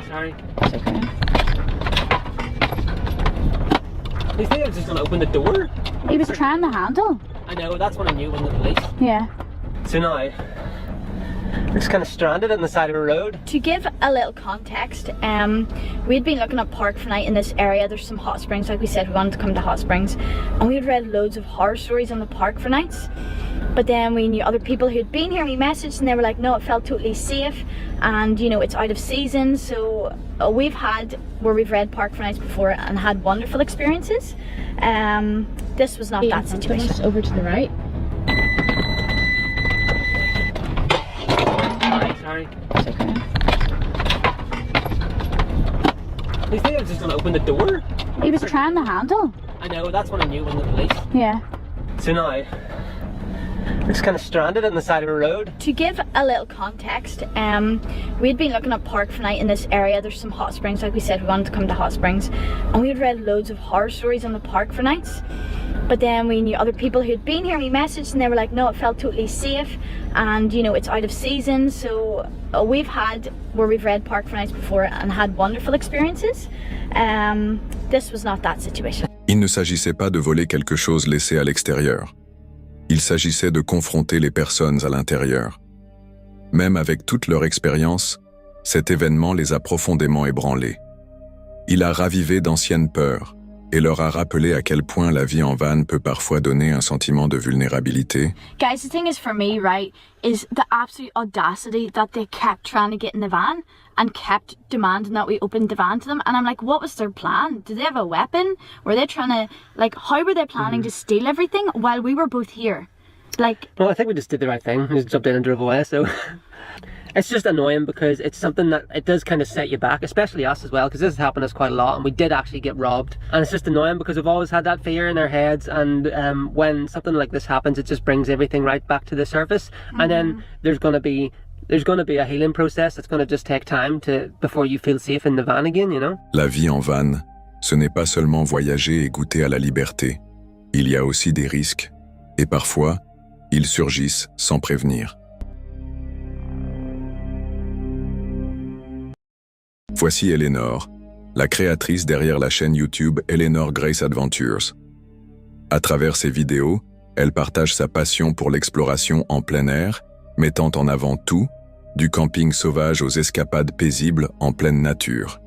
Speaker 18: Sorry.
Speaker 19: It's okay.
Speaker 18: You think I was just gonna open the door?
Speaker 19: He was trying the handle.
Speaker 18: I know, that's when I knew it wasn't the police.
Speaker 19: Yeah.
Speaker 18: So now, we're just kind of stranded on the side of a road.
Speaker 19: To give a little context, we'd been looking at park for night in this area. There's some hot springs, like we said, we wanted to come to hot springs. And we had read loads of horror stories on the park for nights. But then we knew other people who'd been here, we messaged and they were like, no, it felt totally safe. And you know, it's out of season. So we've had, where we've read park for nights before and had wonderful experiences. This was not that situation. Over to the right.
Speaker 18: Sorry.
Speaker 19: It's okay.
Speaker 18: You think I was just gonna open the door?
Speaker 19: He was trying the handle.
Speaker 18: I know, that's when I knew it wasn't the police.
Speaker 19: Yeah.
Speaker 18: So now, we're just kind of stranded on the side of a road.
Speaker 19: To give a little context, we'd been looking at park for night in this area. There's some hot springs, like we said, we wanted to come to hot springs. And we had read loads of horror stories on the park for nights. But then we knew other people who'd been here, we messaged and they were like, no, it felt totally safe. And you know, it's out of season. So we've had, where we've read park for nights before and had wonderful experiences. This was not that situation.
Speaker 1: Il ne s'agissait pas de voler quelque chose laissé à l'extérieur. Il s'agissait de confronter les personnes à l'intérieur. Même avec toute leur expérience, cet événement les a profondément ébranlés. Il a ravivé d'anciennes peurs et leur a rappelé à quel point la vie en van peut parfois donner un sentiment de vulnérabilité.
Speaker 19: Guys, the thing is for me, right, is the absolute audacity that they kept trying to get in the van and kept demanding that we open the van to them. And I'm like, what was their plan? Did they have a weapon? Were they trying to, like, how were they planning to steal everything while we were both here? Like,
Speaker 18: well, I think we just did the right thing. We just jumped in and drove away, so. it's just annoying because it's something that it does kind of set you back, especially us as well, because this has happened to us quite a lot and we did actually get robbed. And it's just annoying because we've always had that fear in our heads, and when something like this happens, it just brings everything right back to the surface. And then there's going to be a healing process that's going to just take time before you feel safe in the van again, you know?
Speaker 1: La vie en van, ce n'est pas seulement voyager et goûter à la liberté. Il y a aussi des risques, et parfois, ils surgissent sans prévenir. Voici Eleanor, la créatrice derrière la chaîne YouTube Eleanor Greece Adventures. À travers ses vidéos, elle partage sa passion pour l'exploration en plein air, mettant en avant tout, du camping sauvage aux escapades paisibles en pleine nature.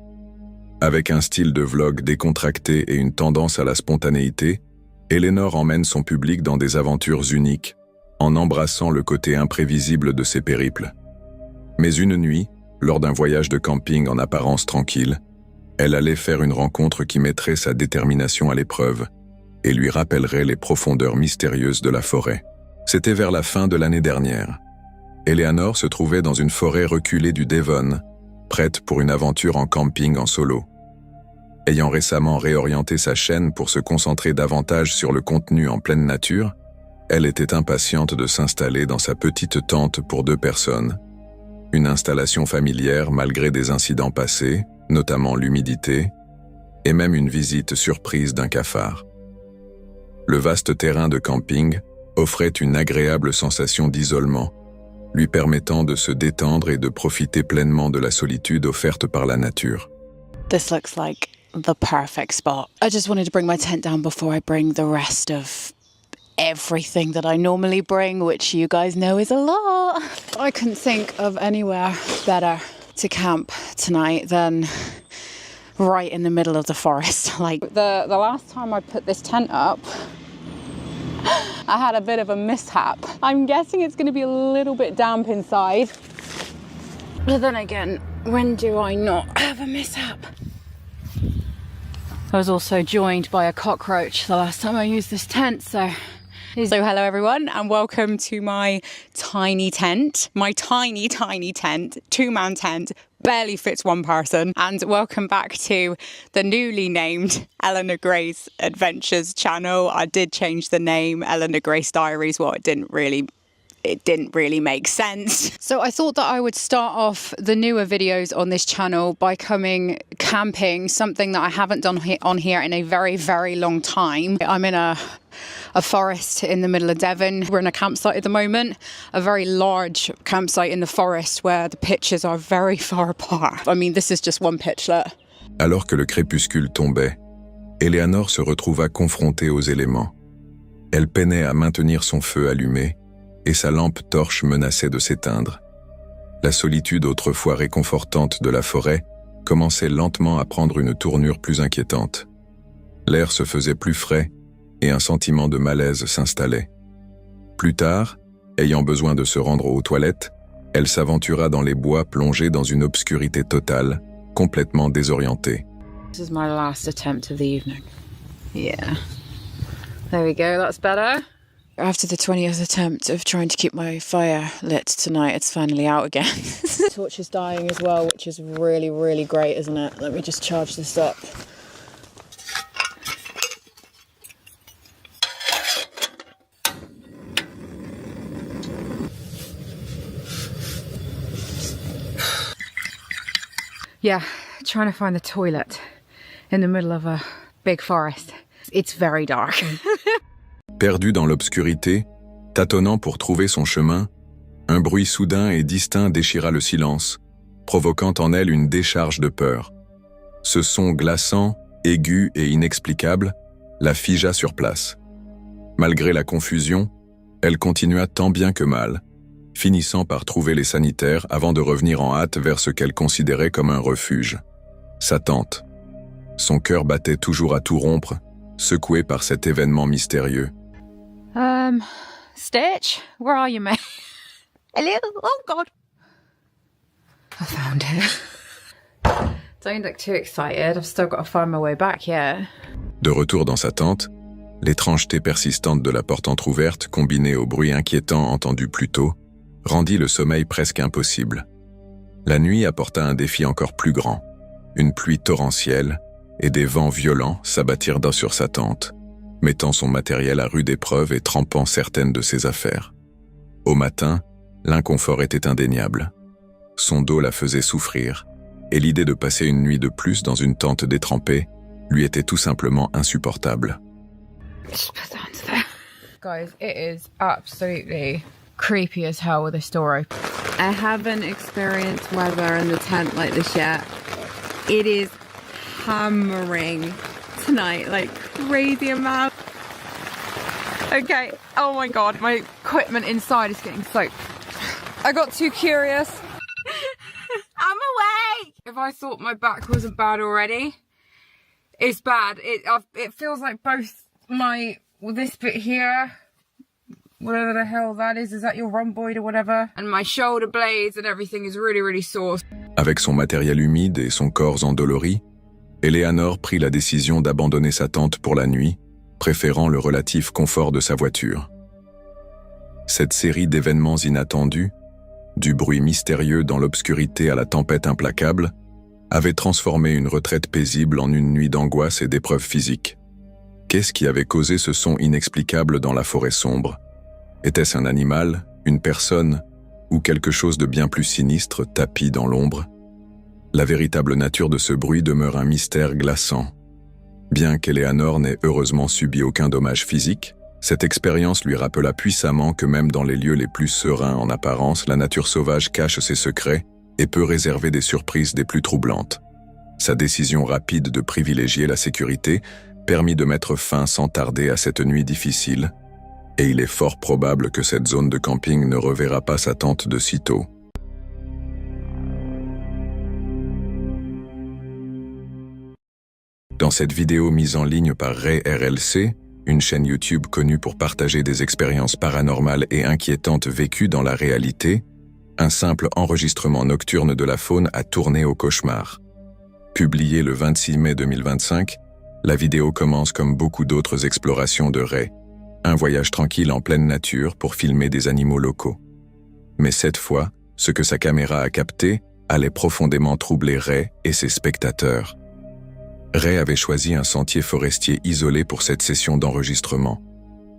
Speaker 1: Avec un style de vlog décontracté et une tendance à la spontanéité, Eleanor emmène son public dans des aventures uniques, en embrassant le côté imprévisible de ses périples. Mais une nuit, lors d'un voyage de camping en apparence tranquille, elle allait faire une rencontre qui mettrait sa détermination à l'épreuve et lui rappellerait les profondeurs mystérieuses de la forêt. C'était vers la fin de l'année dernière. Eleanor se trouvait dans une forêt reculée du Devon, prête pour une aventure en camping en solo. Ayant récemment réorienté sa chaîne pour se concentrer davantage sur le contenu en pleine nature, elle était impatiente de s'installer dans sa petite tente pour 2 personnes. Une installation familière malgré des incidents passés, notamment l'humidité, et même une visite surprise d'un cafard. Le vaste terrain de camping offrait une agréable sensation d'isolement, lui permettant de se détendre et de profiter pleinement de la solitude offerte par la nature.
Speaker 20: This looks like the perfect spot. I just wanted to bring my tent down before I bring the rest of everything that I normally bring, which you guys know is a lot. I couldn't think of anywhere better to camp tonight than right in the middle of the forest. Like the last time I put this tent up, I had a bit of a mishap. I'm guessing it's going to be a little bit damp inside. But then again, when do I not have a mishap? I was also joined by a cockroach the last time I used this tent, so hello everyone and welcome to my tiny tent. My tiny tent, 2-man tent, barely fits 1 person. And welcome back to the newly named Eleanor Greece Adventures channel. I did change the name, Eleanor Greece Diaries. Well, it didn't really make sense. So I thought that I would start off the newer videos on this channel by coming camping, something that I haven't done on here in a very, very long time. I'm in a forest in the middle of Devon. We're in a campsite at the moment, a very large campsite in the forest where the pitches are very far apart. I mean, this is just one pitchlet.
Speaker 1: Alors que le crépuscule tombait, Eleanor se retrouva confrontée aux éléments. Elle peinait à maintenir son feu allumé et sa lampe torche menaçait de s'éteindre. La solitude autrefois réconfortante de la forêt commençait lentement à prendre une tournure plus inquiétante. L'air se faisait plus frais et un sentiment de malaise s'installait. Plus tard, ayant besoin de se rendre aux toilettes, elle s'aventura dans les bois plongés dans une obscurité totale, complètement désorientée.
Speaker 20: This is my last attempt of the evening. Yeah. There we go, that's better. After the 20th attempt of trying to keep my fire lit tonight, it's finally out again. The torch is dying as well, which is really, really great, isn't it? Let me just charge this up. Yeah, trying to find the toilet in the middle of a big forest. It's very dark.
Speaker 1: Perdue dans l'obscurité, tâtonnant pour trouver son chemin, un bruit soudain et distinct déchira le silence, provoquant en elle une décharge de peur. Ce son glaçant, aigu et inexplicable la figea sur place. Malgré la confusion, elle continua tant bien que mal, finissant par trouver les sanitaires avant de revenir en hâte vers ce qu'elle considérait comme un refuge, sa tente. Son cœur battait toujours à tout rompre, secoué par cet événement mystérieux.
Speaker 20: Stitch, where are you, mate? Hello? Oh, God. I found it. Don't look too excited. I've still got to find my way back here.
Speaker 1: De retour dans sa tente, l'étrangeté persistante de la porte entr'ouverte, combinée au bruit inquiétant entendu plus tôt, rendit le sommeil presque impossible. La nuit apporta un défi encore plus grand. Une pluie torrentielle et des vents violents s'abattirent sur sa tente, mettant son matériel à rude épreuve et trempant certaines de ses affaires. Au matin, l'inconfort était indéniable. Son dos la faisait souffrir, et l'idée de passer une nuit de plus dans une tente détrempée lui était tout simplement insupportable.
Speaker 20: Guys, it is absolutely creepy as hell with this story. I haven't experienced weather in the tent like this yet. It is hammering tonight, like crazy amount. Okay, oh my god, my equipment inside is getting soaked. I got too curious. I'm awake! If I thought my back wasn't bad already, it's bad. It feels like both this bit here, whatever the hell that is that your rhomboid or whatever, and my shoulder blades and everything is really, really sore.
Speaker 1: Avec son matériel humide et son corps endolori, Eleanor prit la décision d'abandonner sa tente pour la nuit, préférant le relatif confort de sa voiture. Cette série d'événements inattendus, du bruit mystérieux dans l'obscurité à la tempête implacable, avait transformé une retraite paisible en une nuit d'angoisse et d'épreuves physiques. Qu'est-ce qui avait causé ce son inexplicable dans la forêt sombre? Était-ce un animal, une personne, ou quelque chose de bien plus sinistre tapi dans l'ombre? La véritable nature de ce bruit demeure un mystère glaçant. Bien qu'Eleanor n'ait heureusement subi aucun dommage physique, cette expérience lui rappela puissamment que même dans les lieux les plus sereins en apparence, la nature sauvage cache ses secrets et peut réserver des surprises des plus troublantes. Sa décision rapide de privilégier la sécurité permit de mettre fin sans tarder à cette nuit difficile, et il est fort probable que cette zone de camping ne reverra pas sa tente de sitôt. Dans cette vidéo mise en ligne par Ray RLC, une chaîne YouTube connue pour partager des expériences paranormales et inquiétantes vécues dans la réalité, un simple enregistrement nocturne de la faune a tourné au cauchemar. Publiée le 26 mai 2025, la vidéo commence comme beaucoup d'autres explorations de Ray, un voyage tranquille en pleine nature pour filmer des animaux locaux. Mais cette fois, ce que sa caméra a capté allait profondément troubler Ray et ses spectateurs. Ray avait choisi un sentier forestier isolé pour cette session d'enregistrement.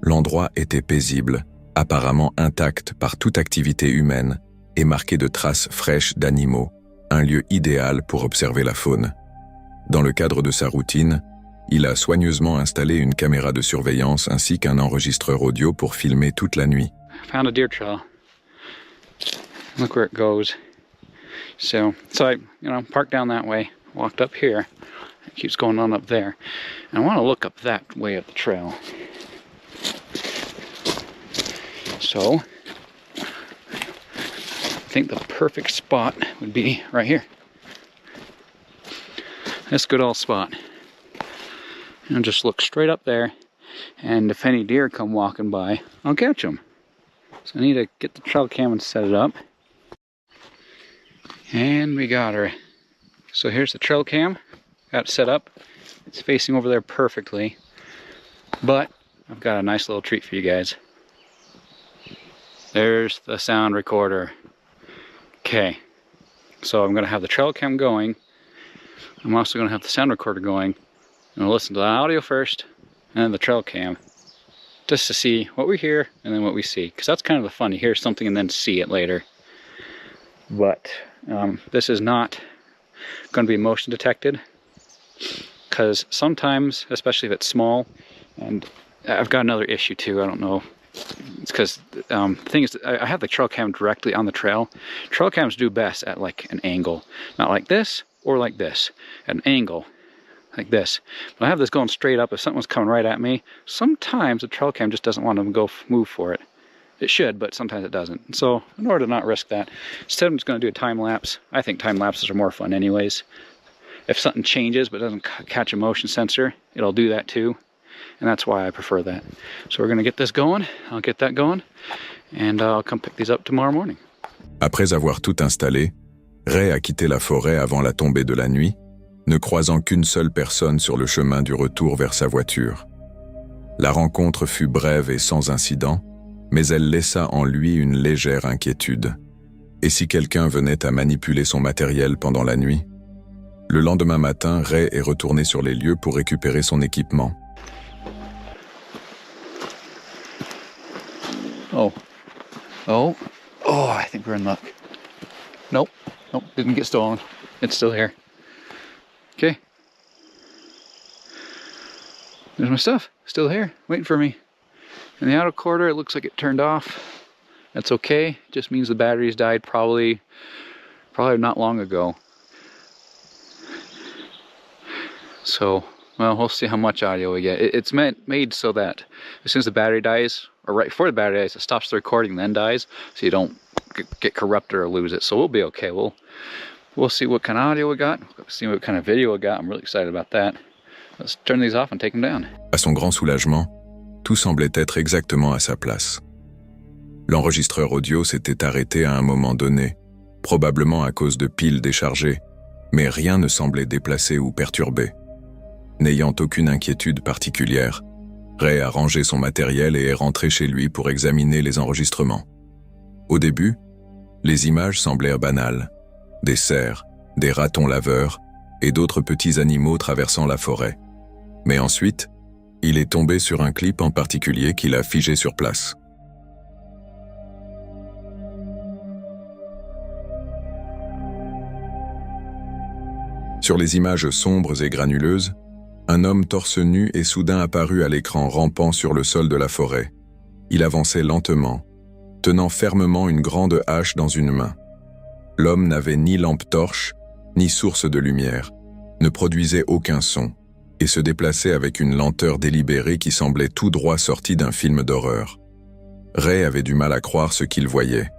Speaker 1: L'endroit était paisible, apparemment intact par toute activité humaine et marqué de traces fraîches d'animaux, un lieu idéal pour observer la faune. Dans le cadre de sa routine, il a soigneusement installé une caméra de surveillance ainsi qu'un enregistreur audio pour filmer toute la nuit.
Speaker 15: Found a deer trail. Look where it goes. So I, parked down that way, walked up here. It keeps going on up there. And I want to look up that way of the trail. So, I think the perfect spot would be right here. This good old spot. And just look straight up there. And if any deer come walking by, I'll catch them. So I need to get the trail cam and set it up. And we got her. So here's the trail cam. Got it set up. It's facing over there perfectly. But I've got a nice little treat for you guys. There's the sound recorder. Okay. So I'm going to have the trail cam going. I'm also going to have the sound recorder going. I'm going to listen to the audio first and then the trail cam. Just to see what we hear and then what we see. Because that's kind of the fun. You hear something and then see it later. But this is not going to be motion detected. Because sometimes, especially if it's small, and I've got another issue too, I don't know, it's because the thing is, I have the trail cam directly on the trail. Trail cams do best at like an angle, not like this or like this, at an angle like this. But I have this going straight up. If something's coming right at me, sometimes the trail cam just doesn't want to move for it. It should, but sometimes it doesn't. So in order to not risk that, instead I'm just going to do a time lapse. I think time lapses are more fun anyways. If something changes but doesn't catch a motion sensor, it'll do that too. And that's why I prefer that. So we're going to get this going. I'll get that going. And I'll come pick these up tomorrow morning.
Speaker 1: Après avoir tout installé, Ray a quitté la forêt avant la tombée de la nuit, ne croisant qu'une seule personne sur le chemin du retour vers sa voiture. La rencontre fut brève et sans incident, mais elle laissa en lui une légère inquiétude. Et si quelqu'un venait à manipuler son matériel pendant la nuit? Le lendemain matin, Ray est retourné sur les lieux pour récupérer son équipement.
Speaker 21: Oh, I think we're in luck. Nope, didn't get stolen. It's still here. Okay. There's my stuff, still here, waiting for me. In the outer quarter, it looks like it turned off. That's okay, just means the batteries died probably not long ago. So, well, we'll see how much audio we get. It's made so that as soon as the battery dies, or right before the battery dies, it stops the recording, then dies, so you don't get corrupted or lose it. So we'll be okay. We'll see what kind of audio we got, see what kind of video we got. I'm really excited about that. Let's turn these off and take them down.
Speaker 1: À son grand soulagement, tout semblait être exactement à sa place. L'enregistreur audio s'était arrêté à un moment donné, probablement à cause de piles déchargées, mais rien ne semblait déplacé ou perturbé. N'ayant aucune inquiétude particulière, Ray a rangé son matériel et est rentré chez lui pour examiner les enregistrements. Au début, les images semblèrent banales. Des cerfs, des ratons laveurs et d'autres petits animaux traversant la forêt. Mais ensuite, il est tombé sur un clip en particulier qui l'a figé sur place. Sur les images sombres et granuleuses, un homme torse nu est soudain apparu à l'écran rampant sur le sol de la forêt. Il avançait lentement, tenant fermement une grande hache dans une main. L'homme n'avait ni lampe torche, ni source de lumière, ne produisait aucun son, et se déplaçait avec une lenteur délibérée qui semblait tout droit sortie d'un film d'horreur. Ray avait du mal à croire ce qu'il voyait.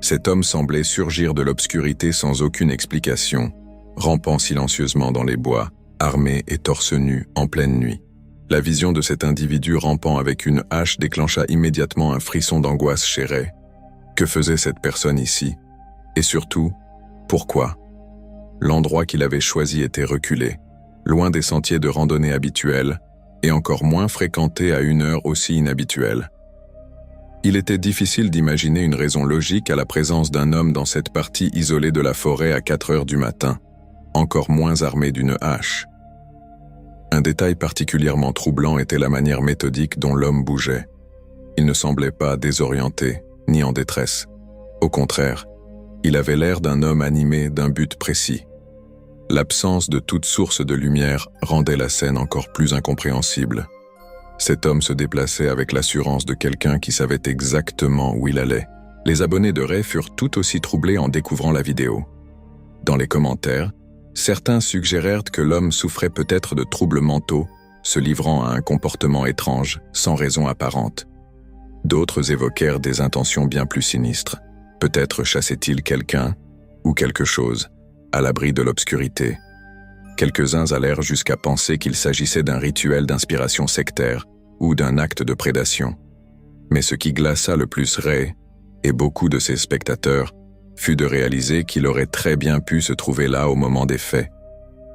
Speaker 1: Cet homme semblait surgir de l'obscurité sans aucune explication, rampant silencieusement dans les bois, armé et torse nu en pleine nuit. La vision de cet individu rampant avec une hache déclencha immédiatement un frisson d'angoisse chez Ray. Que faisait cette personne ici? Et surtout, pourquoi? L'endroit qu'il avait choisi était reculé, loin des sentiers de randonnée habituels, et encore moins fréquenté à une heure aussi inhabituelle. Il était difficile d'imaginer une raison logique à la présence d'un homme dans cette partie isolée de la forêt à 4 heures du matin, encore moins armé d'une hache. Un détail particulièrement troublant était la manière méthodique dont l'homme bougeait. Il ne semblait pas désorienté, ni en détresse. Au contraire, il avait l'air d'un homme animé d'un but précis. L'absence de toute source de lumière rendait la scène encore plus incompréhensible. Cet homme se déplaçait avec l'assurance de quelqu'un qui savait exactement où il allait. Les abonnés de Ray furent tout aussi troublés en découvrant la vidéo. Dans les commentaires, certains suggérèrent que l'homme souffrait peut-être de troubles mentaux, se livrant à un comportement étrange, sans raison apparente. D'autres évoquèrent des intentions bien plus sinistres. Peut-être chassait-il quelqu'un, ou quelque chose, à l'abri de l'obscurité. Quelques-uns allèrent jusqu'à penser qu'il s'agissait d'un rituel d'inspiration sectaire, ou d'un acte de prédation. Mais ce qui glaça le plus Ray, et beaucoup de ses spectateurs, fut de réaliser qu'il aurait très bien pu se trouver là au moment des faits,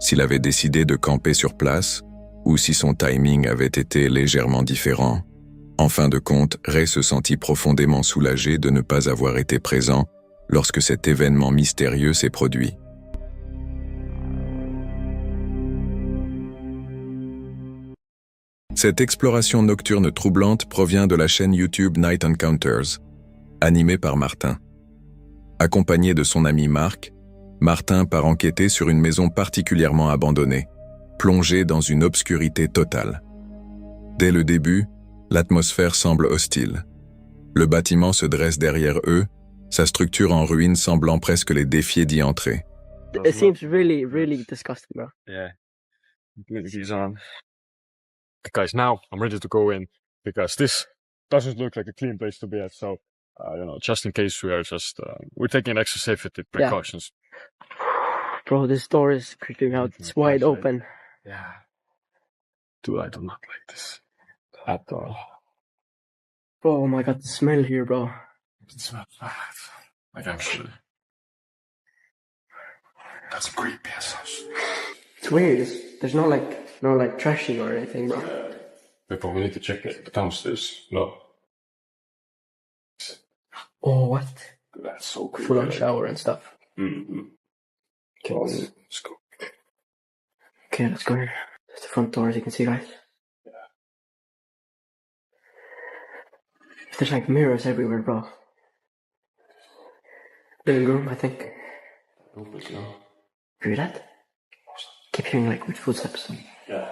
Speaker 1: s'il avait décidé de camper sur place, ou si son timing avait été légèrement différent. En fin de compte, Ray se sentit profondément soulagé de ne pas avoir été présent lorsque cet événement mystérieux s'est produit. Cette exploration nocturne troublante provient de la chaîne YouTube Night Rencontres, animée par Martin. Accompagné de son ami Marc, Martin part enquêter sur une maison particulièrement abandonnée, plongée dans une obscurité totale. Dès le début, l'atmosphère semble hostile. Le bâtiment se dresse derrière eux, sa structure en ruine semblant presque les défier d'y entrer.
Speaker 18: It seems really, really disgusting, bro.
Speaker 22: Yeah. He's on. Guys, now I'm ready to go in because this doesn't look like a clean place to be at. So, just in case we're taking extra safety precautions.
Speaker 18: Bro, this door is creeping out. It's wide open.
Speaker 22: Yeah. Dude, I do not like this at all.
Speaker 18: Bro, oh my god, the smell here, bro.
Speaker 22: It's not bad. Like, actually. That's creepy as such.
Speaker 18: It's weird. There's no trashing or anything, bro.
Speaker 22: People, we need to check it downstairs. No.
Speaker 18: Oh, what?
Speaker 22: That's so cool.
Speaker 18: Full on shower and stuff.
Speaker 22: Mm-hmm.
Speaker 18: Okay.
Speaker 22: Awesome. Let's go.
Speaker 18: Okay, let's go here. There's the front door, as you can see, guys.
Speaker 22: Yeah.
Speaker 18: There's like mirrors everywhere, bro. Living room, I think. Hear that? Keep hearing like with footsteps.
Speaker 22: Yeah.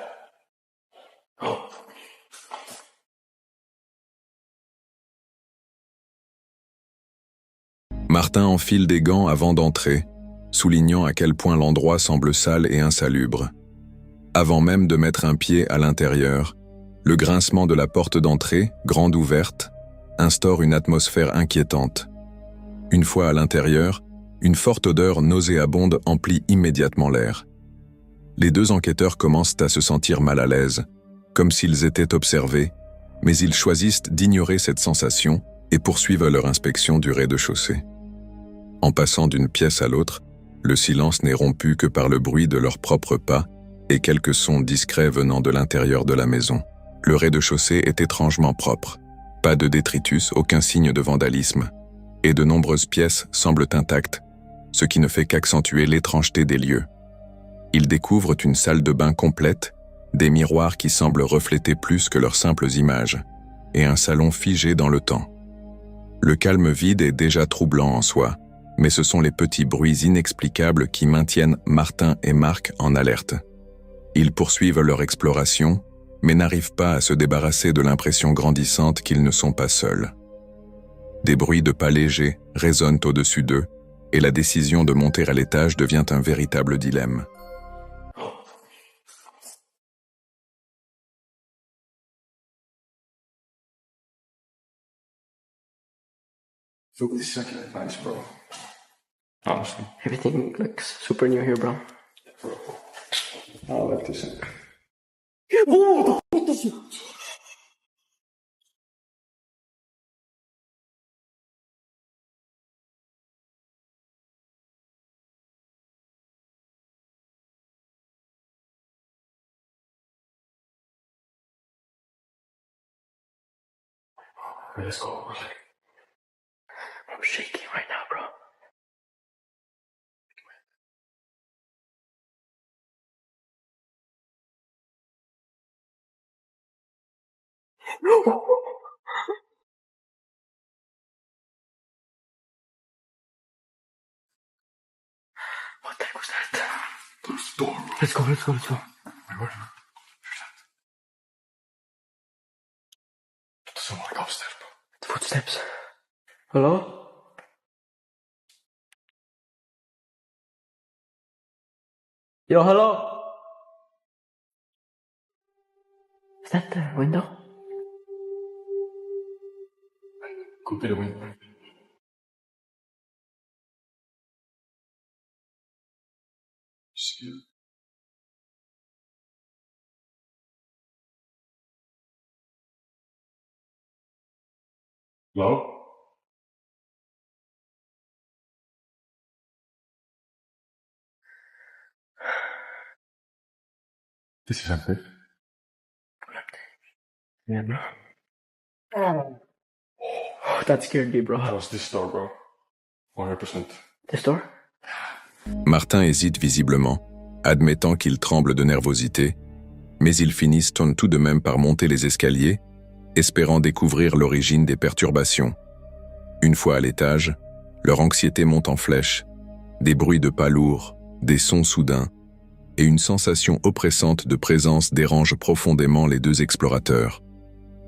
Speaker 18: Oh.
Speaker 1: Martin enfile des gants avant d'entrer, soulignant à quel point l'endroit semble sale et insalubre. Avant même de mettre un pied à l'intérieur, le grincement de la porte d'entrée, grande ouverte, instaure une atmosphère inquiétante. Une fois à l'intérieur, une forte odeur nauséabonde emplit immédiatement l'air. Les deux enquêteurs commencent à se sentir mal à l'aise, comme s'ils étaient observés, mais ils choisissent d'ignorer cette sensation et poursuivent leur inspection du rez-de-chaussée. En passant d'une pièce à l'autre, le silence n'est rompu que par le bruit de leurs propres pas et quelques sons discrets venant de l'intérieur de la maison. Le rez-de-chaussée est étrangement propre. Pas de détritus, aucun signe de vandalisme, et de nombreuses pièces semblent intactes, ce qui ne fait qu'accentuer l'étrangeté des lieux. Ils découvrent une salle de bain complète, des miroirs qui semblent refléter plus que leurs simples images, et un salon figé dans le temps. Le calme vide est déjà troublant en soi, mais ce sont les petits bruits inexplicables qui maintiennent Martin et Marc en alerte. Ils poursuivent leur exploration, mais n'arrivent pas à se débarrasser de l'impression grandissante qu'ils ne sont pas seuls. Des bruits de pas légers résonnent au-dessus d'eux, et la décision de monter à l'étage devient un véritable dilemme.
Speaker 22: Look, this is actually nice, bro. Honestly.
Speaker 18: Everything looks super new here, bro.
Speaker 22: Bro. I like this.
Speaker 18: Oh, what is it?
Speaker 22: Let's go.
Speaker 18: I'm shaking right now, bro. What the heck was that?
Speaker 22: There's the door.
Speaker 18: Let's go, let's go, let's go.
Speaker 22: Wait, where? There's someone upstairs, bro.
Speaker 18: The footsteps. Hello? Yo, hello? Is that the window?
Speaker 22: Could be the window. See? Hello? This is empty.
Speaker 18: Yeah, bro. Oh, that scared me, bro.
Speaker 22: That was this door, bro. 100%.
Speaker 18: This door?
Speaker 1: Martin hésite visiblement, admettant qu'il tremble de nervosité, mais ils finissent tout de même par monter les escaliers, espérant découvrir l'origine des perturbations. Une fois à l'étage, leur anxiété monte en flèche, des bruits de pas lourds, des sons soudains, et une sensation oppressante de présence dérange profondément les deux explorateurs.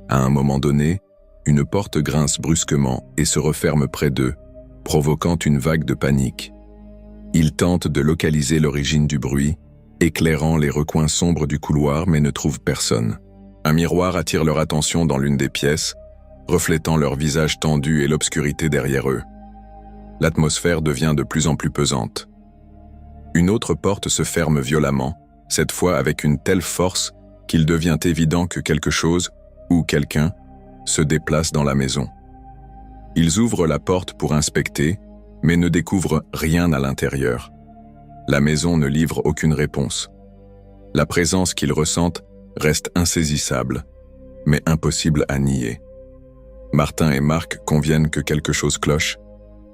Speaker 1: À un moment donné, une porte grince brusquement et se referme près d'eux, provoquant une vague de panique. Ils tentent de localiser l'origine du bruit, éclairant les recoins sombres du couloir mais ne trouvent personne. Un miroir attire leur attention dans l'une des pièces, reflétant leur visage tendu et l'obscurité derrière eux. L'atmosphère devient de plus en plus pesante. Une autre porte se ferme violemment, cette fois avec une telle force qu'il devient évident que quelque chose, ou quelqu'un, se déplace dans la maison. Ils ouvrent la porte pour inspecter, mais ne découvrent rien à l'intérieur. La maison ne livre aucune réponse. La présence qu'ils ressentent reste insaisissable, mais impossible à nier. Martin et Marc conviennent que quelque chose cloche,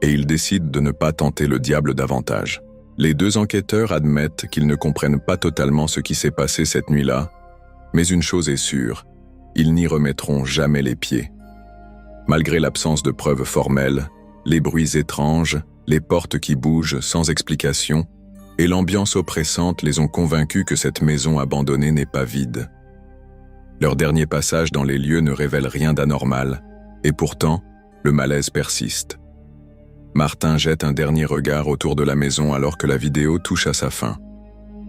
Speaker 1: et ils décident de ne pas tenter le diable davantage. Les deux enquêteurs admettent qu'ils ne comprennent pas totalement ce qui s'est passé cette nuit-là, mais une chose est sûre, ils n'y remettront jamais les pieds. Malgré l'absence de preuves formelles, les bruits étranges, les portes qui bougent sans explication et l'ambiance oppressante les ont convaincus que cette maison abandonnée n'est pas vide. Leur dernier passage dans les lieux ne révèle rien d'anormal, et pourtant, le malaise persiste. Martin jette un dernier regard autour de la maison alors que la vidéo touche à sa fin.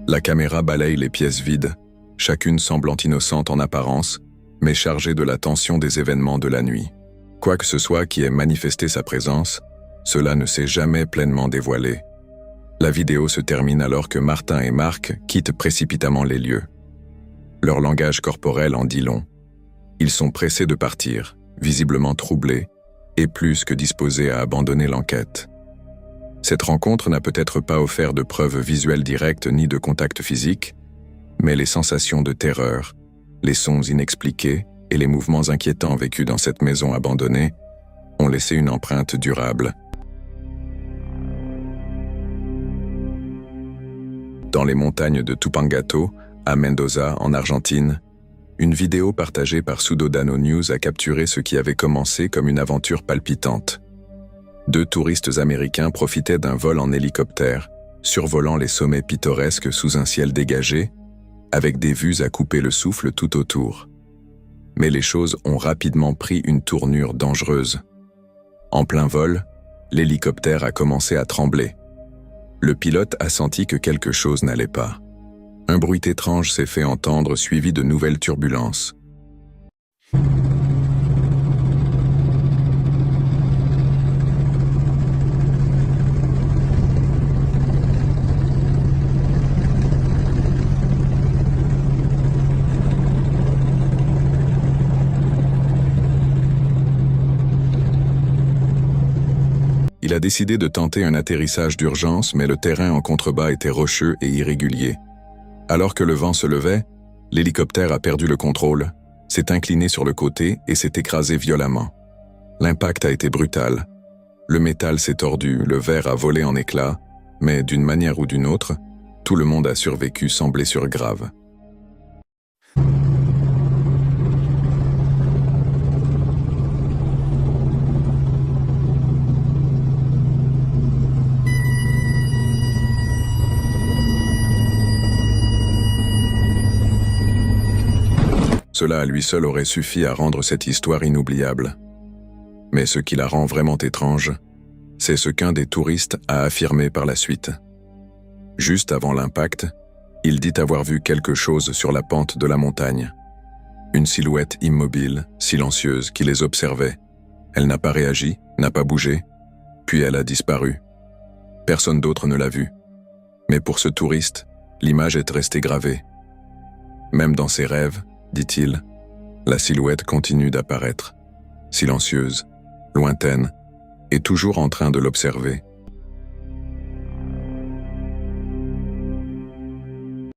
Speaker 1: La caméra balaye les pièces vides, chacune semblant innocente en apparence, mais chargée de la tension des événements de la nuit. Quoi que ce soit qui ait manifesté sa présence, cela ne s'est jamais pleinement dévoilé. La vidéo se termine alors que Martin et Marc quittent précipitamment les lieux. Leur langage corporel en dit long. Ils sont pressés de partir, visiblement troublés, et plus que disposés à abandonner l'enquête. Cette rencontre n'a peut-être pas offert de preuves visuelles directes ni de contact physique, mais les sensations de terreur, les sons inexpliqués et les mouvements inquiétants vécus dans cette maison abandonnée ont laissé une empreinte durable. Dans les montagnes de Tupangato, à Mendoza, en Argentine, une vidéo partagée par Sudodano News a capturé ce qui avait commencé comme une aventure palpitante. Deux touristes américains profitaient d'un vol en hélicoptère, survolant les sommets pittoresques sous un ciel dégagé, avec des vues à couper le souffle tout autour. Mais les choses ont rapidement pris une tournure dangereuse. En plein vol, l'hélicoptère a commencé à trembler. Le pilote a senti que quelque chose n'allait pas. Un bruit étrange s'est fait entendre, suivi de nouvelles turbulences. Il a décidé de tenter un atterrissage d'urgence, mais le terrain en contrebas était rocheux et irrégulier. Alors que le vent se levait, l'hélicoptère a perdu le contrôle, s'est incliné sur le côté et s'est écrasé violemment. L'impact a été brutal. Le métal s'est tordu, le verre a volé en éclats, mais d'une manière ou d'une autre, tout le monde a survécu sans blessure grave. Cela à lui seul aurait suffi à rendre cette histoire inoubliable. Mais ce qui la rend vraiment étrange, c'est ce qu'un des touristes a affirmé par la suite. Juste avant l'impact, il dit avoir vu quelque chose sur la pente de la montagne. Une silhouette immobile, silencieuse, qui les observait. Elle n'a pas réagi, n'a pas bougé, puis elle a disparu. Personne d'autre ne l'a vue. Mais pour ce touriste, l'image est restée gravée. Même dans ses rêves, dit-il, la silhouette continue d'apparaître, silencieuse, lointaine, et toujours en train de l'observer,